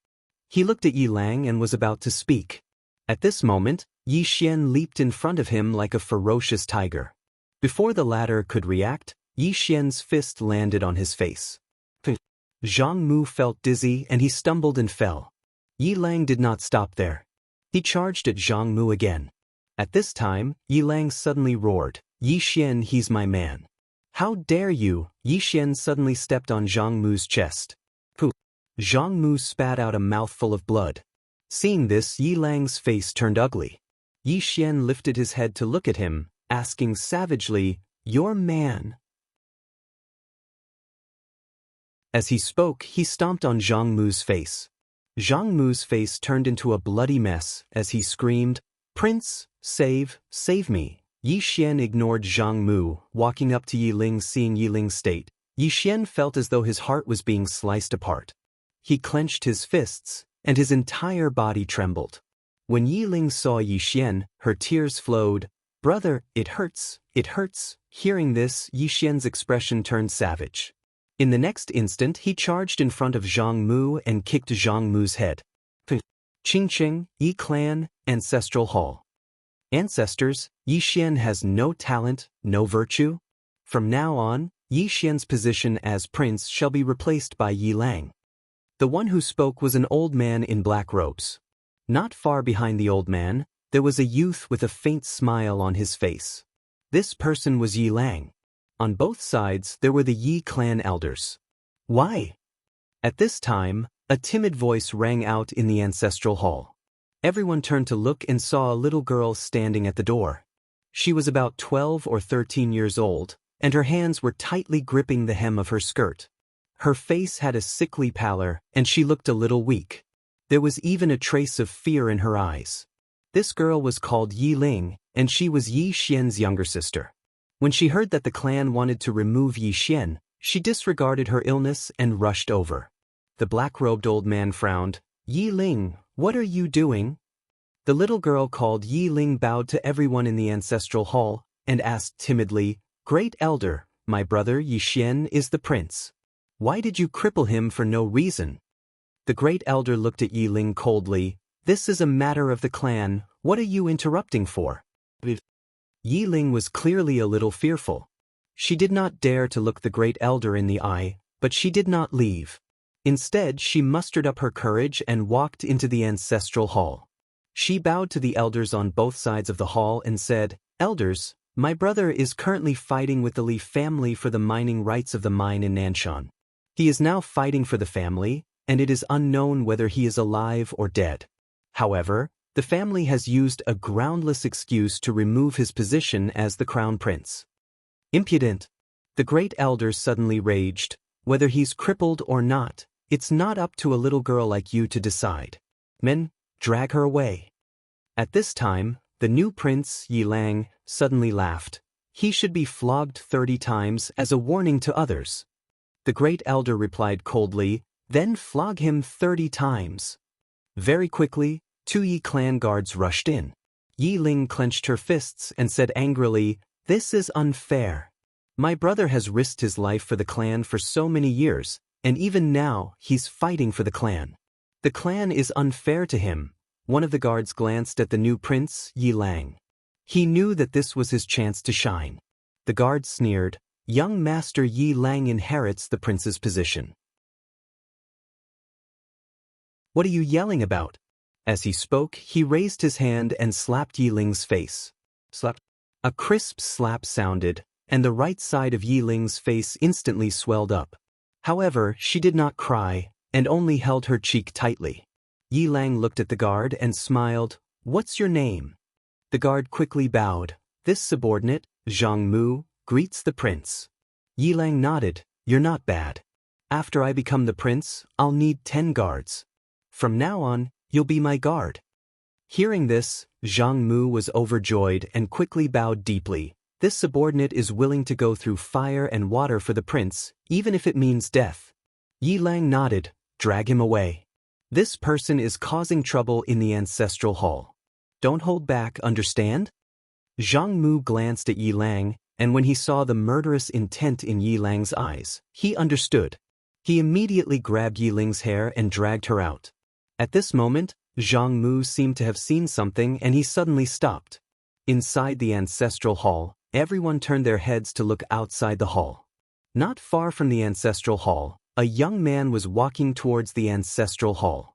He looked at Yi Lang and was about to speak. At this moment, Yi Xian leaped in front of him like a ferocious tiger. Before the latter could react, Yi Xian's fist landed on his face. Zhang Mu felt dizzy and he stumbled and fell. Yi Lang did not stop there. He charged at Zhang Mu again. At this time, Yi Lang suddenly roared, "Yi Xian, he's my man." "How dare you!" Yi Xian suddenly stepped on Zhang Mu's chest. Pooh! Zhang Mu spat out a mouthful of blood. Seeing this, Yi Lang's face turned ugly. Yi Xian lifted his head to look at him, asking savagely, "Your man?" As he spoke, he stomped on Zhang Mu's face. Zhang Mu's face turned into a bloody mess as he screamed, "Prince, save me." Yi Xian ignored Zhang Mu, walking up to Yi Ling. Seeing Yi Ling's state, Yi Xian felt as though his heart was being sliced apart. He clenched his fists, and his entire body trembled. When Yi Ling saw Yi Xian, her tears flowed. "Brother, it hurts, it hurts." Hearing this, Yi Xian's expression turned savage. In the next instant, he charged in front of Zhang Mu and kicked Zhang Mu's head. Qingqing, Yi Clan, Ancestral Hall. Ancestors, Yi Xian has no talent, no virtue. From now on, Yi Xian's position as prince shall be replaced by Yi Lang. The one who spoke was an old man in black robes. Not far behind the old man, there was a youth with a faint smile on his face. This person was Yi Lang. On both sides there were the Yi clan elders. "Why?" At this time, a timid voice rang out in the ancestral hall. Everyone turned to look and saw a little girl standing at the door. She was about 12 or 13 years old, and her hands were tightly gripping the hem of her skirt. Her face had a sickly pallor, and she looked a little weak. There was even a trace of fear in her eyes. This girl was called Yi Ling, and she was Yi Xian's younger sister. When she heard that the clan wanted to remove Yi Xian, she disregarded her illness and rushed over. The black-robed old man frowned. "Yi Ling, what are you doing?" The little girl called Yi Ling bowed to everyone in the ancestral hall and asked timidly, "Great elder, my brother Yi Xian is the prince. Why did you cripple him for no reason?" The great elder looked at Yi Ling coldly. "This is a matter of the clan, what are you interrupting for?" Yi Ling was clearly a little fearful. She did not dare to look the great elder in the eye, but she did not leave. Instead, she mustered up her courage and walked into the ancestral hall. She bowed to the elders on both sides of the hall and said, "Elders, my brother is currently fighting with the Li family for the mining rights of the mine in Nanshan. He is now fighting for the family, and it is unknown whether he is alive or dead. However, the family has used a groundless excuse to remove his position as the crown prince." "Impudent!" The great elder suddenly raged. "Whether he's crippled or not, it's not up to a little girl like you to decide. Men, drag her away." At this time, the new prince, Yi Lang, suddenly laughed. "He should be flogged 30 times as a warning to others." The great elder replied coldly, "Then flog him 30 times. Very quickly, 2 Yi clan guards rushed in. Yi Ling clenched her fists and said angrily, "This is unfair. My brother has risked his life for the clan for so many years, and even now he's fighting for the clan. The clan is unfair to him." One of the guards glanced at the new prince, Yi Lang. He knew that this was his chance to shine. The guard sneered, "Young Master Yi Lang inherits the prince's position. What are you yelling about?" As he spoke, he raised his hand and slapped Yi Ling's face. Slap. A crisp slap sounded, and the right side of Yi Ling's face instantly swelled up. However, she did not cry, and only held her cheek tightly. Yi Lang looked at the guard and smiled. "What's your name?" The guard quickly bowed. "This subordinate, Zhang Mu, greets the prince." Yi Lang nodded. "You're not bad. After I become the prince, I'll need 10 guards. From now on, you'll be my guard." Hearing this, Zhang Mu was overjoyed and quickly bowed deeply. This subordinate is willing to go through fire and water for the prince, even if it means death. Yi Lang nodded. "Drag him away. This person is causing trouble in the ancestral hall." Don't hold back, understand? Zhang Mu glanced at Yi Lang, and when he saw the murderous intent in Yi Lang's eyes, he understood. He immediately grabbed Yi Ling's hair and dragged her out. At this moment, Zhang Mu seemed to have seen something and he suddenly stopped. Inside the ancestral hall, everyone turned their heads to look outside the hall. Not far from the ancestral hall, a young man was walking towards the ancestral hall.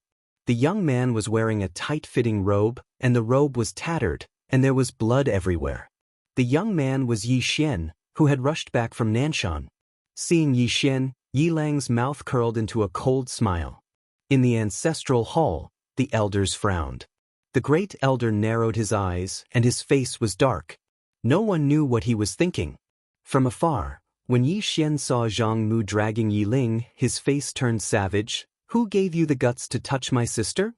The young man was wearing a tight-fitting robe, and the robe was tattered, and there was blood everywhere. The young man was Yi Xian, who had rushed back from Nanshan. Seeing Yi Xian, Yi Lang's mouth curled into a cold smile. In the ancestral hall, the elders frowned. The great elder narrowed his eyes, and his face was dark. No one knew what he was thinking. From afar, when Yi Xian saw Zhang Mu dragging Yi Ling, his face turned savage. Who gave you the guts to touch my sister?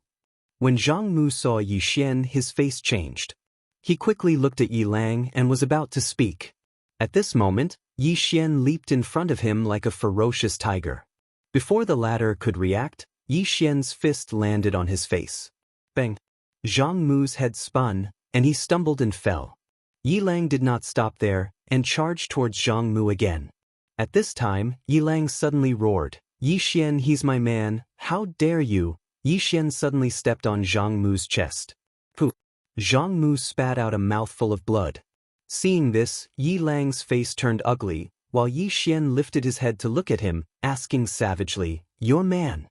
When Zhang Mu saw Yi Xian, his face changed. He quickly looked at Yi Lang and was about to speak. At this moment, Yi Xian leaped in front of him like a ferocious tiger. Before the latter could react, Yi Xian's fist landed on his face. Bang! Zhang Mu's head spun, and he stumbled and fell. Yi Lang did not stop there, and charged towards Zhang Mu again. At this time, Yi Lang suddenly roared, "Yi Xian, he's my man, how dare you!" Yi Xian suddenly stepped on Zhang Mu's chest. Pooh! Zhang Mu spat out a mouthful of blood. Seeing this, Yi Lang's face turned ugly, while Yi Xian lifted his head to look at him, asking savagely, "Your man?"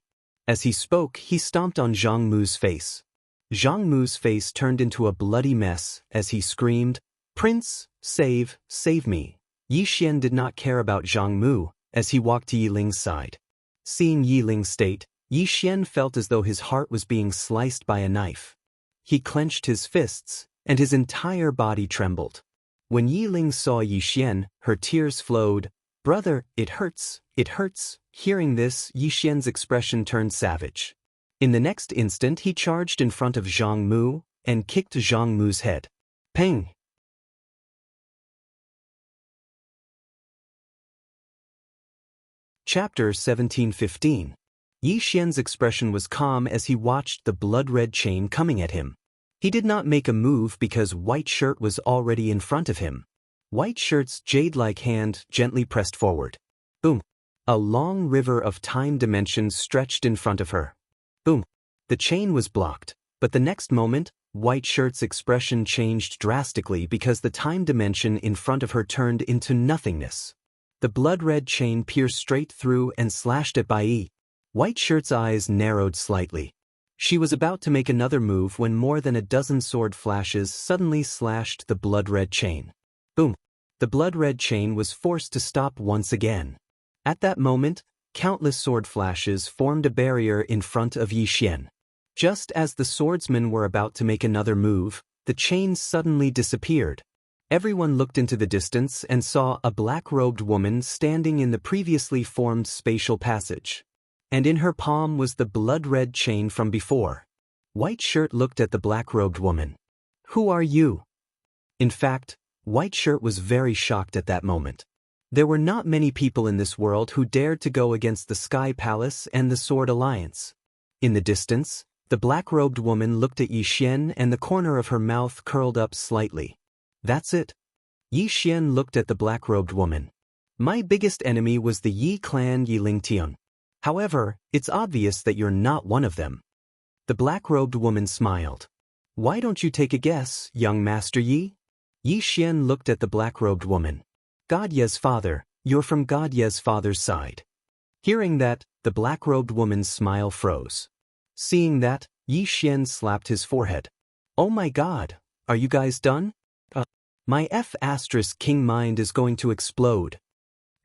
As he spoke, he stomped on Zhang Mu's face. Zhang Mu's face turned into a bloody mess as he screamed, "Prince, save me." Yi Xian did not care about Zhang Mu as he walked to Yi Ling's side. Seeing Yi Ling's state, Yi Xian felt as though his heart was being sliced by a knife. He clenched his fists, and his entire body trembled. When Yi Ling saw Yi Xian, her tears flowed. "Brother, it hurts, it hurts." Hearing this, Yi Xian's expression turned savage. In the next instant he charged in front of Zhang Mu, and kicked Zhang Mu's head. Peng! Chapter 1715. Yi Xian's expression was calm as he watched the blood-red chain coming at him. He did not make a move because White Shirt was already in front of him. White Shirt's jade-like hand gently pressed forward. Boom! A long river of time dimensions stretched in front of her. Boom! The chain was blocked, but the next moment, White Shirt's expression changed drastically because the time dimension in front of her turned into nothingness. The blood-red chain pierced straight through and slashed at Bai. White Shirt's eyes narrowed slightly. She was about to make another move when more than a dozen sword flashes suddenly slashed the blood-red chain. Boom! The blood-red chain was forced to stop once again. At that moment, countless sword flashes formed a barrier in front of Yi Xian. Just as the swordsmen were about to make another move, the chain suddenly disappeared. Everyone looked into the distance and saw a black-robed woman standing in the previously formed spatial passage. And in her palm was the blood-red chain from before. White Shirt looked at the black-robed woman. "Who are you?" In fact, White Shirt was very shocked at that moment. There were not many people in this world who dared to go against the Sky Palace and the Sword Alliance. In the distance, the black-robed woman looked at Yi Xian and the corner of her mouth curled up slightly. "That's it." Yi Xian looked at the black-robed woman. "My biggest enemy was the Yi clan Yi Lingtian. However, it's obvious that you're not one of them." The black-robed woman smiled. "Why don't you take a guess, young Master Yi?" Yi Xian looked at the black-robed woman. "God Ye's father, you're from God Ye's father's side." Hearing that, the black-robed woman's smile froze. Seeing that, Yi Xian slapped his forehead. "Oh my God, are you guys done? My King mind is going to explode."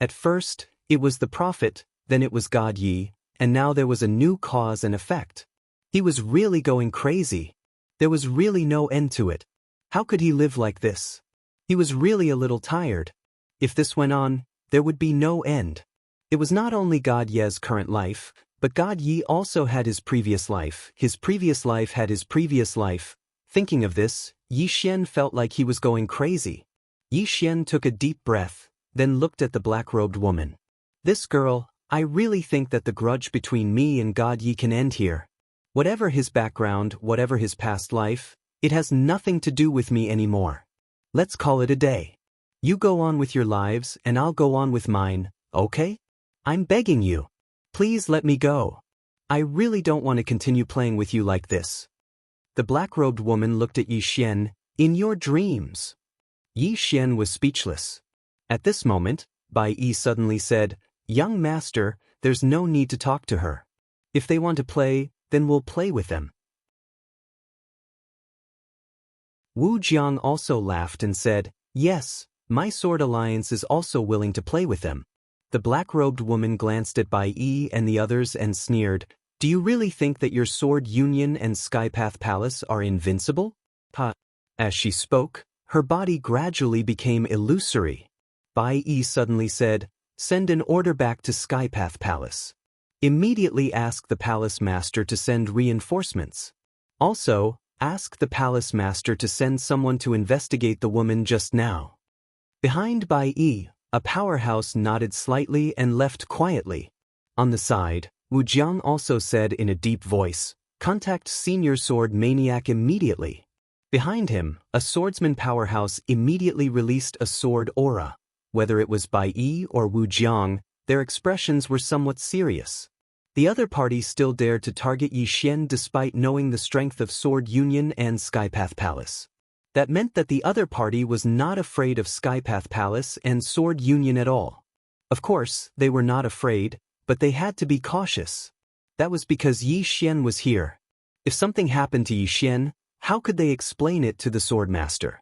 At first, it was the prophet, then it was God Yi, and now there was a new cause and effect. He was really going crazy. There was really no end to it. How could he live like this? He was really a little tired. If this went on, there would be no end. It was not only God Ye's current life, but God Yi also had his previous life. His previous life had his previous life. Thinking of this, Yi Xian felt like he was going crazy. Yi Xian took a deep breath, then looked at the black-robed woman. "This girl, I really think that the grudge between me and God Yi can end here. Whatever his background, whatever his past life, It has nothing to do with me anymore. Let's call it a day. You go on with your lives and I'll go on with mine, okay? I'm begging you. Please let me go. I really don't want to continue playing with you like this. The black-robed woman looked at Yi Xian. In your dreams. Yi Xian was speechless. At this moment, Bai Yi suddenly said, Young master, there's no need to talk to her. If they want to play, then we'll play with them. Wu Jiang also laughed and said, Yes, my sword alliance is also willing to play with them. The black-robed woman glanced at Bai Yi and the others and sneered, Do you really think that your sword union and Skypath Palace are invincible? As she spoke, her body gradually became illusory. Bai Yi suddenly said, Send an order back to Skypath Palace. Immediately ask the palace master to send reinforcements. Also, ask the palace master to send someone to investigate the woman just now. Behind Bai Yi, a powerhouse nodded slightly and left quietly. On the side, Wu Jiang also said in a deep voice, Contact Senior Sword Maniac immediately. Behind him, a swordsman powerhouse immediately released a sword aura. Whether it was Bai Yi or Wu Jiang, their expressions were somewhat serious. The other party still dared to target Yi Xian despite knowing the strength of Sword Union and Skypath Palace. That meant that the other party was not afraid of Skypath Palace and Sword Union at all. Of course, they were not afraid, but they had to be cautious. That was because Yi Xian was here. If something happened to Yi Xian, how could they explain it to the swordmaster?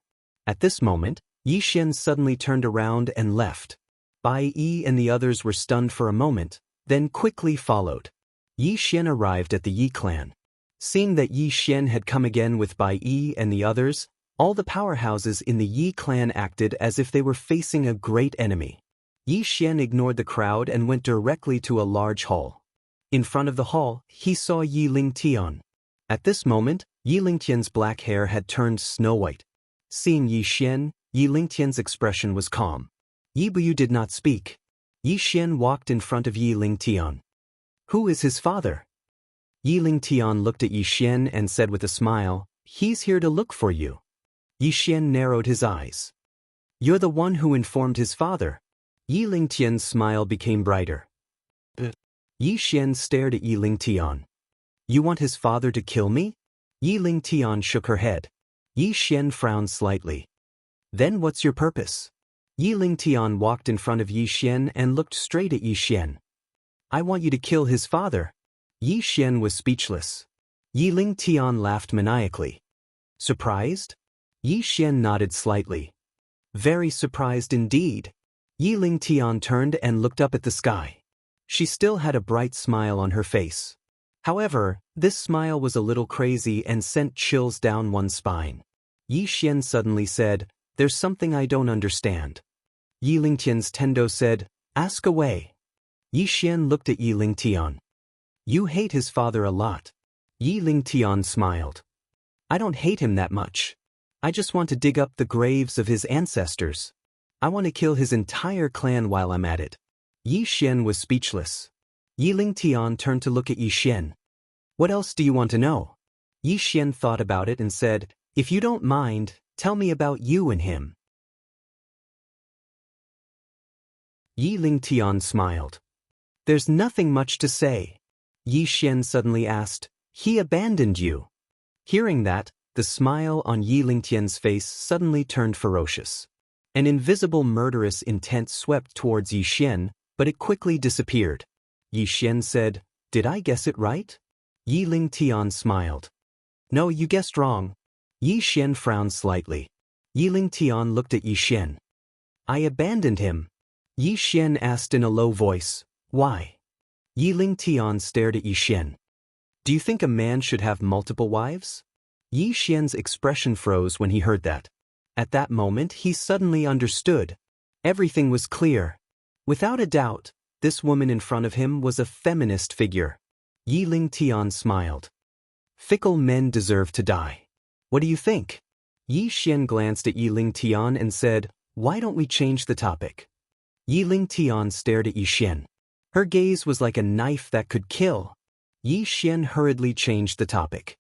At this moment, Yi Xian suddenly turned around and left. Bai Yi and the others were stunned for a moment, then quickly followed. Yi Xian arrived at the Yi clan. Seeing that Yi Xian had come again with Bai Yi and the others, all the powerhouses in the Yi clan acted as if they were facing a great enemy. Yi Xian ignored the crowd and went directly to a large hall. In front of the hall, he saw Yi Lingtian. At this moment, Yi Lingtian's black hair had turned snow-white. Seeing Yi Xian, Yi Lingtian's expression was calm. Yi Buyu did not speak. Yi Xian walked in front of Yi Lingtian. Who is his father? Yi Lingtian looked at Yi Xian and said with a smile, He's here to look for you. Yi Xian narrowed his eyes. You're the one who informed his father. Yi Lingtian's smile became brighter. Yi Xian stared at Yi Lingtian. You want his father to kill me? Yi Lingtian shook her head. Yi Xian frowned slightly. Then what's your purpose? Yi Lingtian walked in front of Yi Xian and looked straight at Yi Xian. I want you to kill his father. Yi Xian was speechless. Yi Lingtian laughed maniacally. Surprised? Yi Xian nodded slightly. Very surprised indeed. Yi Lingtian turned and looked up at the sky. She still had a bright smile on her face. However, this smile was a little crazy and sent chills down one's spine. Yi Xian suddenly said, There's something I don't understand. Yi Lingtian's Tendo said, Ask away. Yi Xian looked at Yi Lingtian. You hate his father a lot. Yi Lingtian smiled. I don't hate him that much. I just want to dig up the graves of his ancestors. I want to kill his entire clan while I'm at it. Yi Xian was speechless. Yi Lingtian turned to look at Yi Xian. What else do you want to know? Yi Xian thought about it and said, If you don't mind, tell me about you and him. Yi Lingtian smiled. There's nothing much to say. Yi Xian suddenly asked, He abandoned you. Hearing that, the smile on Yi Lingtian's face suddenly turned ferocious. An invisible murderous intent swept towards Yi Xian, but it quickly disappeared. Yi Xian said, Did I guess it right? Yi Lingtian smiled. No, you guessed wrong. Yi Xian frowned slightly. Yi Lingtian looked at Yi Xian. I abandoned him. Yi Xian asked in a low voice, Why? Yi Lingtian stared at Yi Xian. Do you think a man should have multiple wives? Yi Xian's expression froze when he heard that. At that moment he suddenly understood. Everything was clear. Without a doubt, this woman in front of him was a feminist figure. Yi Lingtian smiled. Fickle men deserve to die. What do you think? Yi Xian glanced at Yi Lingtian and said, Why don't we change the topic? Yi Lingtian stared at Yi Xian. Her gaze was like a knife that could kill. Yi Xian hurriedly changed the topic.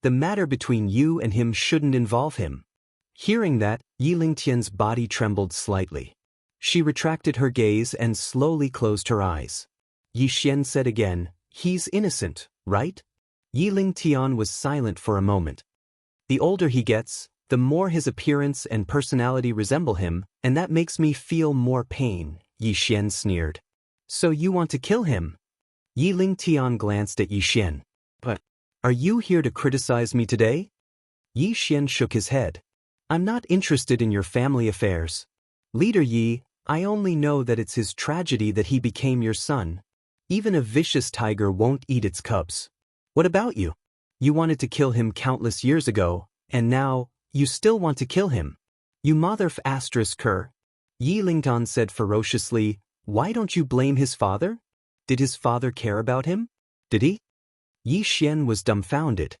The matter between you and him shouldn't involve him. Hearing that, Yi Lingtian's body trembled slightly. She retracted her gaze and slowly closed her eyes. Yi Xian said again, "He's innocent, right?" Yi Lingtian was silent for a moment. "The older he gets, the more his appearance and personality resemble him, and that makes me feel more pain," Yi Xian sneered. "So you want to kill him?" Yi Lingtian glanced at Yi Xian. "But are you here to criticize me today?" Yi Xian shook his head. "I'm not interested in your family affairs. Leader Yi, I only know that it's his tragedy that he became your son. Even a vicious tiger won't eat its cubs. What about you? You wanted to kill him countless years ago, and now, you still want to kill him. You motherf ***. Yi Lingtan said ferociously, "Why don't you blame his father? Did his father care about him? Did he?" Yi Xian was dumbfounded.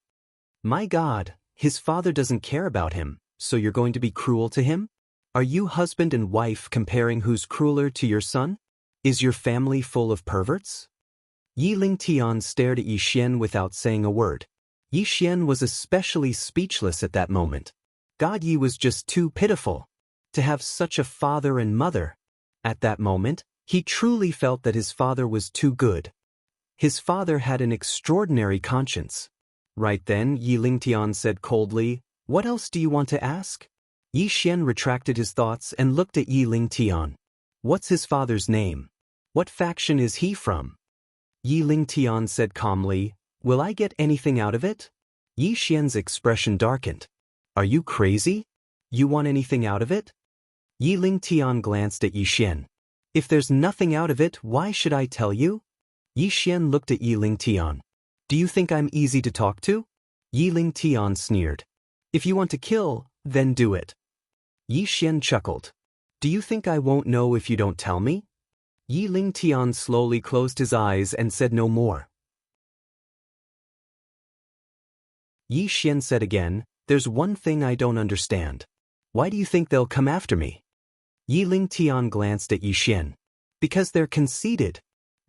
"My God, his father doesn't care about him, so you're going to be cruel to him? Are you husband and wife comparing who's crueler to your son? Is your family full of perverts?" Yi Lingtian stared at Yi Xian without saying a word. Yi Xian was especially speechless at that moment. God, Yi was just too pitiful. To have such a father and mother. At that moment, he truly felt that his father was too good. His father had an extraordinary conscience. Right then, Yi Lingtian said coldly, "What else do you want to ask?" Yi Xian retracted his thoughts and looked at Yi Lingtian. "What's his father's name? What faction is he from?" Yi Lingtian said calmly, "Will I get anything out of it?" Yi Xian's expression darkened. "Are you crazy? You want anything out of it?" Yi Lingtian glanced at Yi Xian. "If there's nothing out of it, why should I tell you?" Yi Xian looked at Yi Lingtian. "Do you think I'm easy to talk to?" Yi Lingtian sneered. "If you want to kill, then do it." Yi Xian chuckled. "Do you think I won't know if you don't tell me?" Yi Lingtian slowly closed his eyes and said no more. Yi Xian said again, "There's one thing I don't understand. Why do you think they'll come after me?" Yi Lingtian glanced at Yi Xian. "Because they're conceited.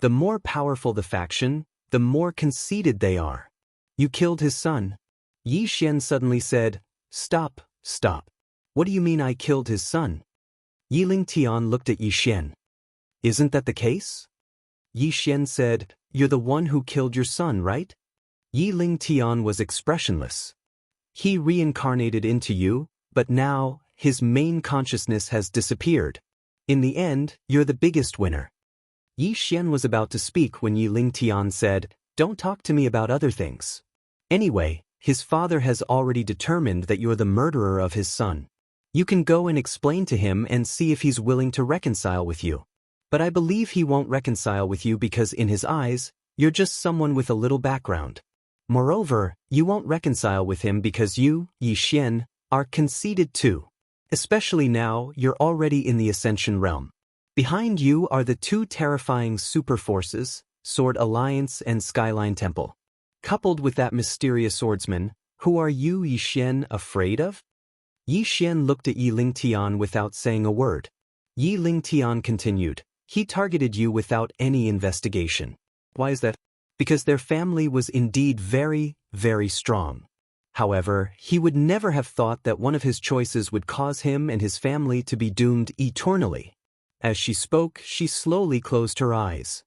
The more powerful the faction, the more conceited they are. You killed his son." Yi Xian suddenly said, "Stop, stop. What do you mean I killed his son?" Yi Lingtian looked at Yi Xian. "Isn't that the case?" Yi Xian said, "You're the one who killed your son, right?" Yi Lingtian was expressionless. "He reincarnated into you, but now, his main consciousness has disappeared. In the end, you're the biggest winner." Yi Xian was about to speak when Yi Lingtian said, "Don't talk to me about other things. Anyway, his father has already determined that you're the murderer of his son. You can go and explain to him and see if he's willing to reconcile with you. But I believe he won't reconcile with you because in his eyes, you're just someone with a little background. Moreover, you won't reconcile with him because you, Yi Xian, are conceited too. Especially now, you're already in the Ascension realm. Behind you are the two terrifying super forces, Sword Alliance and Skyline Temple. Coupled with that mysterious swordsman, who are you, Yi Xian, afraid of?" Yi Xian looked at Yi Lingtian without saying a word. Yi Lingtian continued, "He targeted you without any investigation. Why is that? Because their family was indeed very, very strong. However, he would never have thought that one of his choices would cause him and his family to be doomed eternally." As she spoke, she slowly closed her eyes.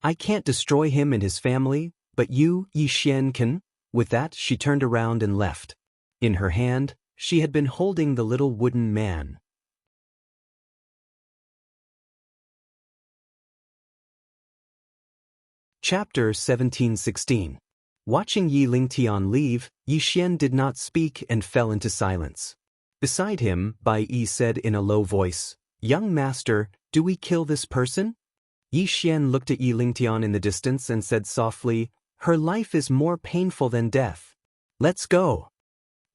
"I can't destroy him and his family, but you, Yi Xian, can." With that, she turned around and left. In her hand, she had been holding the little wooden man. Chapter 1716. Watching Yi Lingtian leave, Yi Xian did not speak and fell into silence. Beside him, Bai Yi said in a low voice, "Young master, do we kill this person?" Yi Xian looked at Yi Lingtian in the distance and said softly, "Her life is more painful than death. Let's go."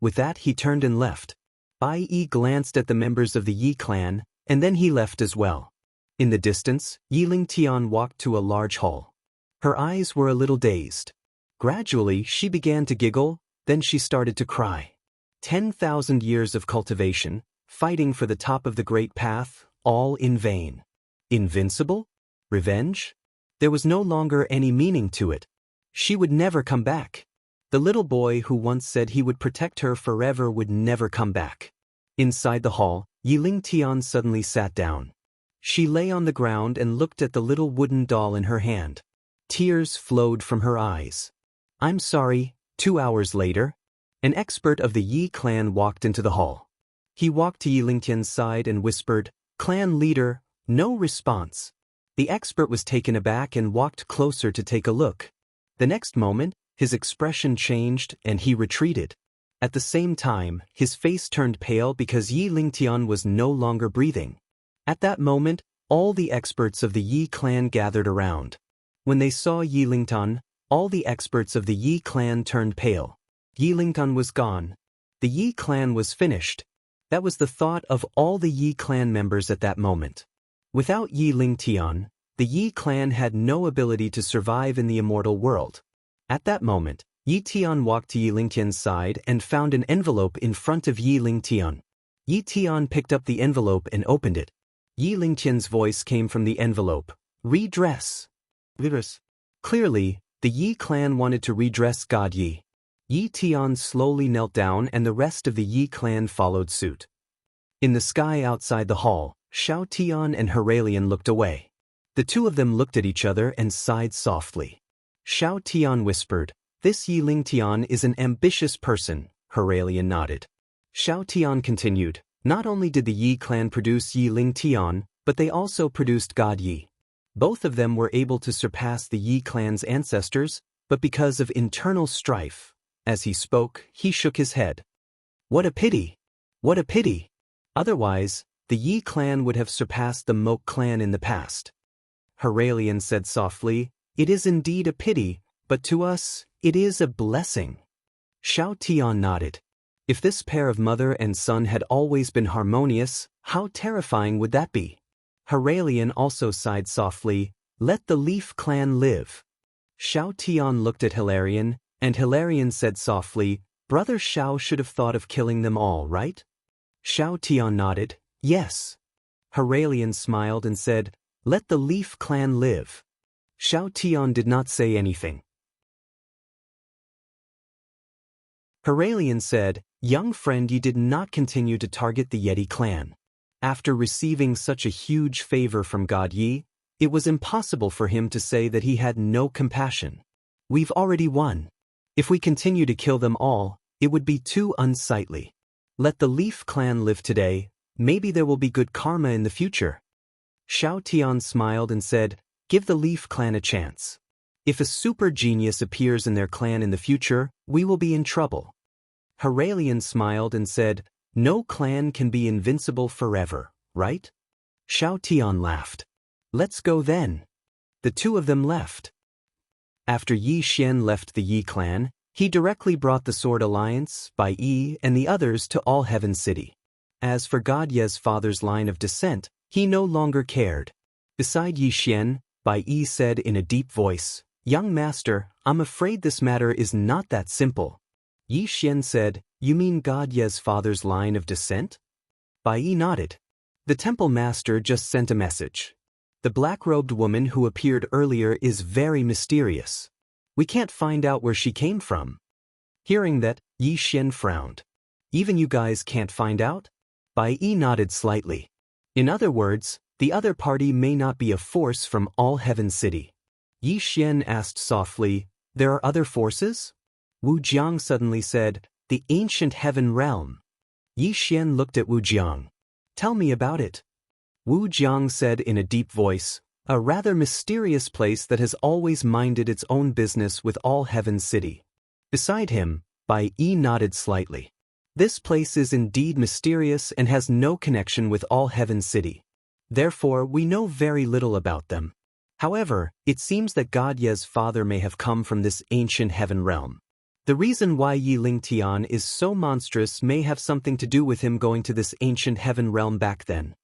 With that, he turned and left. Bai Yi glanced at the members of the Yi clan, and then he left as well. In the distance, Yi Lingtian walked to a large hall. Her eyes were a little dazed. Gradually, she began to giggle, then she started to cry. 10,000 years of cultivation, fighting for the top of the great path, all in vain. Invincible? Revenge? There was no longer any meaning to it. She would never come back. The little boy who once said he would protect her forever would never come back. Inside the hall, Yiling Tian suddenly sat down. She lay on the ground and looked at the little wooden doll in her hand. Tears flowed from her eyes. "I'm sorry." 2 hours later, an expert of the Yi clan walked into the hall. He walked to Yiling Tian's side and whispered, "Clan leader." No response. The expert was taken aback and walked closer to take a look. The next moment, his expression changed and he retreated. At the same time, his face turned pale because Yiling Tian was no longer breathing. At that moment, all the experts of the Yi clan gathered around. When they saw Yiling Tian, all the experts of the Yi clan turned pale. Yiling Tian was gone. The Yi clan was finished. That was the thought of all the Yi clan members at that moment. Without Yiling Tian, the Yi clan had no ability to survive in the immortal world. At that moment, Yi Tian walked to Yiling Tian's side and found an envelope in front of Yiling Tian. Yi Tian picked up the envelope and opened it. Yiling Tian's voice came from the envelope. "Redress." Clearly, the Yi clan wanted to redress God Yi. Yi Tian slowly knelt down and the rest of the Yi clan followed suit. In the sky outside the hall, Xiao Tian and Heralian looked away. The two of them looked at each other and sighed softly. Xiao Tian whispered, "This Yiling Tian is an ambitious person." Heralian nodded. Xiao Tian continued, "Not only did the Yi clan produce Yiling Tian, but they also produced God Yi. Both of them were able to surpass the Yi clan's ancestors, but because of internal strife." As he spoke, he shook his head. "What a pity! What a pity! Otherwise, the Yi clan would have surpassed the Mok clan in the past." Heralian said softly, "It is indeed a pity, but to us, it is a blessing." Xiao Tian nodded. If this pair of mother and son had always been harmonious, how terrifying would that be? Heralian also sighed softly, "Let the Leaf clan live." Xiao Tian looked at Hilarion, and Hilarion said softly, "Brother Xiao should have thought of killing them all, right?" Xiao Tian nodded, "Yes." Heralion smiled and said, "Let the Leaf clan live." Xiao Tian did not say anything. Heralion said, "Young friend, you did not continue to target the Yeti clan. After receiving such a huge favor from God Yi, it was impossible for him to say that he had no compassion. We've already won. If we continue to kill them all, it would be too unsightly. Let the Leaf clan live today, maybe there will be good karma in the future." Xiao Tian smiled and said, "Give the Leaf clan a chance. If a super genius appears in their clan in the future, we will be in trouble." Heralion smiled and said, "No clan can be invincible forever, right?" Xiao Tian laughed. "Let's go then." The two of them left. After Yi Xian left the Yi clan, he directly brought the Sword Alliance, Bai Yi, and the others to All Heaven City. As for God Ye's father's line of descent, he no longer cared. Beside Yi Xian, Bai Yi said in a deep voice, "Young master, I'm afraid this matter is not that simple." Yi Xian said, "You mean God Ye's father's line of descent?" Bai Yi nodded. "The temple master just sent a message. The black-robed woman who appeared earlier is very mysterious. We can't find out where she came from." Hearing that, Yi Xian frowned. "Even you guys can't find out?" Bai Yi nodded slightly. In other words, the other party may not be a force from All Heaven City. Yi Xian asked softly, "There are other forces?" Wu Jiang suddenly said, "The ancient heaven realm." Yi Xian looked at Wu Jiang. "Tell me about it." Wu Jiang said in a deep voice, "A rather mysterious place that has always minded its own business with All Heaven City." Beside him, Bai Yi nodded slightly. "This place is indeed mysterious and has no connection with All Heaven City. Therefore, we know very little about them. However, it seems that God Ye's father may have come from this ancient heaven realm. The reason why Yiling Tian is so monstrous may have something to do with him going to this ancient heaven realm back then."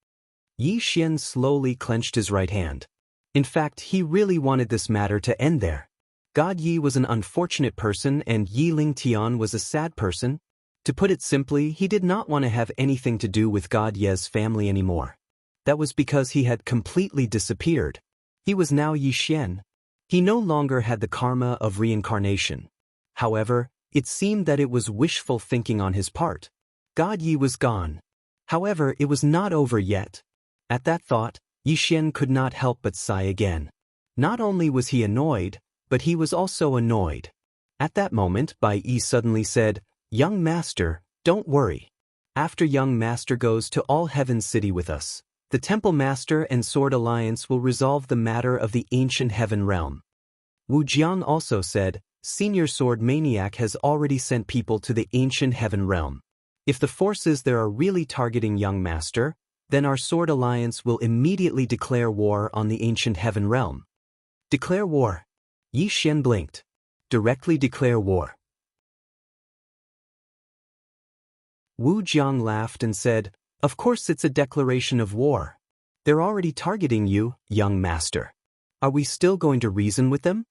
Yi Xian slowly clenched his right hand. In fact, he really wanted this matter to end there. God Yi was an unfortunate person and Yiling Tian was a sad person. To put it simply, he did not want to have anything to do with God Ye's family anymore. That was because he had completely disappeared. He was now Yi Xian. He no longer had the karma of reincarnation. However, It seemed that it was wishful thinking on his part. God Yi was gone. However, it was not over yet. At that thought, Yixian could not help but sigh again. Not only was he annoyed, but he was also annoyed. At that moment, Bai Yi suddenly said, "Young master, don't worry. After young master goes to All Heaven City with us, the Temple Master and Sword Alliance will resolve the matter of the ancient heaven realm." Wu Jiang also said, "Senior Sword Maniac has already sent people to the ancient heaven realm. If the forces there are really targeting young master, then our Sword Alliance will immediately declare war on the ancient heaven realm." Declare war? Yi Xian blinked. Directly declare war. Wu Jiang laughed and said, "Of course it's a declaration of war. They're already targeting you, young master. Are we still going to reason with them?"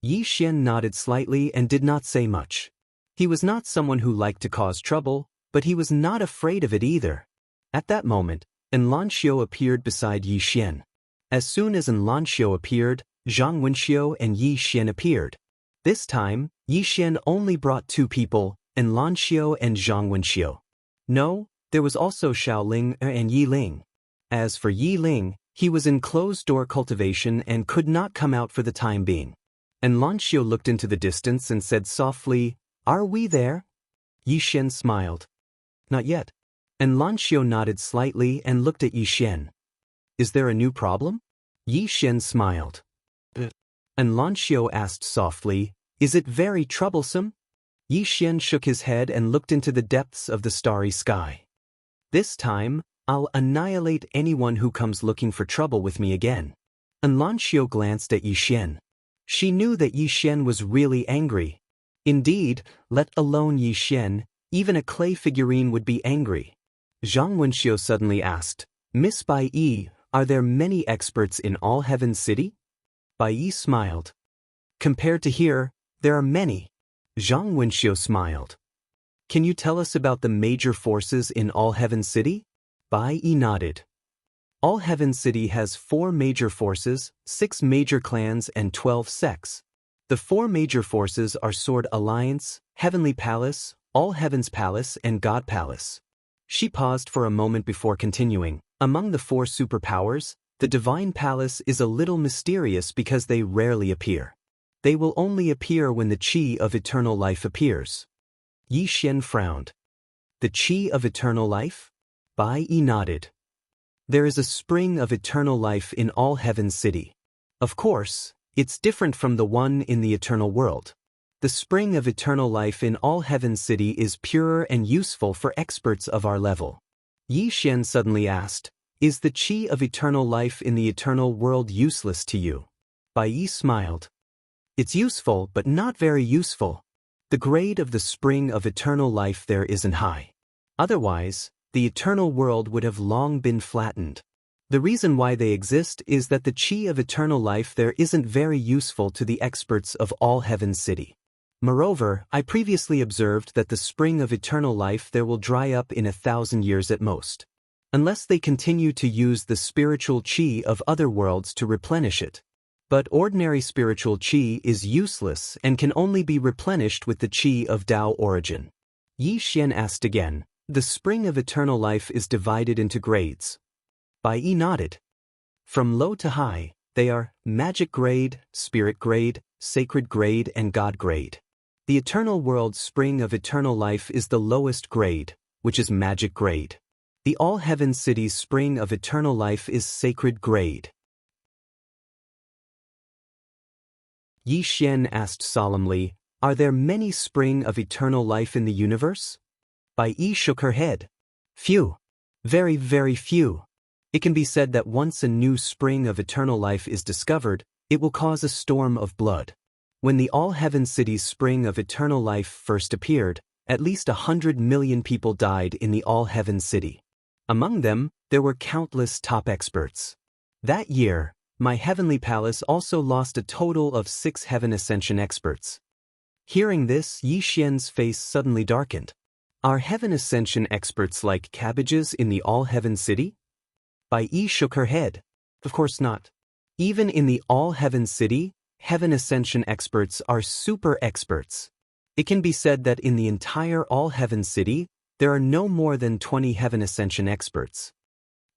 Yi Xian nodded slightly and did not say much. He was not someone who liked to cause trouble, but he was not afraid of it either. At that moment, Enlanxiu appeared beside Yi Xian. As soon as Enlanxiu appeared, Zhang Wenxiu and Yi Xian appeared. This time, Yi Xian only brought two people, Enlanxiu and Zhang Wenxiu. No, there was also Xiao Ling and Yi Ling. As for Yi Ling, he was in closed-door cultivation and could not come out for the time being. Enlanxiu looked into the distance and said softly, "Are we there?" Yi Xian smiled. "Not yet." Enlanxiu nodded slightly and looked at Yi Xian. "Is there a new problem?" Yi Xian smiled. Enlanxiu asked softly, "Is it very troublesome?" Yi Xian shook his head and looked into the depths of the starry sky. "This time, I'll annihilate anyone who comes looking for trouble with me again." Enlanxiu glanced at Yi Xian. She knew that Yi Xian was really angry. Indeed, let alone Yi Xian, even a clay figurine would be angry. Zhang Wenxiu suddenly asked, "Miss Bai Yi, are there many experts in All Heaven City?" Bai Yi smiled. "Compared to here, there are many." Zhang Wenxiu smiled. "Can you tell us about the major forces in All Heaven City?" Bai Yi nodded. All Heaven City has 4 major forces, 6 major clans and 12 sects. The 4 major forces are Sword Alliance, Heavenly Palace, All Heaven's Palace and God Palace. She paused for a moment before continuing. Among the 4 superpowers, the Divine Palace is a little mysterious because they rarely appear. They will only appear when the Qi of Eternal Life appears. Yi Xian frowned. The Qi of Eternal Life? Bai Yi nodded. There is a spring of eternal life in All Heaven City. Of course, it's different from the one in the eternal world. The spring of eternal life in All Heaven City is purer and useful for experts of our level. Yi Xian suddenly asked, "Is the Qi of eternal life in the eternal world useless to you?" Bai Yi smiled. "It's useful but not very useful. The grade of the spring of eternal life there isn't high. Otherwise, the eternal world would have long been flattened. The reason why they exist is that the Qi of eternal life there isn't very useful to the experts of All Heaven City. Moreover, I previously observed that the spring of eternal life there will dry up in 1,000 years at most. Unless they continue to use the spiritual Qi of other worlds to replenish it. But ordinary spiritual Qi is useless and can only be replenished with the Qi of Dao origin." Yi Xian asked again, "The spring of eternal life is divided into grades." Bai Yi nodded. From low to high, they are magic grade, spirit grade, sacred grade and God grade. The eternal world's spring of eternal life is the lowest grade, which is magic grade. The All Heaven City's spring of eternal life is sacred grade. Yi Xian asked solemnly, "Are there many spring of eternal life in the universe?" Bai Yi shook her head. "Few. Very, very few. It can be said that once a new spring of eternal life is discovered, it will cause a storm of blood. When the All Heaven City's spring of eternal life first appeared, at least 100 million people died in the All Heaven City. Among them, there were countless top experts. That year, my Heavenly Palace also lost a total of 6 Heaven Ascension experts." Hearing this, Yi Xian's face suddenly darkened. "Are Heaven Ascension experts like cabbages in the All Heaven City?" Bai Yi shook her head. "Of course not. Even in the All Heaven City, Heaven Ascension experts are super experts. It can be said that in the entire All-Heaven City, there are no more than 20 Heaven Ascension experts.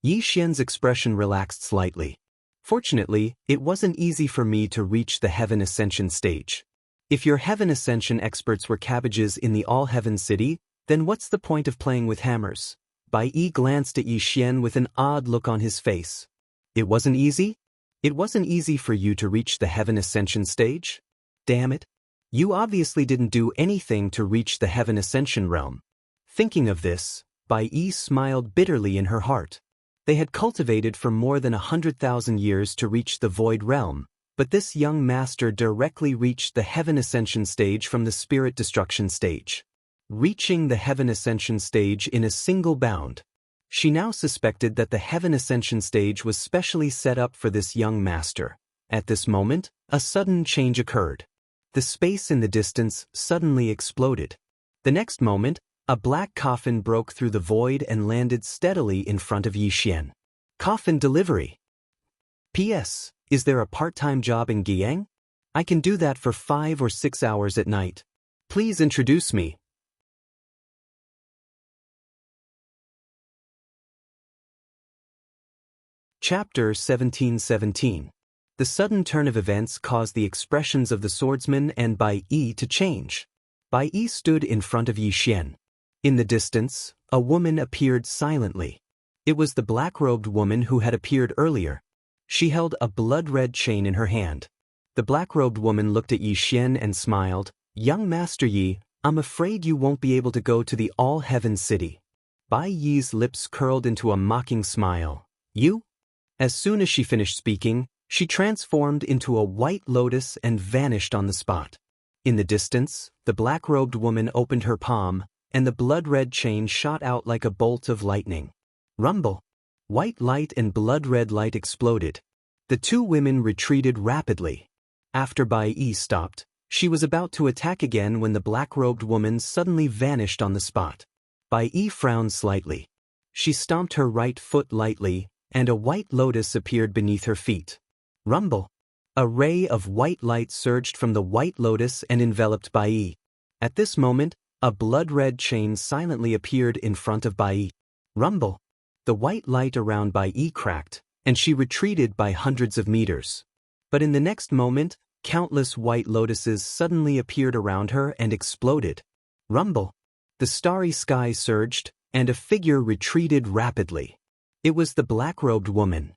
Yi Xian's expression relaxed slightly. Fortunately, it wasn't easy for me to reach the Heaven Ascension stage. If your Heaven Ascension experts were cabbages in the All-Heaven City, then what's the point of playing with hammers? Bai Yi glanced at Yi Xian with an odd look on his face. It wasn't easy? It wasn't easy for you to reach the Heaven Ascension stage? Damn it. You obviously didn't do anything to reach the Heaven Ascension realm. Thinking of this, Bai Yi smiled bitterly in her heart. They had cultivated for more than 100,000 years to reach the Void Realm, but this young master directly reached the Heaven Ascension stage from the Spirit Destruction stage. Reaching the Heaven Ascension stage in a single bound. She now suspected that the Heaven Ascension stage was specially set up for this young master. At this moment, a sudden change occurred. The space in the distance suddenly exploded. The next moment, a black coffin broke through the void and landed steadily in front of Yi Xian. Coffin delivery. P.S. Is there a part-time job in Guiyang? I can do that for 5 or 6 hours at night. Please introduce me. Chapter 1717. The sudden turn of events caused the expressions of the swordsman and Bai Yi to change. Bai Yi stood in front of Yi Xian. In the distance, a woman appeared silently. It was the black-robed woman who had appeared earlier. She held a blood-red chain in her hand. The black-robed woman looked at Yi Xian and smiled. Young Master Yi, I'm afraid you won't be able to go to the All-Heaven City. Bai Yi's lips curled into a mocking smile. You? As soon as she finished speaking, she transformed into a white lotus and vanished on the spot. In the distance, the black-robed woman opened her palm, and the blood-red chain shot out like a bolt of lightning. Rumble! White light and blood-red light exploded. The two women retreated rapidly. After Bai Yi stopped, she was about to attack again when the black-robed woman suddenly vanished on the spot. Bai Yi frowned slightly. She stomped her right foot lightly, and a white lotus appeared beneath her feet. Rumble! A ray of white light surged from the white lotus and enveloped Bai Yi. At this moment, a blood-red chain silently appeared in front of Bai Yi. Rumble! The white light around Bai Yi cracked, and she retreated by hundreds of meters. But in the next moment, countless white lotuses suddenly appeared around her and exploded. Rumble! The starry sky surged, and a figure retreated rapidly. It was the black-robed woman.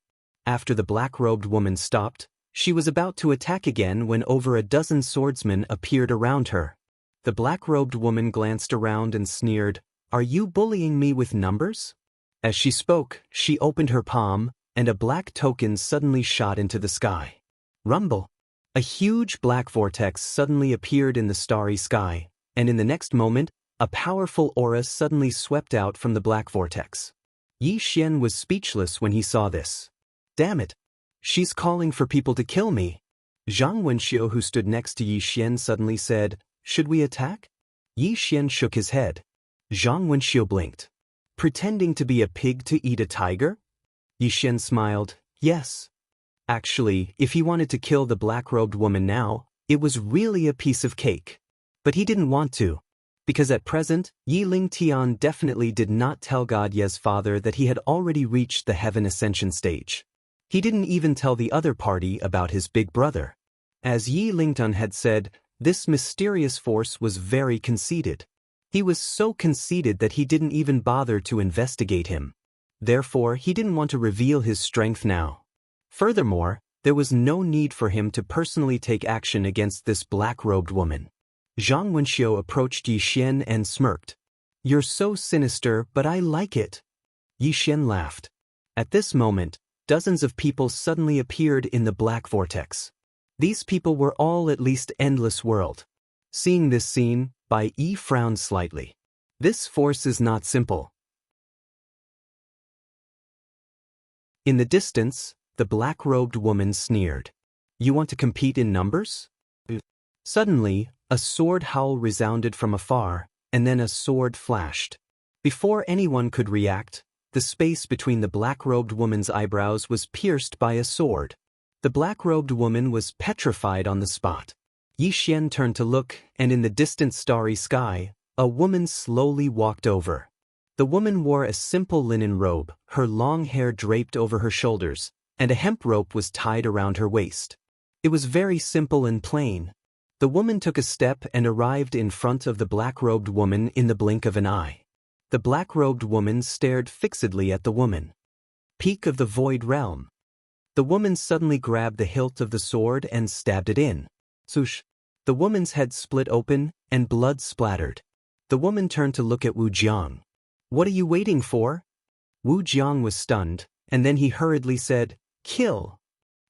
After the black-robed woman stopped, she was about to attack again when over a dozen swordsmen appeared around her. The black-robed woman glanced around and sneered, "Are you bullying me with numbers?" As she spoke, she opened her palm, and a black token suddenly shot into the sky. Rumble! A huge black vortex suddenly appeared in the starry sky, and in the next moment, a powerful aura suddenly swept out from the black vortex. Yi Xian was speechless when he saw this. Damn it! She's calling for people to kill me. Zhang Wenxiu, who stood next to Yi Xian, suddenly said, "Should we attack?" Yi Xian shook his head. Zhang Wenxiu blinked. Pretending to be a pig to eat a tiger? Yi Xian smiled. Yes. Actually, if he wanted to kill the black-robed woman now, it was really a piece of cake. But he didn't want to. Because at present, Yi Ling Tian definitely did not tell God Ye's father that he had already reached the Heaven Ascension stage. He didn't even tell the other party about his big brother. As Yi Lingtun had said, this mysterious force was very conceited. He was so conceited that he didn't even bother to investigate him. Therefore, he didn't want to reveal his strength now. Furthermore, there was no need for him to personally take action against this black-robed woman. Zhang Wenxiu approached Yi Xian and smirked. "You're so sinister, but I like it." Yi Xian laughed. At this moment, dozens of people suddenly appeared in the black vortex. These people were all at least Endless World. Seeing this scene, Bai Yi frowned slightly. This force is not simple. In the distance, the black-robed woman sneered. "You want to compete in numbers?" Suddenly, a sword howl resounded from afar, and then a sword flashed. Before anyone could react, the space between the black-robed woman's eyebrows was pierced by a sword. The black-robed woman was petrified on the spot. Yi Xian turned to look, and in the distant starry sky, a woman slowly walked over. The woman wore a simple linen robe, her long hair draped over her shoulders, and a hemp rope was tied around her waist. It was very simple and plain. The woman took a step and arrived in front of the black-robed woman in the blink of an eye. The black-robed woman stared fixedly at the woman. Peak of the void realm. The woman suddenly grabbed the hilt of the sword and stabbed it in. Swoosh! The woman's head split open, and blood splattered. The woman turned to look at Wu Jiang. "What are you waiting for?" Wu Jiang was stunned, and then he hurriedly said, "Kill."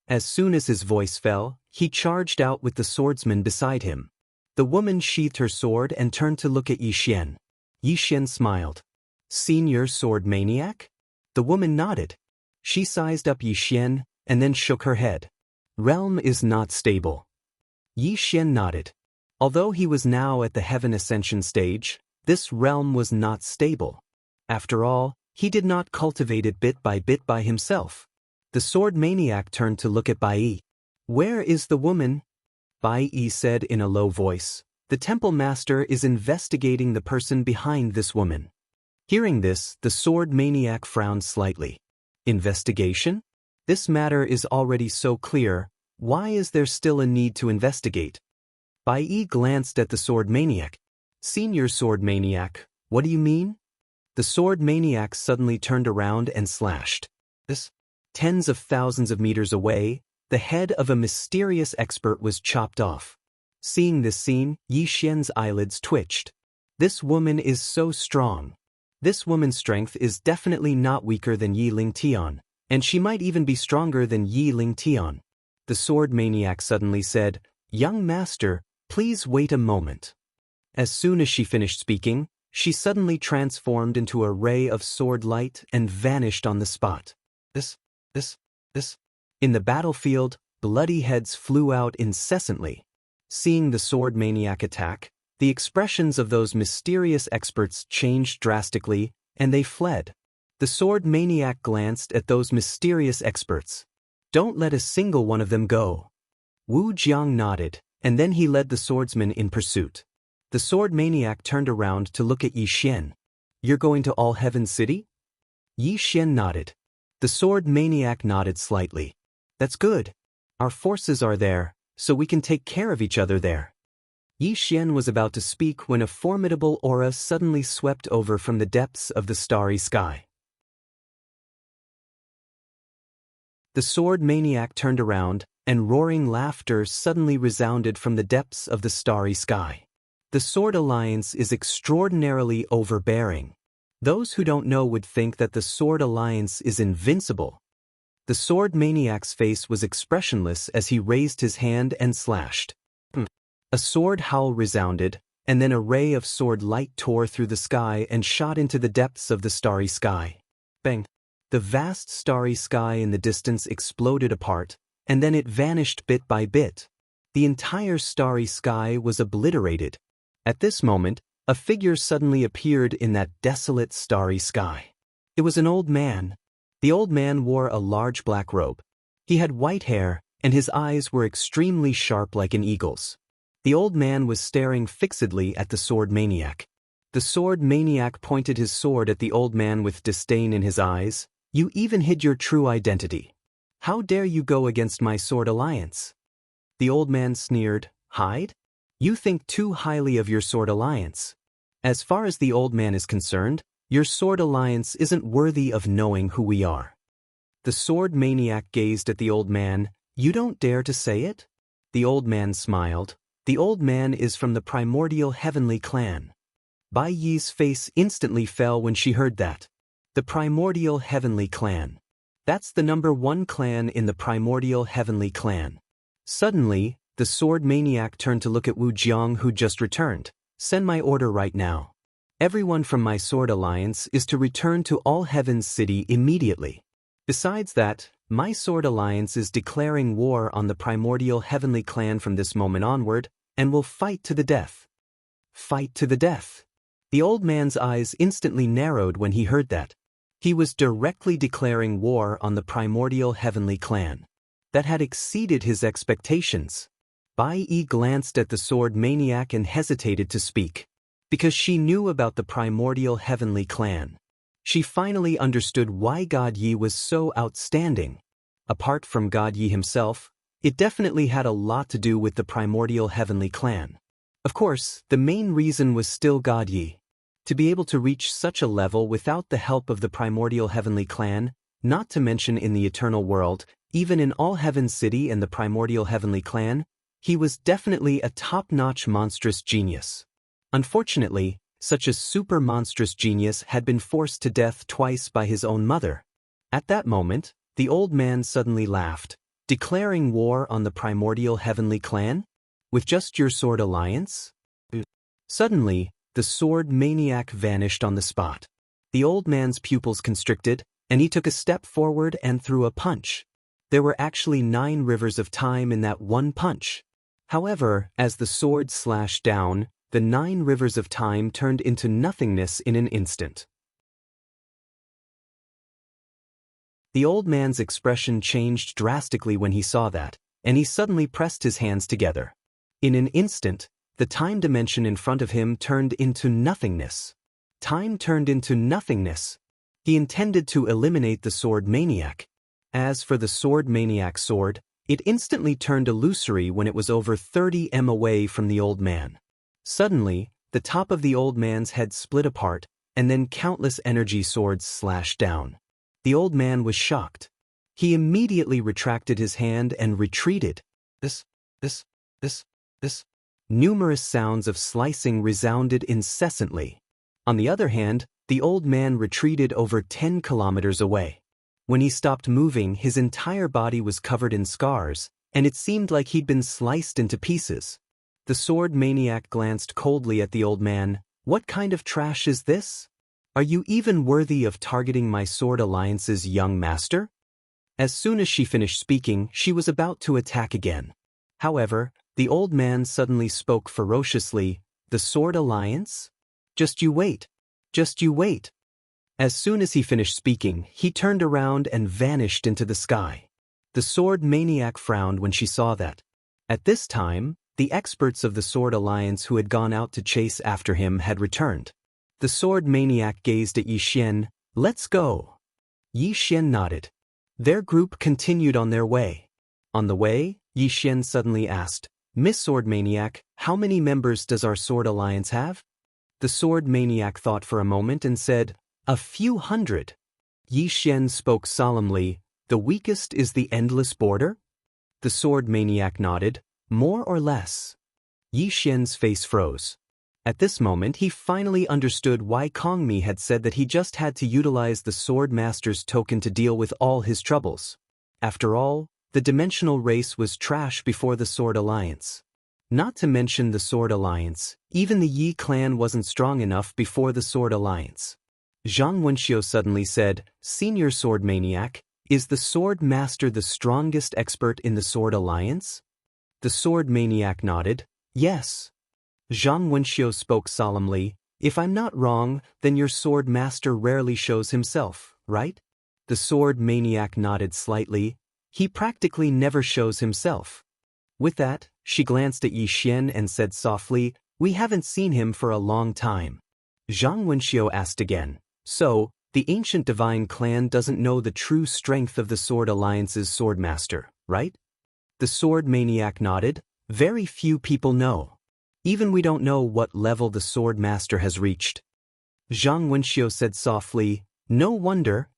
As soon as his voice fell, he charged out with the swordsman beside him. The woman sheathed her sword and turned to look at Yi Xian. Yi Xian smiled. "Senior sword maniac?" The woman nodded. She sized up Yi Xian, and then shook her head. "Realm is not stable." Yi Xian nodded. Although he was now at the heaven ascension stage, this realm was not stable. After all, he did not cultivate it bit by himself. The sword maniac turned to look at Bai Yi. "Where is the woman?" Bai Yi said in a low voice, "The temple master is investigating the person behind this woman." Hearing this, the sword maniac frowned slightly. "Investigation? This matter is already so clear, why is there still a need to investigate?" Bai Yi glanced at the sword maniac. "Senior sword maniac, what do you mean?" The sword maniac suddenly turned around and slashed. Tens of thousands of meters away, the head of a mysterious expert was chopped off. Seeing this scene, Yi Xian's eyelids twitched. This woman is so strong. This woman's strength is definitely not weaker than Yi Ling Tian, and she might even be stronger than Yi Ling Tian. The sword maniac suddenly said, "Young master, please wait a moment." As soon as she finished speaking, she suddenly transformed into a ray of sword light and vanished on the spot. This. In the battlefield, bloody heads flew out incessantly. Seeing the sword maniac attack, the expressions of those mysterious experts changed drastically, and they fled. The sword maniac glanced at those mysterious experts. "Don't let a single one of them go." Wu Jiang nodded, and then he led the swordsman in pursuit. The sword maniac turned around to look at Yi Xian. "You're going to All Heaven City?" Yi Xian nodded. The sword maniac nodded slightly. "That's good. Our forces are there, so we can take care of each other there." Yi Xian was about to speak when a formidable aura suddenly swept over from the depths of the starry sky. The sword maniac turned around, and roaring laughter suddenly resounded from the depths of the starry sky. The Sword Alliance is extraordinarily overbearing. Those who don't know would think that the Sword Alliance is invincible. The sword maniac's face was expressionless as he raised his hand and slashed. A sword howl resounded, and then a ray of sword light tore through the sky and shot into the depths of the starry sky. Bang! The vast starry sky in the distance exploded apart, and then it vanished bit by bit. The entire starry sky was obliterated. At this moment, a figure suddenly appeared in that desolate starry sky. It was an old man. The old man wore a large black robe. He had white hair, and his eyes were extremely sharp like an eagle's. The old man was staring fixedly at the sword maniac. The sword maniac pointed his sword at the old man with disdain in his eyes. "You even hid your true identity. How dare you go against my sword alliance?" The old man sneered. "Hide? You think too highly of your sword alliance. As far as the old man is concerned, your sword alliance isn't worthy of knowing who we are." The sword maniac gazed at the old man. "You don't dare to say it?" The old man smiled. "The old man is from the primordial heavenly clan." Bai Yi's face instantly fell when she heard that. The primordial heavenly clan. That's the #1 clan in the primordial heavenly clan. Suddenly, the sword maniac turned to look at Wu Jiang, who just returned. "Send my order right now. Everyone from my sword alliance is to return to All Heaven's City immediately. Besides that, my sword alliance is declaring war on the primordial heavenly clan from this moment onward, and will fight to the death." Fight to the death. The old man's eyes instantly narrowed when he heard that. He was directly declaring war on the primordial heavenly clan. That had exceeded his expectations. Bai Yi glanced at the sword maniac and hesitated to speak. Because she knew about the primordial heavenly clan. She finally understood why God Yi was so outstanding. Apart from God Yi himself, it definitely had a lot to do with the primordial heavenly clan. Of course, the main reason was still God Yi. To be able to reach such a level without the help of the primordial heavenly clan, not to mention in the eternal world, even in All Heaven City and the primordial heavenly clan, he was definitely a top-notch monstrous genius. Unfortunately, such a super monstrous genius had been forced to death twice by his own mother. At that moment, the old man suddenly laughed, declaring war on the primordial heavenly clan? With just your sword alliance? Suddenly, the sword maniac vanished on the spot. The old man's pupils constricted, and he took a step forward and threw a punch. There were actually 9 rivers of time in that one punch. However, as the sword slashed down, the 9 rivers of time turned into nothingness in an instant. The old man's expression changed drastically when he saw that, and he suddenly pressed his hands together. In an instant, the time dimension in front of him turned into nothingness. Time turned into nothingness. He intended to eliminate the sword maniac. As for the sword maniac's sword, it instantly turned illusory when it was over 30 m away from the old man. Suddenly, the top of the old man's head split apart, and then countless energy swords slashed down. The old man was shocked. He immediately retracted his hand and retreated. This. Numerous sounds of slicing resounded incessantly. On the other hand, the old man retreated over 10 kilometers away. When he stopped moving, his entire body was covered in scars, and it seemed like he'd been sliced into pieces. The sword maniac glanced coldly at the old man. What kind of trash is this? Are you even worthy of targeting my sword alliance's young master? As soon as she finished speaking, she was about to attack again. However, the old man suddenly spoke ferociously. The sword alliance? Just you wait. Just you wait. As soon as he finished speaking, he turned around and vanished into the sky. The sword maniac frowned when she saw that. At this time, the experts of the sword alliance who had gone out to chase after him had returned. The sword maniac gazed at Yi Xian. Let's go. Yi Xian nodded. Their group continued on their way. On the way, Yi Xian suddenly asked, Miss Sword Maniac, how many members does our sword alliance have? The sword maniac thought for a moment and said, a few hundred. Yi Xian spoke solemnly, the weakest is the endless border? The sword maniac nodded, more or less. Yi Xian's face froze. At this moment he finally understood why Kongmi had said that he just had to utilize the Sword Master's token to deal with all his troubles. After all, the dimensional race was trash before the Sword Alliance. Not to mention the Sword Alliance, even the Yi clan wasn't strong enough before the Sword Alliance. Zhang Wenxiu suddenly said, Senior Sword Maniac, is the Sword Master the strongest expert in the Sword Alliance? The Sword Maniac nodded, yes. Zhang Wenxiu spoke solemnly, if I'm not wrong, then your Sword Master rarely shows himself, right? The Sword Maniac nodded slightly, he practically never shows himself. With that, she glanced at Yi Xian and said softly, we haven't seen him for a long time. Zhang Wenxiu asked again, so, the ancient divine clan doesn't know the true strength of the Sword Alliance's Sword Master, right? The Sword Maniac nodded, very few people know. Even we don't know what level the Sword Master has reached. Zhang Wenxiu said softly, no wonder.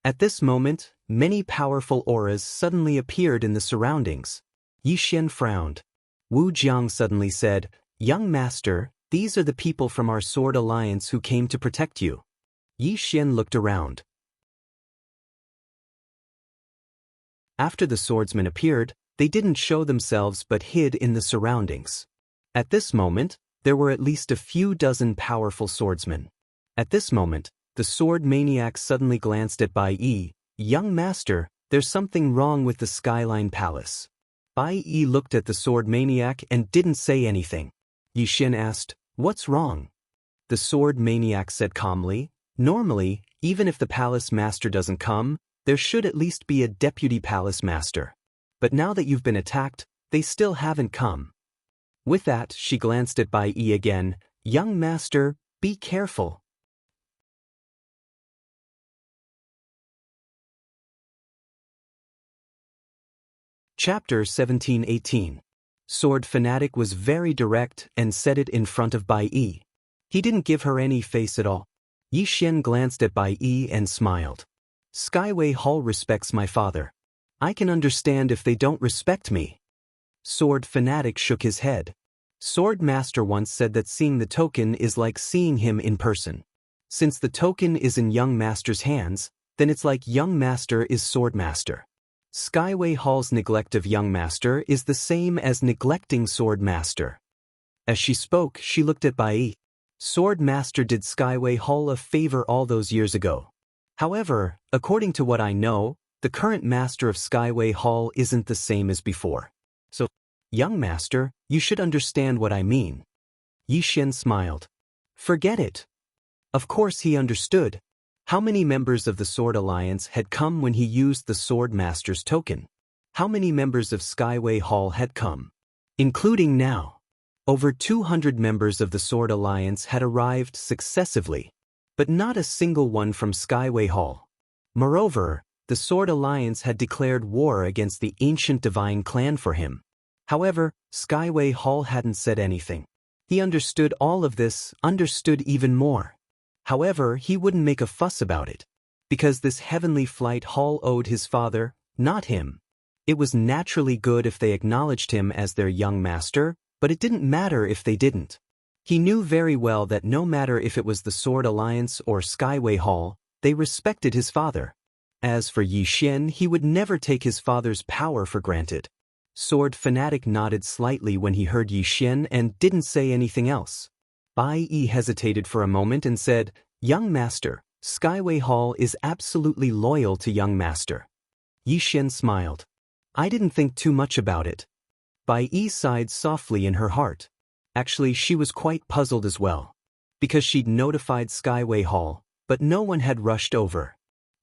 At this moment, many powerful auras suddenly appeared in the surroundings. Yi Xian frowned. Wu Jiang suddenly said, young master, these are the people from our Sword Alliance who came to protect you. Yi Xian looked around. After the swordsmen appeared, they didn't show themselves but hid in the surroundings. At this moment, there were at least a few dozen powerful swordsmen. At this moment, the sword maniac suddenly glanced at Bai Yi. Young master, there's something wrong with the Skyline Palace. Bai Yi looked at the sword maniac and didn't say anything. Yi Xian asked, what's wrong? The sword maniac said calmly, normally, even if the palace master doesn't come, there should at least be a deputy palace master. But now that you've been attacked, they still haven't come. With that, she glanced at Bai Yi again. Young master, be careful. Chapter 17-18. Sword Fanatic was very direct and said it in front of Bai Yi. He didn't give her any face at all. Yi Xian glanced at Bai Yi and smiled. Skyway Hall respects my father. I can understand if they don't respect me. Sword Fanatic shook his head. Sword Master once said that seeing the token is like seeing him in person. Since the token is in Young Master's hands, then it's like Young Master is Sword Master. Skyway Hall's neglect of Young Master is the same as neglecting Sword Master. As she spoke, she looked at Bai Yi. Sword Master did Skyway Hall a favor all those years ago. However, according to what I know, the current master of Skyway Hall isn't the same as before. So, Young Master, you should understand what I mean. Yi Xian smiled. Forget it. Of course he understood. How many members of the Sword Alliance had come when he used the Sword Master's token? How many members of Skyway Hall had come? Including now. Over 200 members of the Sword Alliance had arrived successively, but not a single one from Skyway Hall. Moreover, the Sword Alliance had declared war against the ancient divine clan for him. However, Skyway Hall hadn't said anything. He understood all of this, understood even more. However, he wouldn't make a fuss about it, because this heavenly flight hall owed his father, not him. It was naturally good if they acknowledged him as their young master, but it didn't matter if they didn't. He knew very well that no matter if it was the Sword Alliance or Skyway Hall, they respected his father. As for Yi Xian, he would never take his father's power for granted. Sword Fanatic nodded slightly when he heard Yi Xian and didn't say anything else. Bai Yi hesitated for a moment and said, Young Master, Skyway Hall is absolutely loyal to Young Master. Yi Xian smiled. I didn't think too much about it. Bai Yi sighed softly in her heart. Actually, she was quite puzzled as well. Because she'd notified Skyway Hall, but no one had rushed over.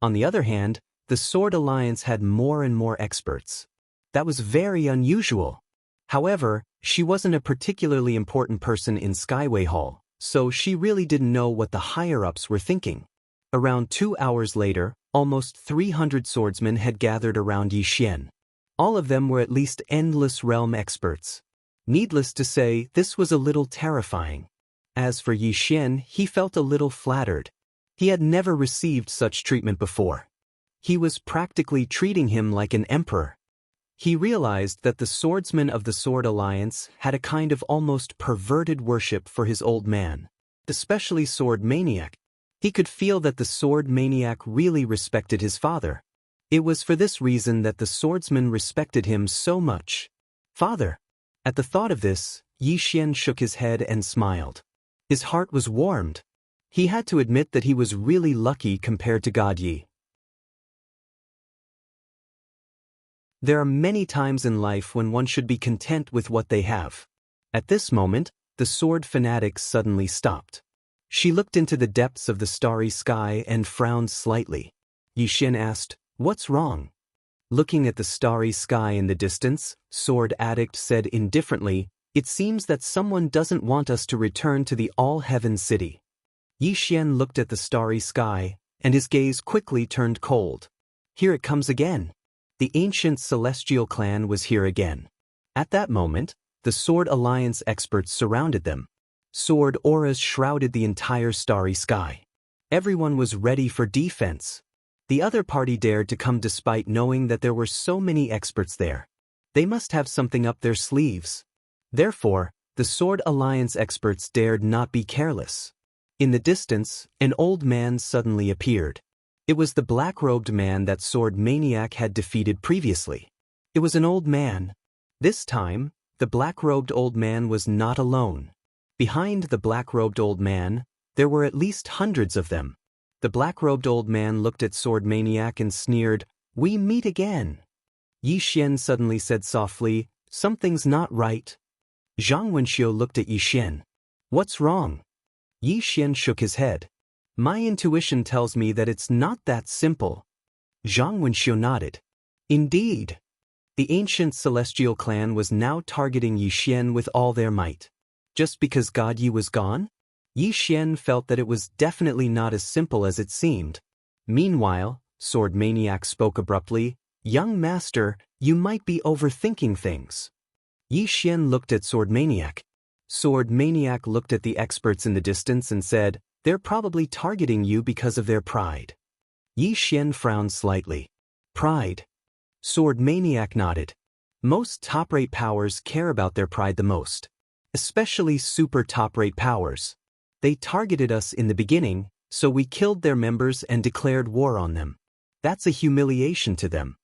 On the other hand, the Sword Alliance had more and more experts. That was very unusual. However, she wasn't a particularly important person in Skyway Hall, so she really didn't know what the higher-ups were thinking. Around 2 hours later, almost 300 swordsmen had gathered around Yi Xian. All of them were at least Endless Realm experts. Needless to say, this was a little terrifying. As for Yi Xian, he felt a little flattered. He had never received such treatment before. He was practically treating him like an emperor. He realized that the swordsmen of the Sword Alliance had a kind of almost perverted worship for his old man, especially Sword Maniac. He could feel that the Sword Maniac really respected his father. It was for this reason that the swordsmen respected him so much. Father. At the thought of this, Yi Xian shook his head and smiled. His heart was warmed. He had to admit that he was really lucky compared to God Yi. There are many times in life when one should be content with what they have. At this moment, the Sword Fanatic suddenly stopped. She looked into the depths of the starry sky and frowned slightly. Yi Xian asked, What's wrong? Looking at the starry sky in the distance, Sword Addict said indifferently, It seems that someone doesn't want us to return to the All-Heaven City. Yi Xian looked at the starry sky, and his gaze quickly turned cold. Here it comes again. The ancient celestial clan was here again. At that moment, the Sword Alliance experts surrounded them. Sword auras shrouded the entire starry sky. Everyone was ready for defense. The other party dared to come despite knowing that there were so many experts there. They must have something up their sleeves. Therefore, the Sword Alliance experts dared not be careless. In the distance, an old man suddenly appeared. It was the black-robed man that Sword Maniac had defeated previously. It was an old man. This time, the black-robed old man was not alone. Behind the black-robed old man, there were at least hundreds of them. The black-robed old man looked at Sword Maniac and sneered, We meet again. Yi Xian suddenly said softly, Something's not right. Zhang Wenxiu looked at Yi Xian. What's wrong? Yi Xian shook his head. My intuition tells me that it's not that simple. Zhang Wenxiu nodded. Indeed. The ancient celestial clan was now targeting Yi Xian with all their might. Just because God Yi was gone? Yi Xian felt that it was definitely not as simple as it seemed. Meanwhile, Sword Maniac spoke abruptly, "Young master, you might be overthinking things." Yi Xian looked at Sword Maniac. Sword Maniac looked at the experts in the distance and said, "They're probably targeting you because of their pride." Yi Xian frowned slightly. Pride? Sword Maniac nodded. Most top-rate powers care about their pride the most. Especially super top-rate powers. They targeted us in the beginning, so we killed their members and declared war on them. That's a humiliation to them.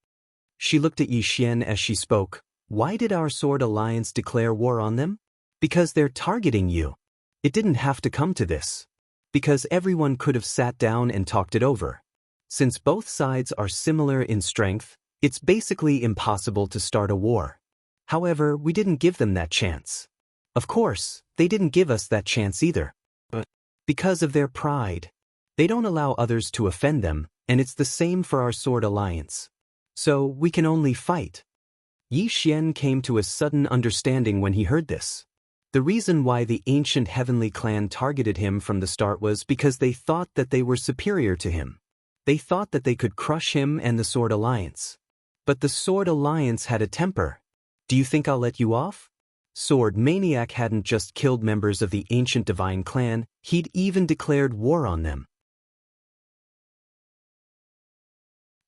She looked at Yi Xian as she spoke. Why did our Sword Alliance declare war on them? Because they're targeting you. It didn't have to come to this. Because everyone could have sat down and talked it over. Since both sides are similar in strength, it's basically impossible to start a war. However, we didn't give them that chance. Of course, they didn't give us that chance either. But because of their pride, they don't allow others to offend them, and it's the same for our Sword Alliance. So we can only fight. Yi Xian came to a sudden understanding when he heard this. The reason why the ancient heavenly clan targeted him from the start was because they thought that they were superior to him. They thought that they could crush him and the Sword Alliance. But the Sword Alliance had a temper. Do you think I'll let you off? Sword Maniac hadn't just killed members of the ancient divine clan, he'd even declared war on them.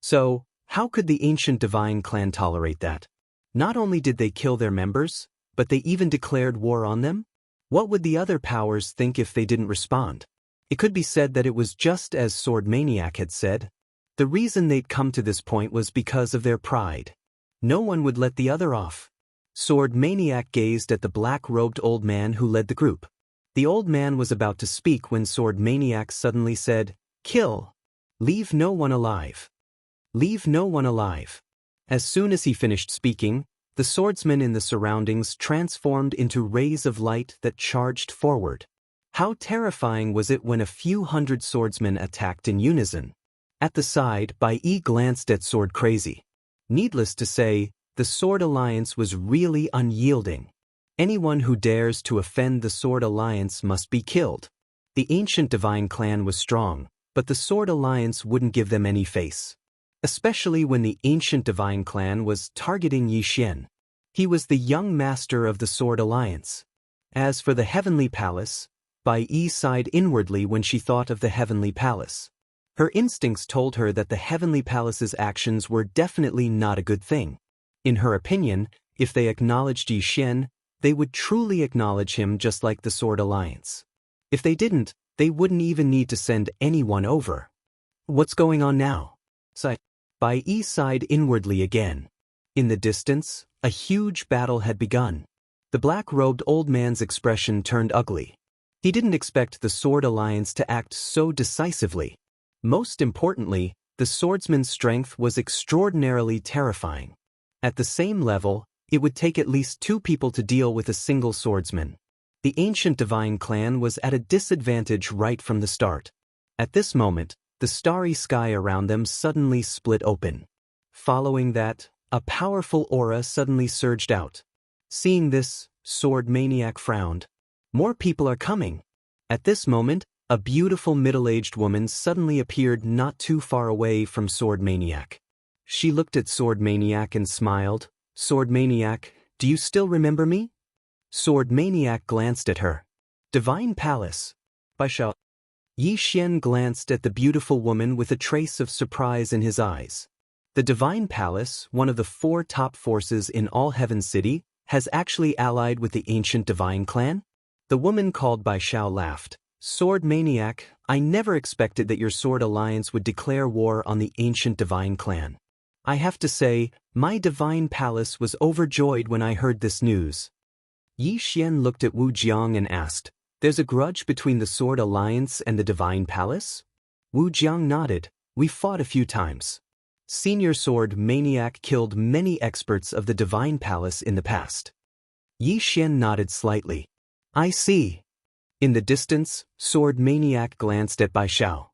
So, how could the ancient divine clan tolerate that? Not only did they kill their members, but they even declared war on them? What would the other powers think if they didn't respond? It could be said that it was just as Sword Maniac had said. The reason they'd come to this point was because of their pride. No one would let the other off. Sword Maniac gazed at the black-robed old man who led the group. The old man was about to speak when Sword Maniac suddenly said, "Kill. Leave no one alive. Leave no one alive." As soon as he finished speaking, the swordsmen in the surroundings transformed into rays of light that charged forward. How terrifying was it when a few hundred swordsmen attacked in unison? At the side, Bai Yi glanced at Sword Crazy. Needless to say, the Sword Alliance was really unyielding. Anyone who dares to offend the Sword Alliance must be killed. The ancient divine clan was strong, but the Sword Alliance wouldn't give them any face. Especially when the ancient divine clan was targeting Yi Xian. He was the young master of the Sword Alliance. As for the Heavenly Palace, Bai Yi sighed inwardly when she thought of the Heavenly Palace. Her instincts told her that the Heavenly Palace's actions were definitely not a good thing. In her opinion, if they acknowledged Yi Xian, they would truly acknowledge him just like the Sword Alliance. If they didn't, they wouldn't even need to send anyone over. What's going on now? Bai Yi sighed inwardly again. In the distance, a huge battle had begun. The black-robed old man's expression turned ugly. He didn't expect the Sword Alliance to act so decisively. Most importantly, the swordsman's strength was extraordinarily terrifying. At the same level, it would take at least 2 people to deal with a single swordsman. The ancient divine clan was at a disadvantage right from the start. At this moment, the starry sky around them suddenly split open. Following that, a powerful aura suddenly surged out. Seeing this, Sword Maniac frowned. More people are coming. At this moment, a beautiful middle-aged woman suddenly appeared not too far away from Sword Maniac. She looked at Sword Maniac and smiled. "Sword Maniac, do you still remember me?" Sword Maniac glanced at her. "Divine Palace." Bai Shao. Yi Xian glanced at the beautiful woman with a trace of surprise in his eyes. The Divine Palace, one of the 4 top forces in all Heaven City, has actually allied with the ancient divine clan? The woman called Bai Shao laughed. "Sword Maniac, I never expected that your Sword Alliance would declare war on the ancient divine clan. I have to say, my Divine Palace was overjoyed when I heard this news." Yi Xian looked at Wu Jiang and asked, "There's a grudge between the Sword Alliance and the Divine Palace?" Wu Jiang nodded. "We fought a few times. Senior Sword Maniac killed many experts of the Divine Palace in the past." Yi Xian nodded slightly. "I see." In the distance, Sword Maniac glanced at Bai Shao.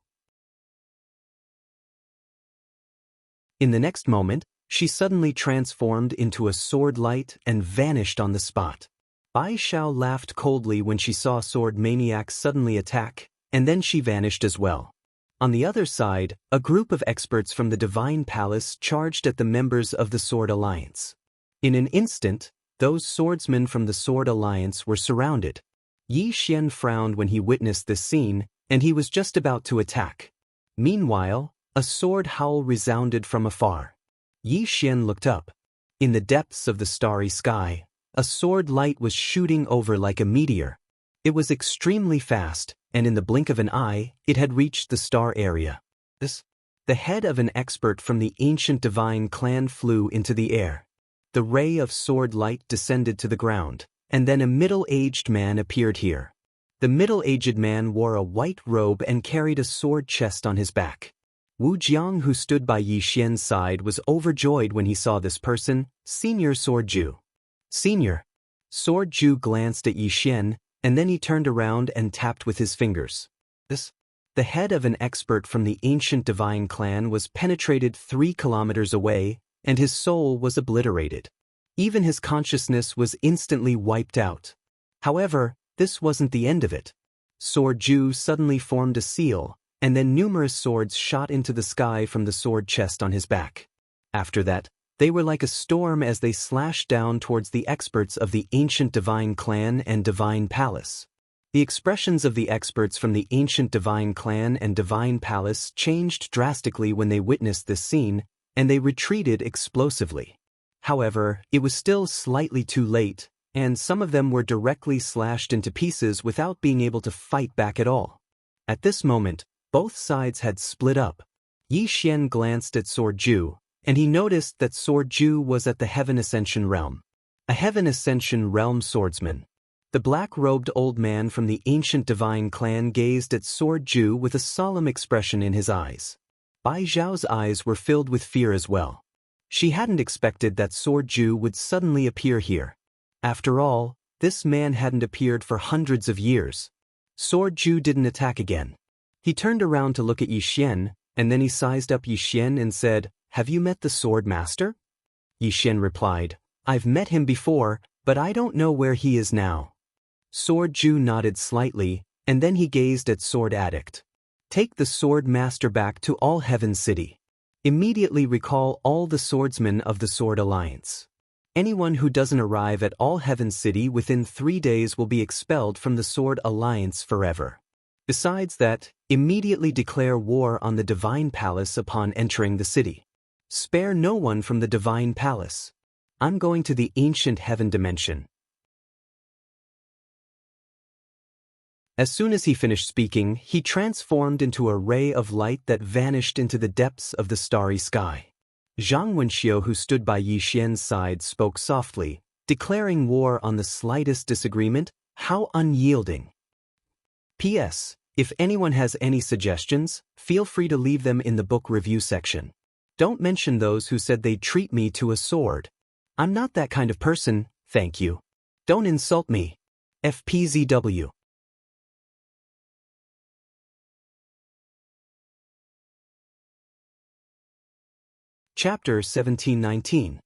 In the next moment, She suddenly transformed into a sword light and vanished on the spot. Bai Xiao laughed coldly when she saw Sword Maniac suddenly attack, and then she vanished as well. On the other side, a group of experts from the Divine Palace charged at the members of the Sword Alliance. In an instant, those swordsmen from the Sword Alliance were surrounded. Yi Xian frowned when he witnessed this scene, and he was just about to attack. Meanwhile, a sword howl resounded from afar. Yi Xian looked up. In the depths of the starry sky, a sword light was shooting over like a meteor. It was extremely fast, and in the blink of an eye, it had reached the star area. The head of an expert from the ancient divine clan flew into the air. The ray of sword light descended to the ground, and then a middle-aged man appeared here. The middle-aged man wore a white robe and carried a sword chest on his back. Wu Jiang, who stood by Yi Xian's side, was overjoyed when he saw this person, Senior Sword Ju. Senior. Sword Ju glanced at Yi Xian, and then he turned around and tapped with his fingers. The head of an expert from the ancient divine clan was penetrated 3 kilometers away, and his soul was obliterated. Even his consciousness was instantly wiped out. However, this wasn't the end of it. Sword Ju suddenly formed a seal, and then numerous swords shot into the sky from the sword chest on his back. After that, they were like a storm as they slashed down towards the experts of the ancient divine clan and divine palace. The expressions of the experts from the ancient divine clan and divine palace changed drastically when they witnessed this scene, and they retreated explosively. However, it was still slightly too late, and some of them were directly slashed into pieces without being able to fight back at all. At this moment, both sides had split up. Yi Xian glanced at Sword Ju, and he noticed that Sword Ju was at the Heaven Ascension realm. A Heaven Ascension realm swordsman. The black-robed old man from the ancient divine clan gazed at Sword Ju with a solemn expression in his eyes. Bai Zhao's eyes were filled with fear as well. She hadn't expected that Sword Ju would suddenly appear here. After all, this man hadn't appeared for hundreds of years. Sword Ju didn't attack again. He turned around to look at Yi Xian, and then he sized up Yi Xian and said, "Have you met the Sword Master?" Yi Xian replied, "I've met him before, but I don't know where he is now." Sword Ju nodded slightly, and then he gazed at Sword Addict. "Take the Sword Master back to All Heaven City. Immediately recall all the swordsmen of the Sword Alliance. Anyone who doesn't arrive at All Heaven City within 3 days will be expelled from the Sword Alliance forever. Besides that, immediately declare war on the Divine Palace upon entering the city. Spare no one from the Divine Palace. I'm going to the ancient heaven dimension." As soon as he finished speaking, he transformed into a ray of light that vanished into the depths of the starry sky. Zhang Wenxiu, who stood by Yi Xian's side, spoke softly, declaring war on the slightest disagreement. How unyielding. P.S. If anyone has any suggestions, feel free to leave them in the book review section. Don't mention those who said they'd treat me to a sword. I'm not that kind of person, thank you. Don't insult me. FPZW. Chapter 1719.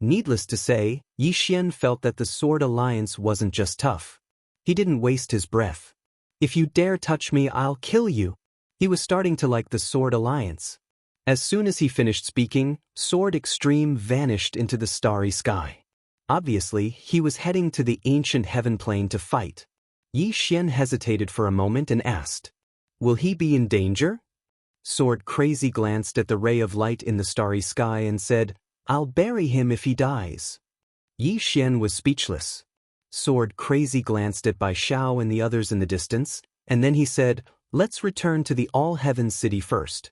Needless to say, Yi Xian felt that the Sword Alliance wasn't just tough. He didn't waste his breath. "If you dare touch me, I'll kill you." He was starting to like the Sword Alliance. As soon as he finished speaking, Sword Extreme vanished into the starry sky. Obviously, he was heading to the ancient heaven plane to fight. Yi Xian hesitated for a moment and asked, "Will he be in danger?" Sword Crazy glanced at the ray of light in the starry sky and said, "I'll bury him if he dies." Yi Xian was speechless. Sword Crazy glanced at Bai Xiao and the others in the distance, and then he said, "Let's return to the All Heaven City first."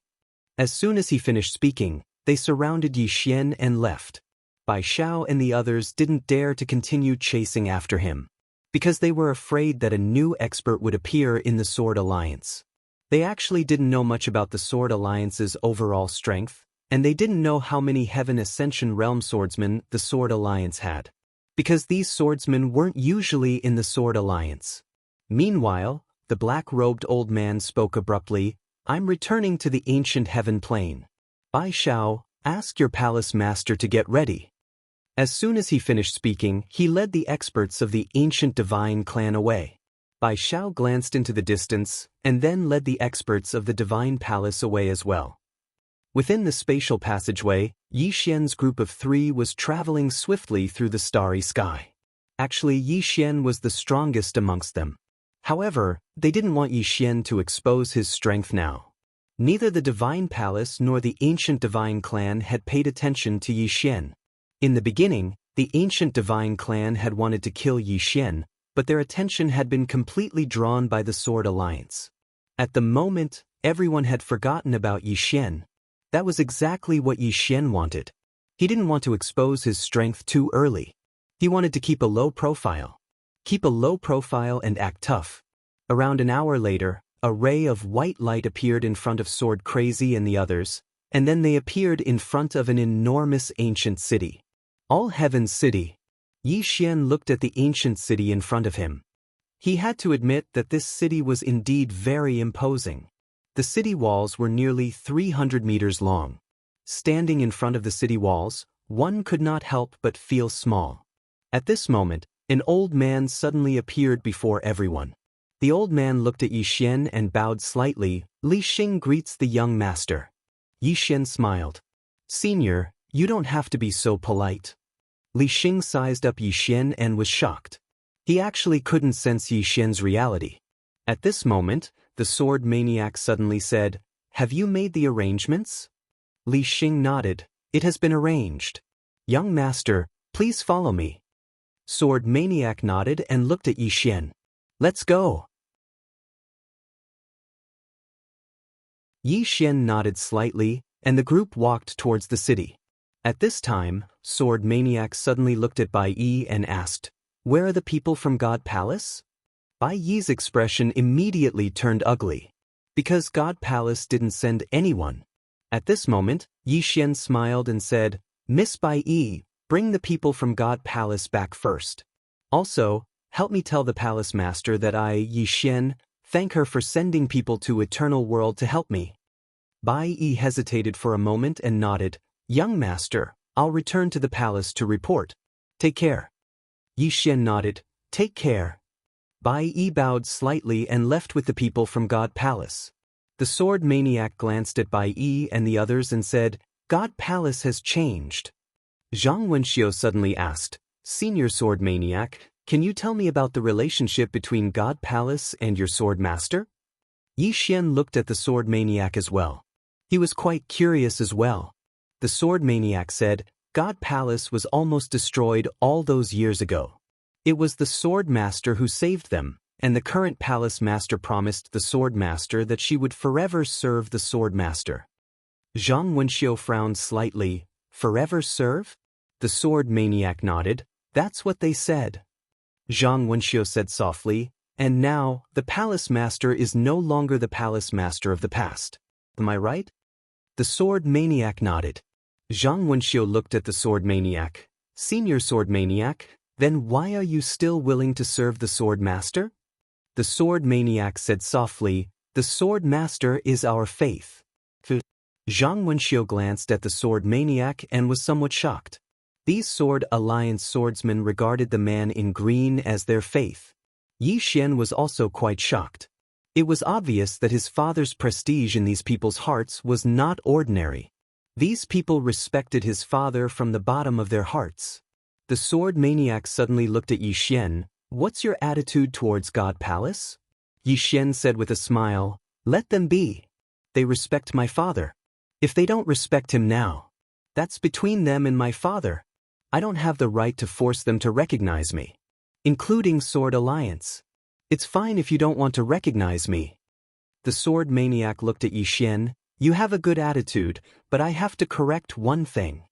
As soon as he finished speaking, they surrounded Yi Xian and left. Bai Xiao and the others didn't dare to continue chasing after him, because they were afraid that a new expert would appear in the Sword Alliance. They actually didn't know much about the Sword Alliance's overall strength, and they didn't know how many Heaven Ascension Realm swordsmen the Sword Alliance had, because these swordsmen weren't usually in the Sword Alliance. Meanwhile, the black-robed old man spoke abruptly, "I'm returning to the ancient heaven plane. Bai Xiao, Ask your palace master to get ready. As soon as he finished speaking, he led the experts of the ancient divine clan away. Bai Xiao glanced into the distance, and then led the experts of the divine palace away as well. Within the spatial passageway, Yi Xian's group of 3 was traveling swiftly through the starry sky. Actually, Yi Xian was the strongest amongst them. However, they didn't want Yi Xian to expose his strength now. Neither the divine palace nor the ancient divine clan had paid attention to Yi Xian. In the beginning, the ancient divine clan had wanted to kill Yi Xian, but their attention had been completely drawn by the Sword Alliance. At the moment, everyone had forgotten about Yi Xian. That was exactly what Yi Xian wanted. He didn't want to expose his strength too early. He wanted to keep a low profile. Keep a low profile and act tough. Around an hour later, a ray of white light appeared in front of Sword Crazy and the others, and then they appeared in front of an enormous ancient city. All Heaven's City. Yi Xian looked at the ancient city in front of him. He had to admit that this city was indeed very imposing. The city walls were nearly 300 meters long. Standing in front of the city walls, one could not help but feel small. At this moment, an old man suddenly appeared before everyone. The old man looked at Yi Xian and bowed slightly. Li Xing greets the young master. Yi Xian smiled. Senior, you don't have to be so polite. Li Xing sized up Yi Xian and was shocked. He actually couldn't sense Yi Xian's reality. At this moment, the sword maniac suddenly said, Have you made the arrangements? Li Xing nodded. It has been arranged. Young master, please follow me. Sword maniac nodded and looked at Yi Xian. Let's go. Yi Xian nodded slightly, and the group walked towards the city. At this time, Sword Maniac suddenly looked at Bai Yi and asked, Where are the people from God Palace? Bai Yi's expression immediately turned ugly. Because God Palace didn't send anyone. At this moment, Yi Xian smiled and said, Miss Bai Yi, bring the people from God Palace back first. Also, help me tell the palace master that I, Yi Xian, thank her for sending people to Eternal World to help me. Bai Yi hesitated for a moment and nodded. Young master, I'll return to the palace to report. Take care. Yi Xian nodded. Take care. Bai Yi bowed slightly and left with the people from God Palace. The sword maniac glanced at Bai Yi and the others and said, God Palace has changed. Zhang Wenxiu suddenly asked, Senior sword maniac, can you tell me about the relationship between God Palace and your sword master? Yi Xian looked at the sword maniac as well. He was quite curious as well. The sword maniac said, God Palace was almost destroyed all those years ago. It was the sword master who saved them, and the current palace master promised the sword master that she would forever serve the sword master. Zhang Wenxiu frowned slightly. Forever serve? The sword maniac nodded. That's what they said. Zhang Wenxiu said softly, and now, the palace master is no longer the palace master of the past. Am I right? The sword maniac nodded. Zhang Wenxiu looked at the sword maniac. Senior sword maniac, then why are you still willing to serve the sword master? The sword maniac said softly, the sword master is our faith. Zhang Wenxiu glanced at the sword maniac and was somewhat shocked. These Sword Alliance swordsmen regarded the man in green as their faith. Yi Xian was also quite shocked. It was obvious that his father's prestige in these people's hearts was not ordinary. These people respected his father from the bottom of their hearts. The sword maniac suddenly looked at Yi Xian. What's your attitude towards God Palace? Yi Xian said with a smile, Let them be. They respect my father. If they don't respect him now, that's between them and my father. I don't have the right to force them to recognize me. Including Sword Alliance. It's fine if you don't want to recognize me. The sword maniac looked at Yi Xian. You have a good attitude, but I have to correct one thing.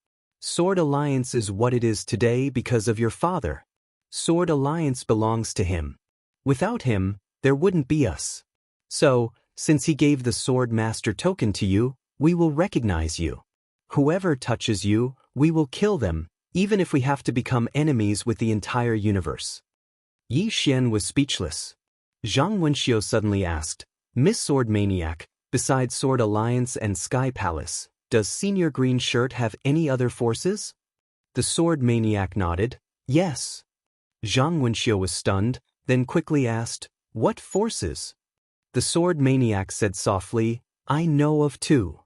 Sword Alliance is what it is today because of your father. Sword Alliance belongs to him. Without him, there wouldn't be us. So, since he gave the Sword Master token to you, we will recognize you. Whoever touches you, we will kill them, even if we have to become enemies with the entire universe. Yi Xian was speechless. Zhang Wenxiu suddenly asked, Miss Sword Maniac, besides Sword Alliance and Sky Palace, does Senior Green Shirt have any other forces? The sword maniac nodded. Yes. Zhang Wenxiu was stunned, then quickly asked, what forces? The sword maniac said softly, I know of two.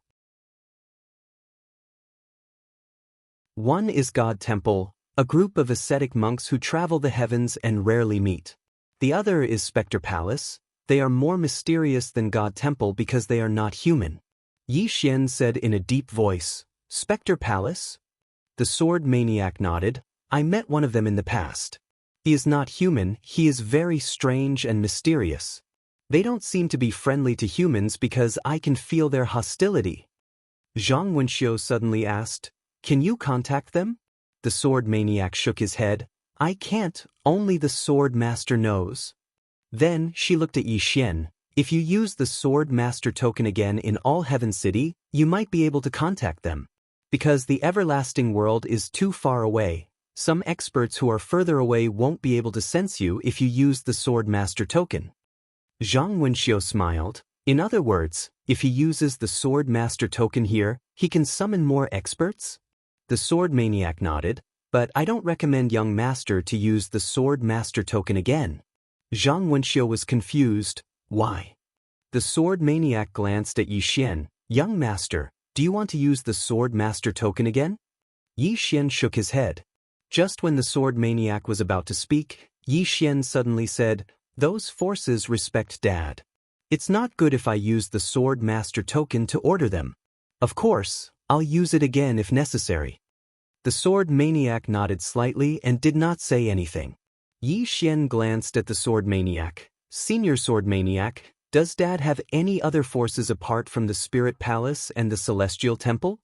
One is God Temple, a group of ascetic monks who travel the heavens and rarely meet. The other is Spectre Palace. They are more mysterious than God Temple because they are not human. Yi Xian said in a deep voice, Spectre Palace? The sword maniac nodded. I met one of them in the past. He is not human, he is very strange and mysterious. They don't seem to be friendly to humans because I can feel their hostility. Zhang Wenxiu suddenly asked, Can you contact them? The sword maniac shook his head. I can't, only the sword master knows. Then she looked at Yi Xian. If you use the sword master token again in All Heaven City, you might be able to contact them. Because the everlasting world is too far away, some experts who are further away won't be able to sense you if you use the sword master token. Zhang Wenxiu smiled. In other words, if he uses the sword master token here, he can summon more experts? The sword maniac nodded, but I don't recommend young master to use the sword master token again. Zhang Wenxiu was confused. Why? The sword maniac glanced at Yi Xian. Young master, do you want to use the sword master token again? Yi Xian shook his head. Just when the sword maniac was about to speak, Yi Xian suddenly said, Those forces respect Dad. It's not good if I use the sword master token to order them. Of course, I'll use it again if necessary. The sword maniac nodded slightly and did not say anything. Yi Xian glanced at the sword maniac. Senior sword maniac, does Dad have any other forces apart from the Spirit Palace and the Celestial Temple?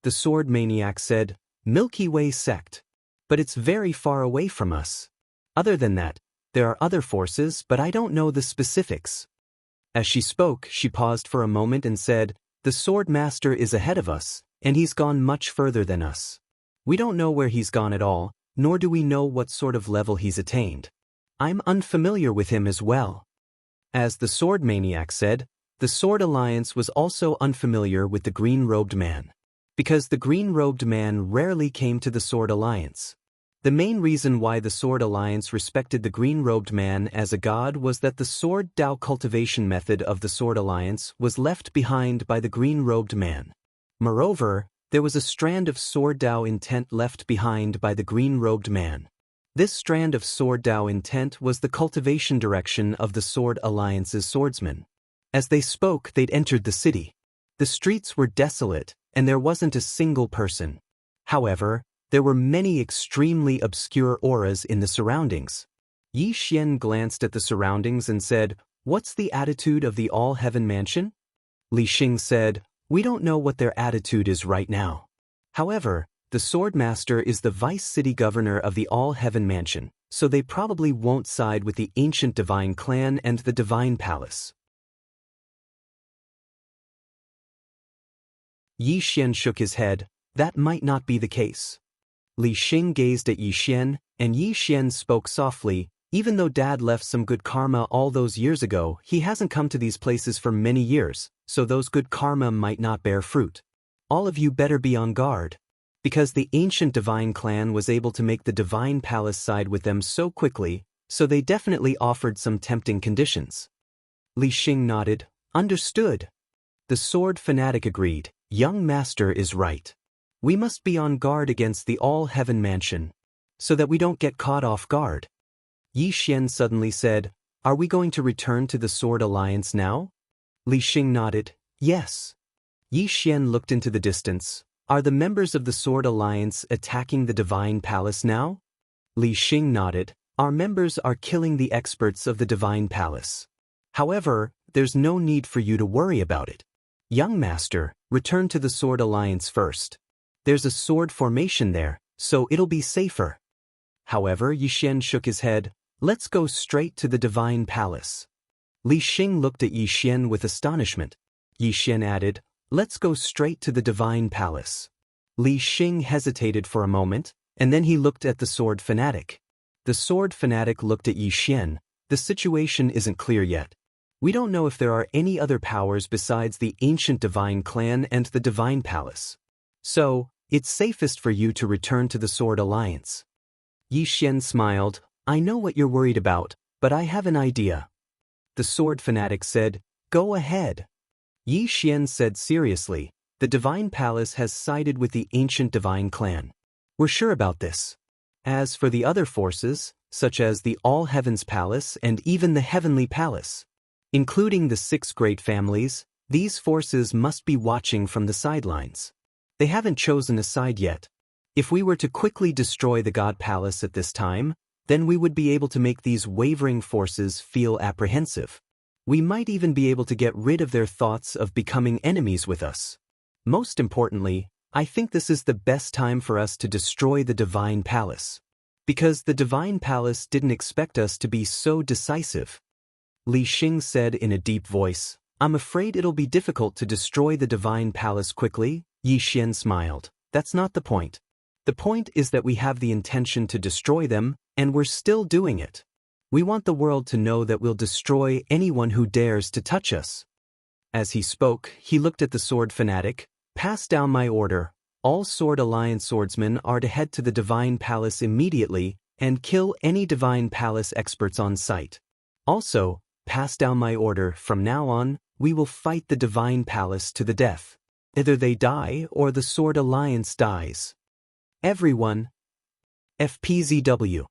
The sword maniac said, Milky Way sect. But it's very far away from us. Other than that, there are other forces, but I don't know the specifics. As she spoke, she paused for a moment and said, The sword master is ahead of us, and he's gone much further than us. We don't know where he's gone at all, nor do we know what sort of level he's attained. I'm unfamiliar with him as well. As the sword maniac said, the Sword Alliance was also unfamiliar with the green-robed man. Because the green-robed man rarely came to the Sword Alliance. The main reason why the Sword Alliance respected the green-robed man as a god was that the Sword Dao cultivation method of the Sword Alliance was left behind by the green-robed man. Moreover, there was a strand of Sword Dao intent left behind by the green-robed man. This strand of Sword Dao intent was the cultivation direction of the Sword Alliance's swordsmen. As they spoke, they'd entered the city. The streets were desolate, and there wasn't a single person. However, there were many extremely obscure auras in the surroundings. Yi Xian glanced at the surroundings and said, What's the attitude of the All Heaven Mansion? Li Xing said, We don't know what their attitude is right now. However, the Sword Master is the Vice City Governor of the All Heaven Mansion, so they probably won't side with the ancient Divine Clan and the Divine Palace. Yi Xian shook his head. That might not be the case. Li Xing gazed at Yi Xian, and Yi Xian spoke softly, Even though Dad left some good karma all those years ago, he hasn't come to these places for many years, so those good karma might not bear fruit. All of you better be on guard. Because the ancient Divine Clan was able to make the Divine Palace side with them so quickly, so they definitely offered some tempting conditions. Li Xing nodded. Understood. The sword fanatic agreed. Young master is right. We must be on guard against the All Heaven Mansion, so that we don't get caught off guard. Yi Xian suddenly said, Are we going to return to the Sword Alliance now? Li Xing nodded. Yes. Yi Xian looked into the distance. Are the members of the Sword Alliance attacking the Divine Palace now? Li Xing nodded. Our members are killing the experts of the Divine Palace. However, there's no need for you to worry about it. Young master, return to the Sword Alliance first. There's a sword formation there, so it'll be safer. However, Yi Xian shook his head. Let's go straight to the Divine Palace. Li Xing looked at Yi Xian with astonishment. Yi Xian added, Let's go straight to the Divine Palace. Li Xing hesitated for a moment, and then he looked at the sword fanatic. The sword fanatic looked at Yi Xian. The situation isn't clear yet. We don't know if there are any other powers besides the ancient divine clan and the divine palace. So, it's safest for you to return to the Sword Alliance. Yi Xian smiled. I know what you're worried about, but I have an idea. The sword fanatic said, Go ahead. Yi Xian said seriously, the divine palace has sided with the ancient divine clan. We're sure about this. As for the other forces, such as the All Heavens Palace and even the Heavenly Palace, including the 6 great families, these forces must be watching from the sidelines. They haven't chosen a side yet. If we were to quickly destroy the God Palace at this time, then we would be able to make these wavering forces feel apprehensive. We might even be able to get rid of their thoughts of becoming enemies with us. Most importantly, I think this is the best time for us to destroy the Divine Palace. Because the Divine Palace didn't expect us to be so decisive. Li Xing said in a deep voice, I'm afraid it'll be difficult to destroy the Divine Palace quickly. Yi Xian smiled. That's not the point. The point is that we have the intention to destroy them, and we're still doing it. We want the world to know that we'll destroy anyone who dares to touch us. As he spoke, he looked at the sword fanatic. Pass down my order. All Sword Alliance swordsmen are to head to the Divine Palace immediately and kill any Divine Palace experts on site. Also, pass down my order. From now on, we will fight the Divine Palace to the death. Either they die or the Sword Alliance dies. Everyone. FPZW.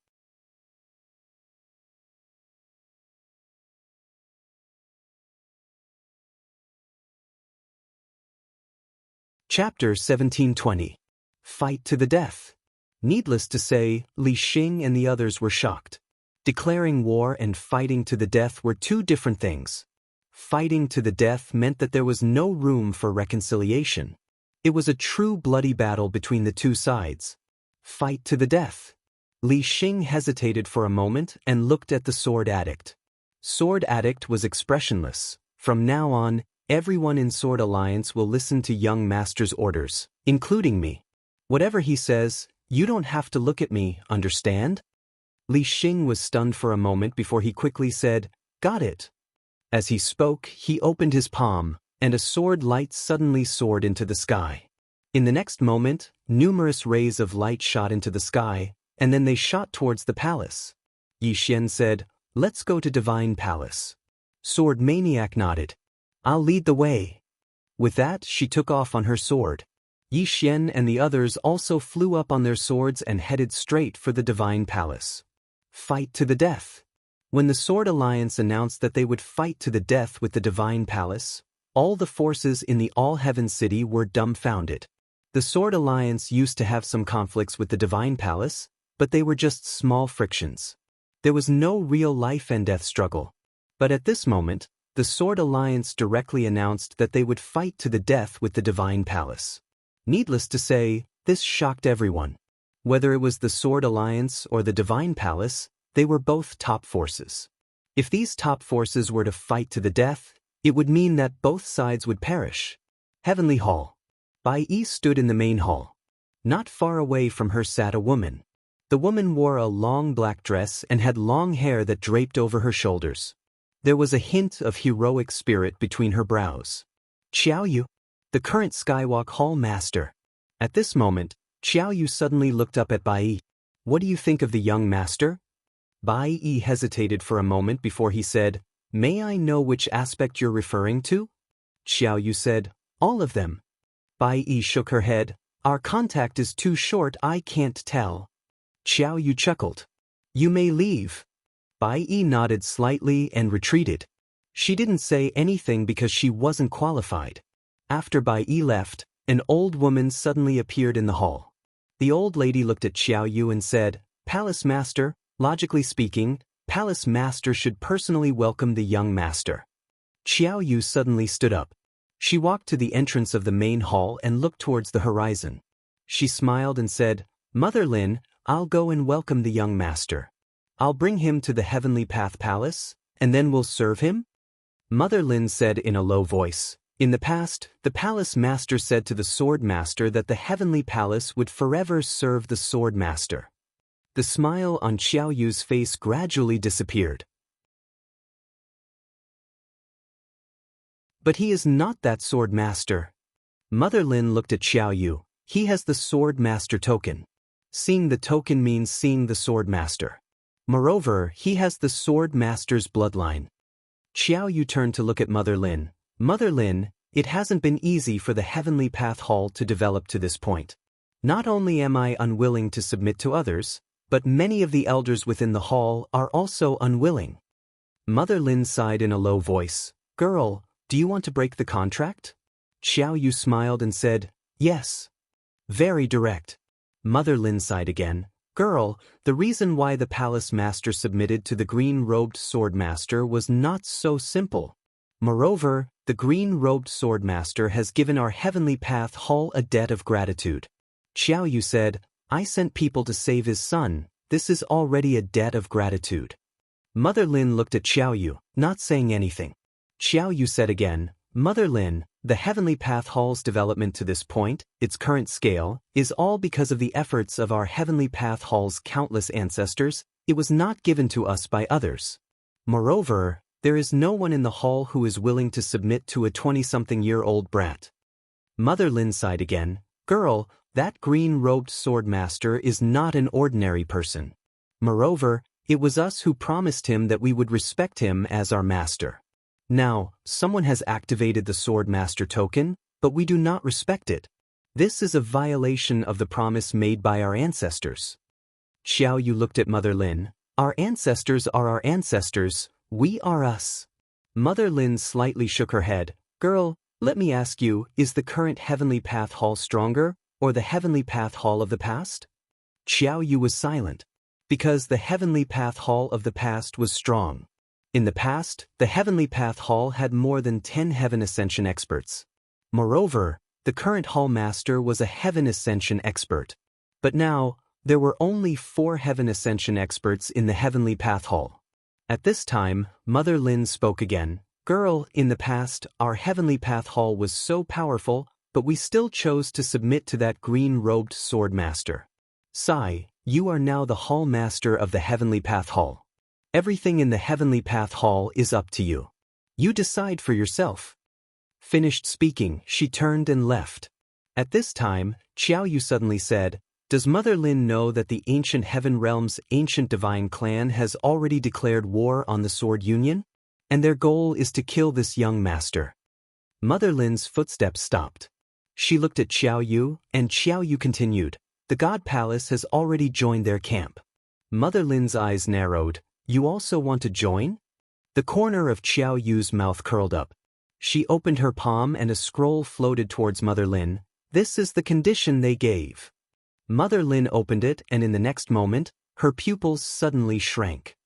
Chapter 1720. Fight to the death. Needless to say, Li Xing and the others were shocked. Declaring war and fighting to the death were two different things. Fighting to the death meant that there was no room for reconciliation. It was a true bloody battle between the two sides. Fight to the death. Li Xing hesitated for a moment and looked at the sword addict. Sword addict was expressionless. From now on, everyone in Sword Alliance will listen to young master's orders, including me. Whatever he says, you don't have to look at me, understand? Li Xing was stunned for a moment before he quickly said, Got it. As he spoke, he opened his palm, and a sword light suddenly soared into the sky. In the next moment, numerous rays of light shot into the sky, and then they shot towards the palace. Yi Xian said, Let's go to Divine Palace. Sword Maniac nodded. I'll lead the way. With that, she took off on her sword. Yi Xian and the others also flew up on their swords and headed straight for the Divine Palace. Fight to the death. When the Sword Alliance announced that they would fight to the death with the Divine Palace, all the forces in the All Heaven City were dumbfounded. The Sword Alliance used to have some conflicts with the Divine Palace, but they were just small frictions. There was no real life and death struggle. But at this moment, the Sword Alliance directly announced that they would fight to the death with the Divine Palace. Needless to say, this shocked everyone. Whether it was the Sword Alliance or the Divine Palace, they were both top forces. If these top forces were to fight to the death, it would mean that both sides would perish. Heavenly Hall. Bai Yi stood in the main hall. Not far away from her sat a woman. The woman wore a long black dress and had long hair that draped over her shoulders. There was a hint of heroic spirit between her brows. Xiao Yu, the current Skywalk Hall master. At this moment, Xiao Yu suddenly looked up at Bai Yi. What do you think of the young master? Bai Yi hesitated for a moment before he said, May I know which aspect you're referring to? Xiao Yu said, All of them. Bai Yi shook her head. Our contact is too short, I can't tell. Xiao Yu chuckled. You may leave. Bai Yi nodded slightly and retreated. She didn't say anything because she wasn't qualified. After Bai Yi left, an old woman suddenly appeared in the hall. The old lady looked at Xiao Yu and said, Palace Master, logically speaking, Palace Master should personally welcome the young master. Xiao Yu suddenly stood up. She walked to the entrance of the main hall and looked towards the horizon. She smiled and said, Mother Lin, I'll go and welcome the young master. I'll bring him to the Heavenly Path Palace, and then we'll serve him? Mother Lin said in a low voice. In the past, the Palace Master said to the Sword Master that the Heavenly Palace would forever serve the Sword Master. The smile on Xiao Yu's face gradually disappeared. But he is not that sword master. Mother Lin looked at Xiao Yu. He has the sword master token. Seeing the token means seeing the sword master. Moreover, he has the sword master's bloodline. Xiao Yu turned to look at Mother Lin. Mother Lin, it hasn't been easy for the Heavenly Path Hall to develop to this point. Not only am I unwilling to submit to others, but many of the elders within the hall are also unwilling. Mother Lin sighed in a low voice. Girl, do you want to break the contract? Xiao Yu smiled and said, yes. Very direct. Mother Lin sighed again. Girl, the reason why the palace master submitted to the green-robed sword master was not so simple. Moreover, the green-robed sword master has given our Heavenly Path Hall a debt of gratitude. Xiao Yu said, I sent people to save his son. This is already a debt of gratitude. Mother Lin looked at Xiao Yu, not saying anything. Xiao Yu said again, Mother Lin, the Heavenly Path Hall's development to this point, its current scale, is all because of the efforts of our Heavenly Path Hall's countless ancestors. It was not given to us by others. Moreover, there is no one in the hall who is willing to submit to a 20-something-year-old brat. Mother Lin sighed again. Girl, that green-robed sword master is not an ordinary person. Moreover, it was us who promised him that we would respect him as our master. Now, someone has activated the sword master token, but we do not respect it. This is a violation of the promise made by our ancestors. Xiao Yu looked at Mother Lin. Our ancestors are our ancestors, we are us. Mother Lin slightly shook her head. Girl, let me ask you, is the current Heavenly Path Hall stronger, or the Heavenly Path Hall of the past? Xiao Yu was silent. Because the Heavenly Path Hall of the past was strong. In the past, the Heavenly Path Hall had more than 10 Heaven Ascension experts. Moreover, the current Hall Master was a Heaven Ascension expert. But now, there were only 4 Heaven Ascension experts in the Heavenly Path Hall. At this time, Mother Lin spoke again. Girl, in the past, our Heavenly Path Hall was so powerful, but we still chose to submit to that green-robed sword master. Sai, you are now the Hall Master of the Heavenly Path Hall. Everything in the Heavenly Path Hall is up to you. You decide for yourself. Finished speaking, she turned and left. At this time, Xiao Yu suddenly said, Does Mother Lin know that the Ancient Heaven Realm's Ancient Divine Clan has already declared war on the Sword Union? And their goal is to kill this young master. Mother Lin's footsteps stopped. She looked at Xiao Yu, and Xiao Yu continued, The God Palace has already joined their camp. Mother Lin's eyes narrowed. You also want to join? The corner of Xiao Yu's mouth curled up. She opened her palm and a scroll floated towards Mother Lin. This is the condition they gave. Mother Lin opened it and in the next moment, her pupils suddenly shrank.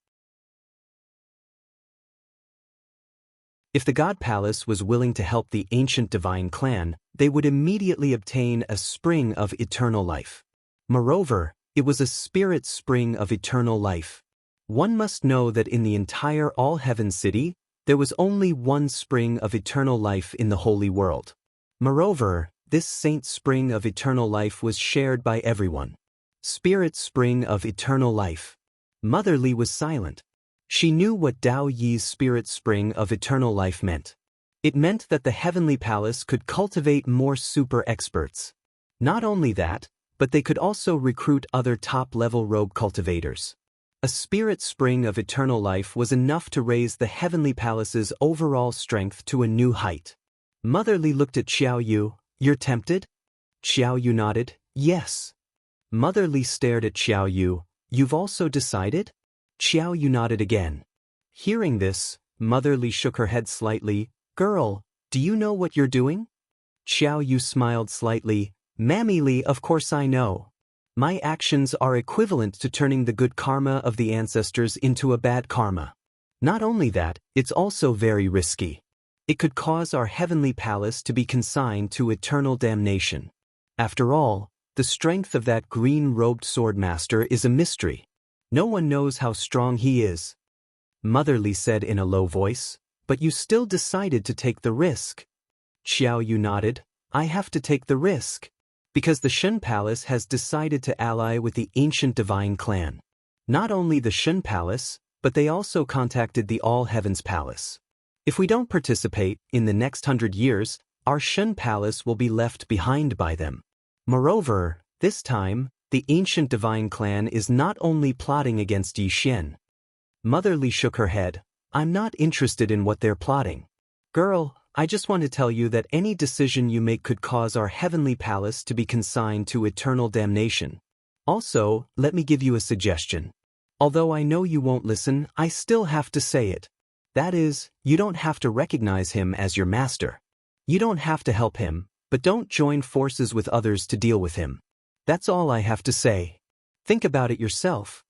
If the God Palace was willing to help the Ancient Divine Clan, they would immediately obtain a spring of eternal life. Moreover, it was a spirit spring of eternal life. One must know that in the entire All-Heaven City, there was only one spring of eternal life in the Holy World. Moreover, this saint spring of eternal life was shared by everyone. Spirit spring of eternal life. Mother Li was silent. She knew what Dao Yi's spirit spring of eternal life meant. It meant that the Heavenly Palace could cultivate more super experts. Not only that, but they could also recruit other top-level rogue cultivators. A spirit spring of eternal life was enough to raise the Heavenly Palace's overall strength to a new height. Mother Li looked at Xiao Yu. You're tempted? Xiao Yu nodded. Yes. Mother Li stared at Xiao Yu. You've also decided? Xiao Yu nodded again. Hearing this, Mother Li shook her head slightly. Girl, do you know what you're doing? Xiao Yu smiled slightly. Mammy Li, of course I know. My actions are equivalent to turning the good karma of the ancestors into a bad karma. Not only that, it's also very risky. It could cause our Heavenly Palace to be consigned to eternal damnation. After all, the strength of that green-robed sword master is a mystery. No one knows how strong he is. Mother Li said in a low voice, but you still decided to take the risk. Xiao Yu nodded. I have to take the risk. Because the Shen Palace has decided to ally with the Ancient Divine Clan. Not only the Shen Palace, but they also contacted the All Heavens Palace. If we don't participate, in the next 100 years, our Shen palace will be left behind by them. Moreover, this time, the ancient divine clan is not only plotting against Yi Xian. Mother Li shook her head. I'm not interested in what they're plotting. Girl, I just want to tell you that any decision you make could cause our heavenly palace to be consigned to eternal damnation. Also, let me give you a suggestion. Although I know you won't listen, I still have to say it. That is, you don't have to recognize him as your master. You don't have to help him, but don't join forces with others to deal with him. That's all I have to say. Think about it yourself.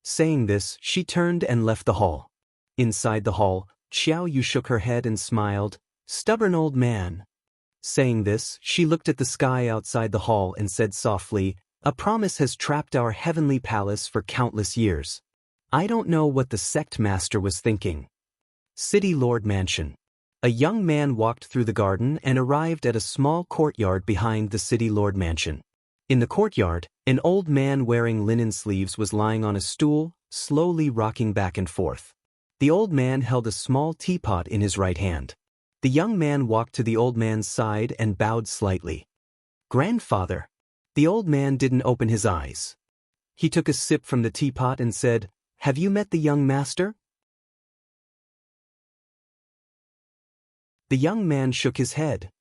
Saying this, she turned and left the hall. Inside the hall, Xiao Yu shook her head and smiled. Stubborn old man. Saying this, she looked at the sky outside the hall and said softly, a promise has trapped our heavenly palace for countless years. I don't know what the sect master was thinking. City Lord Mansion. A young man walked through the garden and arrived at a small courtyard behind the City Lord Mansion. In the courtyard, an old man wearing linen sleeves was lying on a stool, slowly rocking back and forth. The old man held a small teapot in his right hand. The young man walked to the old man's side and bowed slightly. Grandfather. The old man didn't open his eyes. He took a sip from the teapot and said, Have you met the young master? The young man shook his head.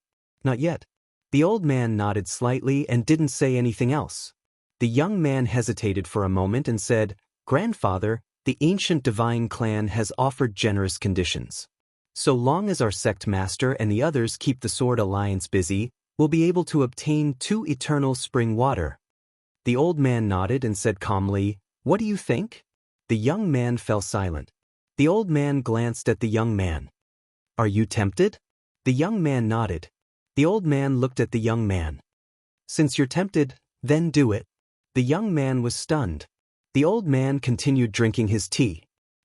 Not yet. The old man nodded slightly and didn't say anything else. The young man hesitated for a moment and said, Grandfather, the ancient divine clan has offered generous conditions. So long as our sect master and the others keep the Sword Alliance busy, we'll be able to obtain 2 eternal spring water. The old man nodded and said calmly, What do you think? The young man fell silent. The old man glanced at the young man. Are you tempted? The young man nodded. The old man looked at the young man. Since you're tempted, then do it. The young man was stunned. The old man continued drinking his tea.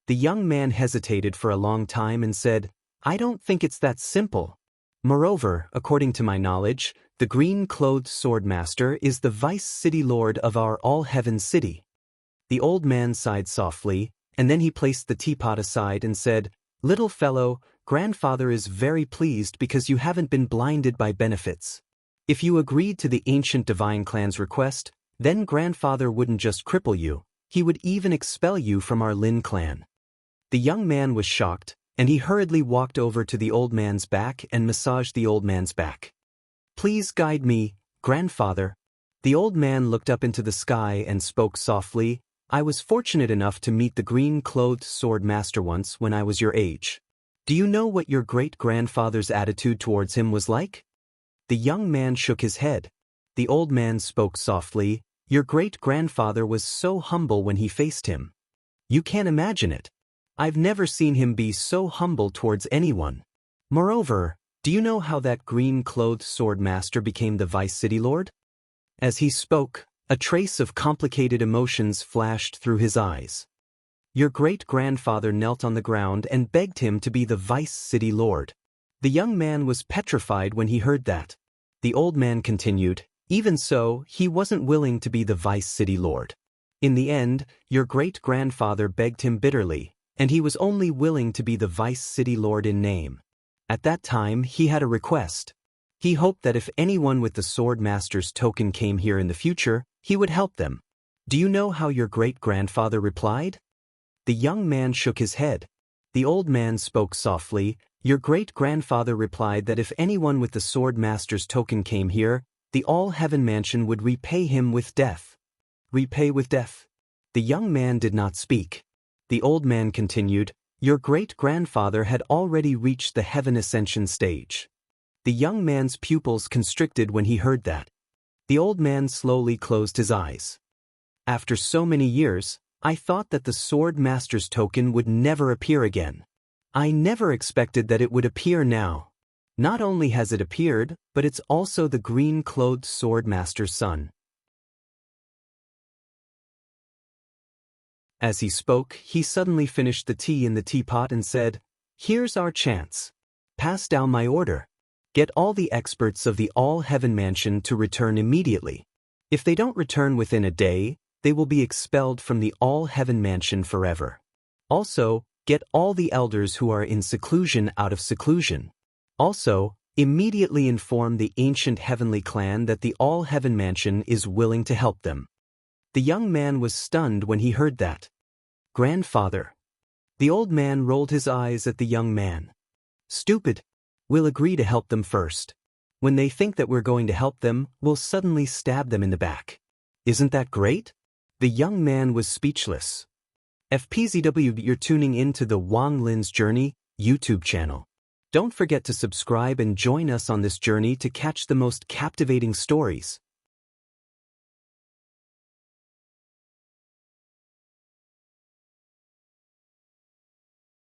The young man hesitated for a long time and said, I don't think it's that simple. Moreover, according to my knowledge, the green-clothed swordmaster is the vice city lord of our all-heaven city. The old man sighed softly, and then he placed the teapot aside and said, Little fellow, grandfather is very pleased because you haven't been blinded by benefits. If you agreed to the ancient divine clan's request, then grandfather wouldn't just cripple you, he would even expel you from our Lin clan. The young man was shocked, and he hurriedly walked over to the old man's back and massaged the old man's back. Please guide me, grandfather. The old man looked up into the sky and spoke softly, I was fortunate enough to meet the green-clothed sword master once when I was your age. Do you know what your great-grandfather's attitude towards him was like? The young man shook his head. The old man spoke softly, Your great-grandfather was so humble when he faced him. You can't imagine it. I've never seen him be so humble towards anyone. Moreover, do you know how that green-clothed sword master became the vice city lord? As he spoke, a trace of complicated emotions flashed through his eyes. Your great-grandfather knelt on the ground and begged him to be the vice city lord. The young man was petrified when he heard that. The old man continued, Even so, he wasn't willing to be the vice city lord. In the end, your great-grandfather begged him bitterly, and he was only willing to be the vice city lord in name. At that time, he had a request. He hoped that if anyone with the sword master's token came here in the future, he would help them. Do you know how your great-grandfather replied? The young man shook his head. The old man spoke softly, Your great-grandfather replied that if anyone with the sword master's token came here, the all-heaven mansion would repay him with death. Repay with death? The young man did not speak. The old man continued, Your great-grandfather had already reached the heaven ascension stage. The young man's pupils constricted when he heard that. The old man slowly closed his eyes. After so many years, I thought that the sword master's token would never appear again. I never expected that it would appear now. Not only has it appeared, but it's also the green-clothed sword master's son. As he spoke, he suddenly finished the tea in the teapot and said, Here's our chance. Pass down my order. Get all the experts of the all-heaven mansion to return immediately. If they don't return within a day, they will be expelled from the all-heaven mansion forever. Also, Get all the elders who are in seclusion out of seclusion. Also, immediately inform the ancient heavenly clan that the All-Heaven Mansion is willing to help them. The young man was stunned when he heard that. Grandfather. The old man rolled his eyes at the young man. Stupid. We'll agree to help them first. When they think that we're going to help them, we'll suddenly stab them in the back. Isn't that great? The young man was speechless. FPZW, you're tuning in to the Wang Lin's Journey YouTube channel. Don't forget to subscribe and join us on this journey to catch the most captivating stories.